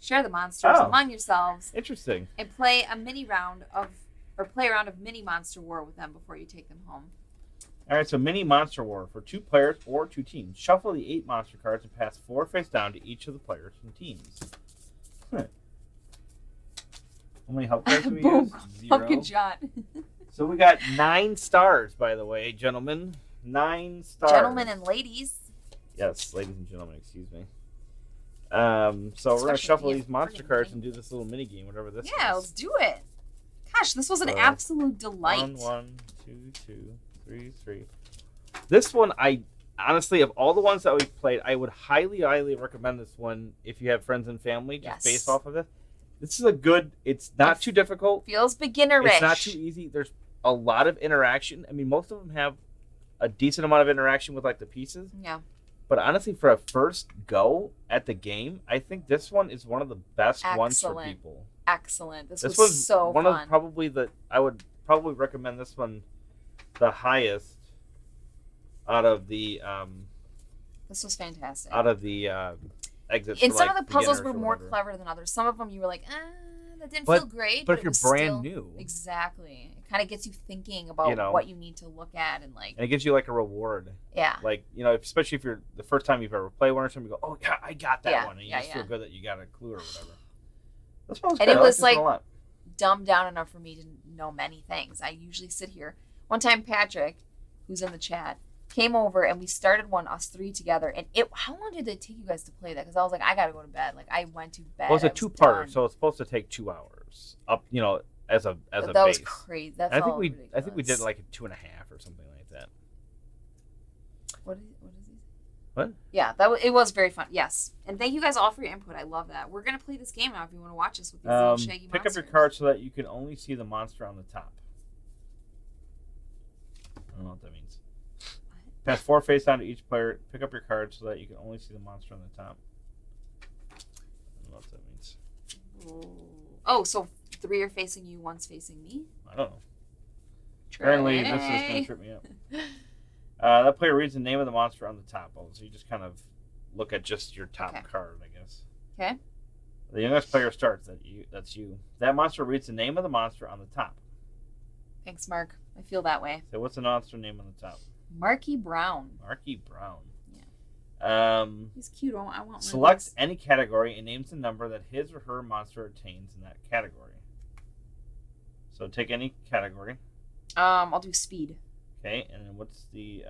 Speaker 2: Share the monsters among yourselves
Speaker 1: Interesting.
Speaker 2: and play a round of mini monster war with them before you take them home.
Speaker 1: All right, so mini monster war for 2 players or 2 teams. Shuffle the 8 monster cards and pass 4 face down to each of the players and teams. Huh. How many help cards do we
Speaker 2: Boom.
Speaker 1: use? 0.
Speaker 2: Pumpkin shot.
Speaker 1: So we got 9 stars, by the way, gentlemen. 9 stars.
Speaker 2: Gentlemen and ladies.
Speaker 1: Yes, ladies and gentlemen, excuse me. So we're going to
Speaker 2: Especially
Speaker 1: shuffle
Speaker 2: if
Speaker 1: these
Speaker 2: it's
Speaker 1: monster
Speaker 2: friggin'
Speaker 1: cards
Speaker 2: late.
Speaker 1: and do this little mini game, whatever this
Speaker 2: Yeah,
Speaker 1: is.
Speaker 2: let's do it. Gosh, this was an
Speaker 1: So,
Speaker 2: absolute delight.
Speaker 1: 1, 2, 2, 3, 3. This one, I honestly, of all the ones that we've played, I would highly, highly recommend this one if you have friends and family, just
Speaker 2: Yes.
Speaker 1: based off of it. This is a good, it's not too difficult.
Speaker 2: Feels beginner-ish.
Speaker 1: It's not too easy. There's a lot of interaction. I mean, most of them have a decent amount of interaction with, like, the pieces.
Speaker 2: Yeah.
Speaker 1: But honestly, for a first go at the game, I think this one is one of the best ones for
Speaker 2: Excellent.
Speaker 1: people.
Speaker 2: Excellent. This
Speaker 1: This
Speaker 2: was
Speaker 1: was
Speaker 2: so
Speaker 1: one
Speaker 2: fun.
Speaker 1: of probably I would probably recommend this one the highest out of the
Speaker 2: This was fantastic.
Speaker 1: exits.
Speaker 2: And
Speaker 1: for,
Speaker 2: some
Speaker 1: like,
Speaker 2: of the puzzles
Speaker 1: beginners
Speaker 2: were
Speaker 1: or
Speaker 2: more
Speaker 1: whatever.
Speaker 2: clever than others. Some of them you were like, that didn't
Speaker 1: But-
Speaker 2: feel great.
Speaker 1: But if
Speaker 2: it
Speaker 1: you're
Speaker 2: was
Speaker 1: brand
Speaker 2: still-
Speaker 1: new,
Speaker 2: Exactly. It kind of gets you thinking about
Speaker 1: You know.
Speaker 2: what you need to look at and like,
Speaker 1: and it gives you like a reward.
Speaker 2: yeah.
Speaker 1: Like, especially if you're the first time you've ever played one or something, you go, oh yeah, I got that
Speaker 2: Yeah,
Speaker 1: one, and you
Speaker 2: yeah,
Speaker 1: just feel
Speaker 2: yeah.
Speaker 1: good that you got a clue or whatever. This one was
Speaker 2: And
Speaker 1: good.
Speaker 2: it
Speaker 1: I
Speaker 2: was,
Speaker 1: this one a
Speaker 2: like,
Speaker 1: lot.
Speaker 2: Dumbed down enough for me to know many things. I usually sit here. One time Patrick, who's in the chat, came over and we started one, us 3 together. And how long did it take you guys to play that? Because I was like, I got to go to bed. Like, I went to bed.
Speaker 1: Well, it's
Speaker 2: I
Speaker 1: a
Speaker 2: was
Speaker 1: 2-parter,
Speaker 2: done.
Speaker 1: so it's supposed to take 2 hours up, as a
Speaker 2: But
Speaker 1: base.
Speaker 2: that was crazy. That's
Speaker 1: I think
Speaker 2: all
Speaker 1: we
Speaker 2: ridiculous.
Speaker 1: did like a 2.5 or something like that.
Speaker 2: What is he?
Speaker 1: What?
Speaker 2: Yeah, it was very fun. Yes, and thank you guys all for your input. I love that. We're gonna play this game now. If you want to watch us with these little shaggy
Speaker 1: Pick
Speaker 2: monsters.
Speaker 1: up your card so that you can only see the monster on the top. I don't know what that means. Pass 4 face down to each player. Pick up your card so that you can only see the monster on the top. I don't know what that means.
Speaker 2: Oh, so 3 are facing you, 1's facing me.
Speaker 1: I don't know. Apparently, this is going to trip me up. That player reads the name of the monster on the top. So you just kind of look at just your top card, I guess.
Speaker 2: Okay.
Speaker 1: The youngest player starts. That's you. That monster reads the name of the monster on the top.
Speaker 2: Thanks, Mark. I feel that way.
Speaker 1: So what's the monster name on the top?
Speaker 2: Marky Brown.
Speaker 1: Marky Brown.
Speaker 2: Yeah. He's cute. I want one.
Speaker 1: Select any category and names the number that his or her monster attains in that category. So take any category.
Speaker 2: I'll do speed.
Speaker 1: Okay, and then what's the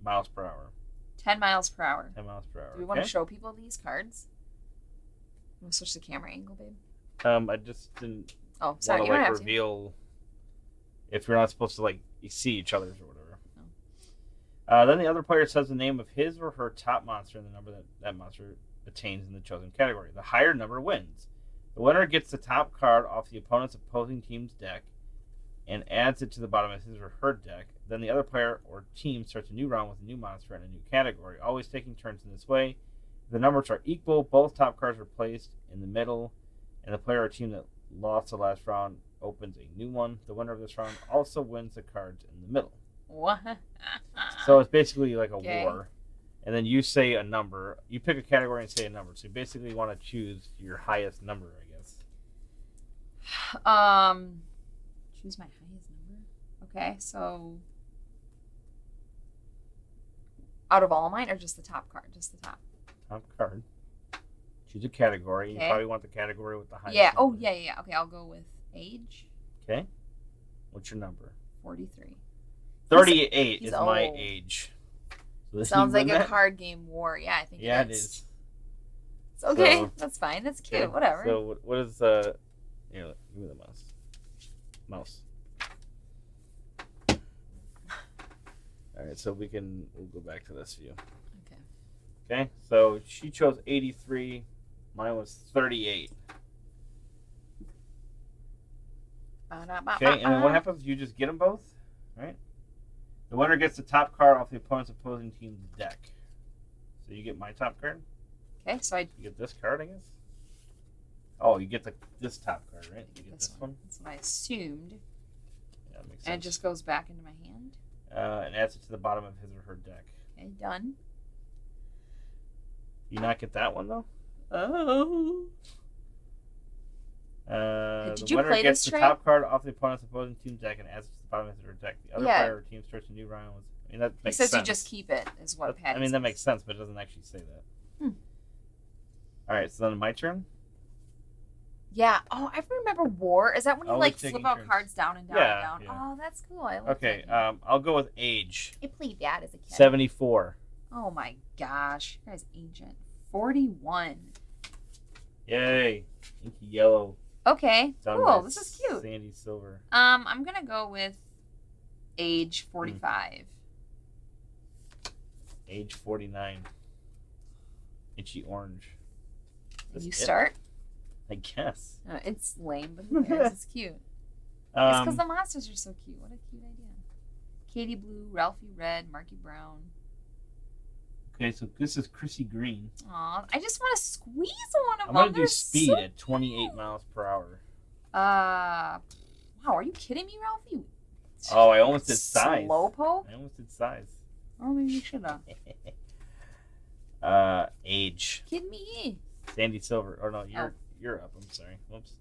Speaker 1: miles per hour?
Speaker 2: 10 miles per hour.
Speaker 1: 10 miles per hour.
Speaker 2: Do we want to show people these cards? I'm gonna switch the camera angle, babe.
Speaker 1: I just didn't
Speaker 2: Oh, sorry.
Speaker 1: want
Speaker 2: You
Speaker 1: to
Speaker 2: don't
Speaker 1: like
Speaker 2: have
Speaker 1: reveal if you're not supposed to like see each other's or whatever.
Speaker 2: No.
Speaker 1: Then the other player says the name of his or her top monster and the number that monster attains in the chosen category. The higher number wins. The winner gets the top card off the opponent's opposing team's deck and adds it to the bottom of his or her deck. Then the other player or team starts a new round with a new monster and a new category, always taking turns in this way. The numbers are equal. Both top cards are placed in the middle, and the player or team that lost the last round opens a new one. The winner of this round also wins the cards in the middle.
Speaker 2: What?
Speaker 1: So it's basically like a
Speaker 2: Okay.
Speaker 1: war. And then you say a number. You pick a category and say a number. So you basically want to choose your highest number, I guess.
Speaker 2: Choose my highest number. Okay, so out of all mine, or just the top card? Just the top.
Speaker 1: Top card. Choose a category.
Speaker 2: Okay.
Speaker 1: You probably want the category with the highest
Speaker 2: Yeah. Oh,
Speaker 1: number.
Speaker 2: yeah. Okay, I'll go with age.
Speaker 1: Okay. What's your number?
Speaker 2: 43.
Speaker 1: 38
Speaker 2: he's
Speaker 1: is my
Speaker 2: old.
Speaker 1: age. So this
Speaker 2: Sounds
Speaker 1: you
Speaker 2: like
Speaker 1: win
Speaker 2: a
Speaker 1: that?
Speaker 2: card game war. Yeah, I think
Speaker 1: Yeah,
Speaker 2: it
Speaker 1: it
Speaker 2: is.
Speaker 1: is.
Speaker 2: It's okay.
Speaker 1: So-
Speaker 2: That's fine. That's cute.
Speaker 1: Okay,
Speaker 2: Whatever.
Speaker 1: So what is here, give me the mouse. Mouse. All right, so we'll go back to this view.
Speaker 2: Okay.
Speaker 1: Okay, so she chose 83. Mine was 38. Okay, and then what happens? You just get them both, right? The winner gets the top card off the opponent's opposing team's deck. So you get my top card.
Speaker 2: Okay, so I
Speaker 1: You get this card, I guess. Oh, you get this top card, right? You get
Speaker 2: this
Speaker 1: this
Speaker 2: one.
Speaker 1: one.
Speaker 2: That's what I assumed.
Speaker 1: Yeah, that makes sense.
Speaker 2: And it just goes back into my hand.
Speaker 1: And adds it to the bottom of his or her deck.
Speaker 2: Okay, done.
Speaker 1: You not get that one though.
Speaker 2: Oh. Did
Speaker 1: The
Speaker 2: you
Speaker 1: winner
Speaker 2: play
Speaker 1: gets
Speaker 2: this,
Speaker 1: the
Speaker 2: Trey?
Speaker 1: top card off the opponent's opposing team deck and adds it to the bottom of his or her deck. The other
Speaker 2: Yeah.
Speaker 1: player or team starts a new round with. I mean that
Speaker 2: He
Speaker 1: makes
Speaker 2: says
Speaker 1: sense.
Speaker 2: you just keep it, is what Patty
Speaker 1: I mean that
Speaker 2: says.
Speaker 1: makes sense, but it doesn't actually say that.
Speaker 2: Hmm.
Speaker 1: All right, so then my turn.
Speaker 2: Yeah. Oh, I remember War. Is that when you
Speaker 1: Always
Speaker 2: like flip
Speaker 1: taking
Speaker 2: out
Speaker 1: turns.
Speaker 2: cards down and down
Speaker 1: Yeah,
Speaker 2: and down?
Speaker 1: yeah.
Speaker 2: Oh, that's cool. I like
Speaker 1: Okay,
Speaker 2: that.
Speaker 1: I'll go with age.
Speaker 2: I played that as a kid.
Speaker 1: 74.
Speaker 2: Oh my gosh. You guys ancient. 41.
Speaker 1: Yay! Inky yellow.
Speaker 2: Okay.
Speaker 1: Done
Speaker 2: Cool.
Speaker 1: by
Speaker 2: This is cute.
Speaker 1: Sandy silver.
Speaker 2: I'm gonna go with age 45.
Speaker 1: Age 49. Itchy orange. That's
Speaker 2: You
Speaker 1: it,
Speaker 2: start.
Speaker 1: I guess.
Speaker 2: It's lame, but who cares? It's cute. It's because
Speaker 1: Um,
Speaker 2: the monsters are so cute. What a cute idea. Katie Blue, Ralphie Red, Marky Brown.
Speaker 1: okay, so this is Chrissy Green.
Speaker 2: Aw, I just want to squeeze one of
Speaker 1: I'm
Speaker 2: them.
Speaker 1: gonna do
Speaker 2: They're
Speaker 1: speed
Speaker 2: so
Speaker 1: at 28 miles per hour.
Speaker 2: Wow, are you kidding me, Ralphie?
Speaker 1: Oh, I almost did size.
Speaker 2: Slowpoke?
Speaker 1: I almost did size.
Speaker 2: Oh, maybe you should have.
Speaker 1: Age.
Speaker 2: Kidding me?
Speaker 1: Sandy silver. Or no, you're up. I'm sorry. Whoops.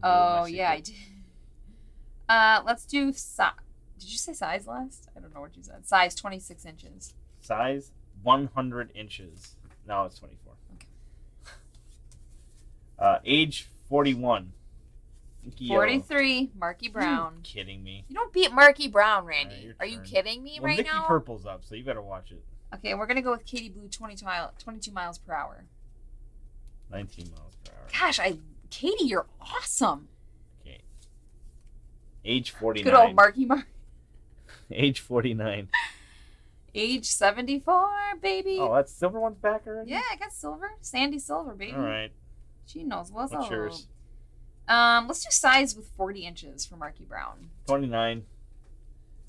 Speaker 2: Oh, yeah, I did. Let's do size. Did you say size last? I don't know what you said. Size 26 inches.
Speaker 1: Size 100 inches. No, it's 24.
Speaker 2: Okay.
Speaker 1: Age 41. Inky yellow.
Speaker 2: 43, Marky Brown.
Speaker 1: You kidding me?
Speaker 2: You don't beat Marky Brown,
Speaker 1: Alright,
Speaker 2: Randy.
Speaker 1: your
Speaker 2: Are you
Speaker 1: turn.
Speaker 2: kidding me
Speaker 1: Well,
Speaker 2: right
Speaker 1: Mickey
Speaker 2: now?
Speaker 1: Purple's up, so you better watch it.
Speaker 2: Okay, we're gonna go with Katie Blue, 22 miles per hour.
Speaker 1: 19 miles per hour.
Speaker 2: Gosh, Katie, you're awesome.
Speaker 1: Okay. Age 49.
Speaker 2: Good old Marky Mark.
Speaker 1: Age 49.
Speaker 2: Age 74, baby.
Speaker 1: Oh, that silver one's back already?
Speaker 2: Yeah, I got silver. Sandy Silver, baby.
Speaker 1: All right.
Speaker 2: She knows what's
Speaker 1: What's
Speaker 2: up.
Speaker 1: yours?
Speaker 2: Let's do size with 40 inches for Marky Brown.
Speaker 1: 29.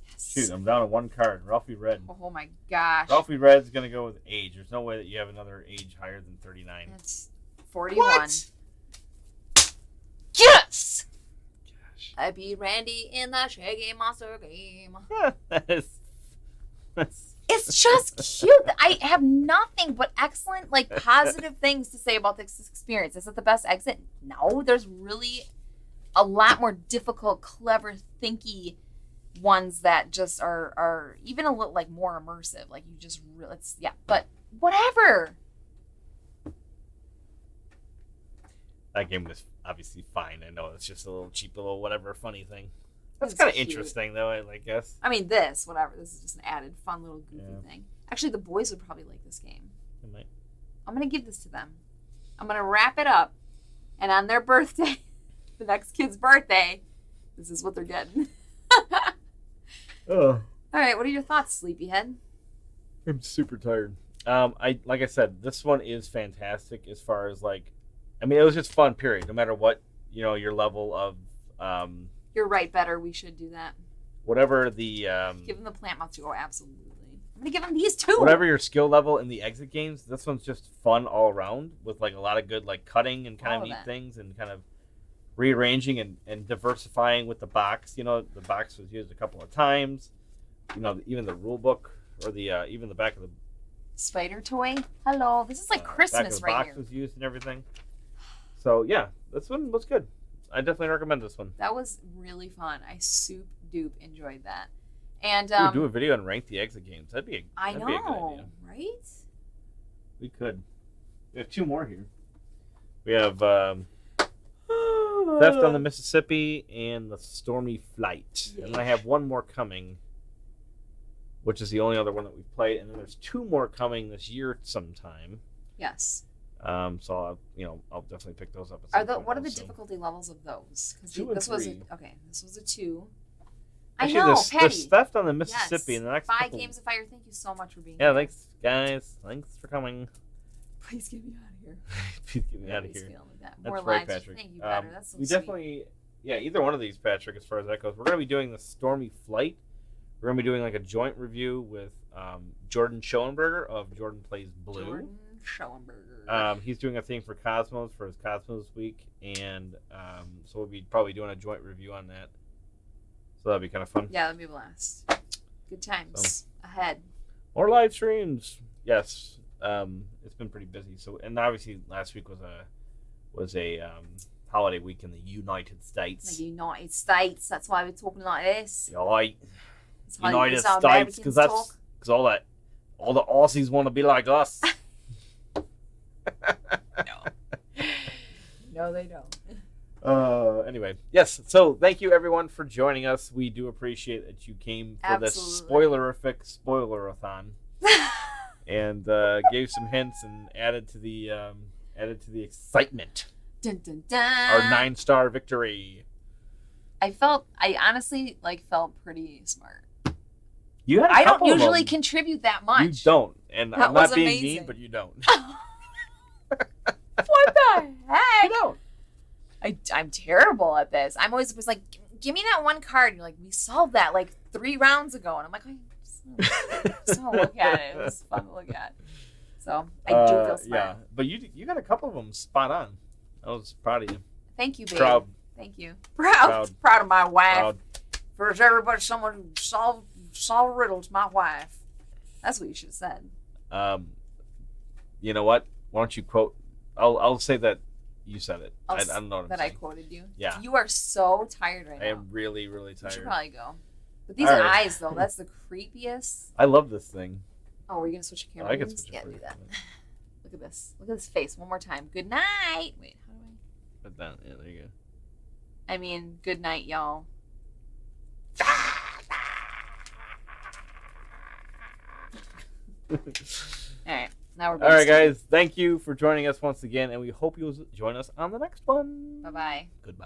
Speaker 2: Yes.
Speaker 1: Shoot, I'm down to one card. Ralphie Red.
Speaker 2: Oh my gosh.
Speaker 1: Ralphie Red's going to go with age. There's no way that you have another age higher than 39.
Speaker 2: That's 41.
Speaker 1: What?
Speaker 2: Yes!
Speaker 1: Gosh.
Speaker 2: I beat Randy in the Shaggy Monster game.
Speaker 1: that's
Speaker 2: It's just cute. I have nothing but excellent, positive things to say about this experience. Is it the best exit? No. There's really a lot more difficult, clever, thinky ones that just are even a little, more immersive. You just really, but whatever.
Speaker 1: that game was obviously fine. I know it's just a little cheap little whatever funny thing. That's
Speaker 2: It's
Speaker 1: kind of
Speaker 2: cute.
Speaker 1: interesting though, I guess.
Speaker 2: I mean, whatever. This is just an added fun little goofy thing. Actually, the boys would probably like this game.
Speaker 1: It might.
Speaker 2: I'm going to give this to them. I'm going to wrap it up. And on their birthday, the next kid's birthday, this is what they're getting.
Speaker 1: Oh,
Speaker 2: All right, what are your thoughts, Sleepyhead?
Speaker 1: I'm super tired. Like I said, this one is fantastic as far as it was just fun, period. No matter what, your level of
Speaker 2: You're right, better. We should do that.
Speaker 1: whatever the
Speaker 2: Give them the plant mouth to go, absolutely. I'm I'm gonna give him these two.
Speaker 1: Whatever your skill level in the exit games, this one's just fun all around with like a lot of good like cutting and kind of neat things and kind of rearranging and diversifying with the box. You know, the box was used a couple of times. You know, even the rule book or the even the back of the
Speaker 2: spider toy. Hello, this is like Christmas
Speaker 1: back of the box
Speaker 2: here.
Speaker 1: was used and everything. So yeah, this one was good. I definitely recommend this one.
Speaker 2: That was really fun. I soup dupe enjoyed that. And
Speaker 1: we would do a video and rank the exit games. That'd be a good idea.
Speaker 2: Right?
Speaker 1: We could. We have two more here. We have Theft on the Mississippi and The Stormy Flight.
Speaker 2: Yay.
Speaker 1: And I have one more coming, which is the only other one that we've played. And then there's two more coming this year sometime.
Speaker 2: Yes.
Speaker 1: So I'll definitely pick those up.
Speaker 2: What are the difficulty levels of those?
Speaker 1: Two and three.
Speaker 2: This was a 2.
Speaker 1: Actually,
Speaker 2: I know,
Speaker 1: there's
Speaker 2: Petty.
Speaker 1: Theft on the Mississippi.
Speaker 2: Yes.
Speaker 1: And the next
Speaker 2: 5
Speaker 1: couple...
Speaker 2: Games of Fire. Thank you so much for being
Speaker 1: Yeah,
Speaker 2: here.
Speaker 1: thanks, guys. Thanks for coming.
Speaker 2: Please get me out of here.
Speaker 1: Please get me out of here.
Speaker 2: That.
Speaker 1: That's
Speaker 2: More
Speaker 1: right,
Speaker 2: lives.
Speaker 1: Patrick.
Speaker 2: Thank you, better. That's so
Speaker 1: we
Speaker 2: sweet.
Speaker 1: definitely, either one of these, Patrick, as far as that goes. We're going to be doing the Stormy Flight. We're going to be doing like a joint review with Jordan Schoenberger of Jordan Plays Blue.
Speaker 2: Jordan Schoenberger.
Speaker 1: He's doing a thing for Cosmos for his Cosmos week, and so we'll be probably doing a joint review on that. So that'll be kind of fun.
Speaker 2: Yeah, that'll be a blast. Good times ahead.
Speaker 1: More live streams. Yes. It's been pretty busy. So, and obviously last week was a holiday week in the United States.
Speaker 2: The United States. That's why we're talking like this.
Speaker 1: Right.
Speaker 2: That's how
Speaker 1: United
Speaker 2: that's how
Speaker 1: States,
Speaker 2: Americans
Speaker 1: because all the Aussies want to be like us.
Speaker 2: No, they don't.
Speaker 1: Anyway, yes. So thank you everyone for joining us. We do appreciate that you came for this spoilerific spoilerathon, and gave some hints and added to the excitement.
Speaker 2: Dun, dun, dun.
Speaker 1: Our 9-star victory.
Speaker 2: I honestly felt pretty smart.
Speaker 1: You had.
Speaker 2: I don't usually contribute that much.
Speaker 1: You don't, and
Speaker 2: That
Speaker 1: I'm not
Speaker 2: was
Speaker 1: being
Speaker 2: amazing.
Speaker 1: mean, but you don't.
Speaker 2: What the heck?
Speaker 1: You don't.
Speaker 2: I'm terrible at this. I'm always was like, give me that one card. And you're like, we solved that like 3 rounds ago, and I'm like, I just want to look at it. It was fun to look at. So I do feel smart.
Speaker 1: Yeah, but you got a couple of them spot on. I was proud of you.
Speaker 2: Thank you, babe.
Speaker 1: Proud.
Speaker 2: Thank you. Proud of my wife.
Speaker 1: Proud.
Speaker 2: For everybody, someone who solve riddles, my wife. That's what you should have said.
Speaker 1: You know what? Why don't you quote? I'll say that you said it. I don't know what I'm
Speaker 2: that
Speaker 1: saying.
Speaker 2: I quoted you.
Speaker 1: Yeah.
Speaker 2: You are so tired right now.
Speaker 1: I am really, really
Speaker 2: You
Speaker 1: tired.
Speaker 2: should probably go. But these
Speaker 1: All right.
Speaker 2: eyes, though, that's the creepiest.
Speaker 1: I love this thing.
Speaker 2: Oh, were you gonna switch your camera?
Speaker 1: I can
Speaker 2: lens?
Speaker 1: switch it
Speaker 2: Yeah,
Speaker 1: for
Speaker 2: do
Speaker 1: you.
Speaker 2: that. Look at this. Look at this face. One more time. Good night. Wait, how do I?
Speaker 1: Put that. Yeah, there you
Speaker 2: I mean, good night, y'all.
Speaker 1: go.
Speaker 2: All right. Now we're
Speaker 1: All right, guys. Thank you for joining us once again, and we hope you'll join us on the next one.
Speaker 2: Bye bye.
Speaker 1: Goodbye.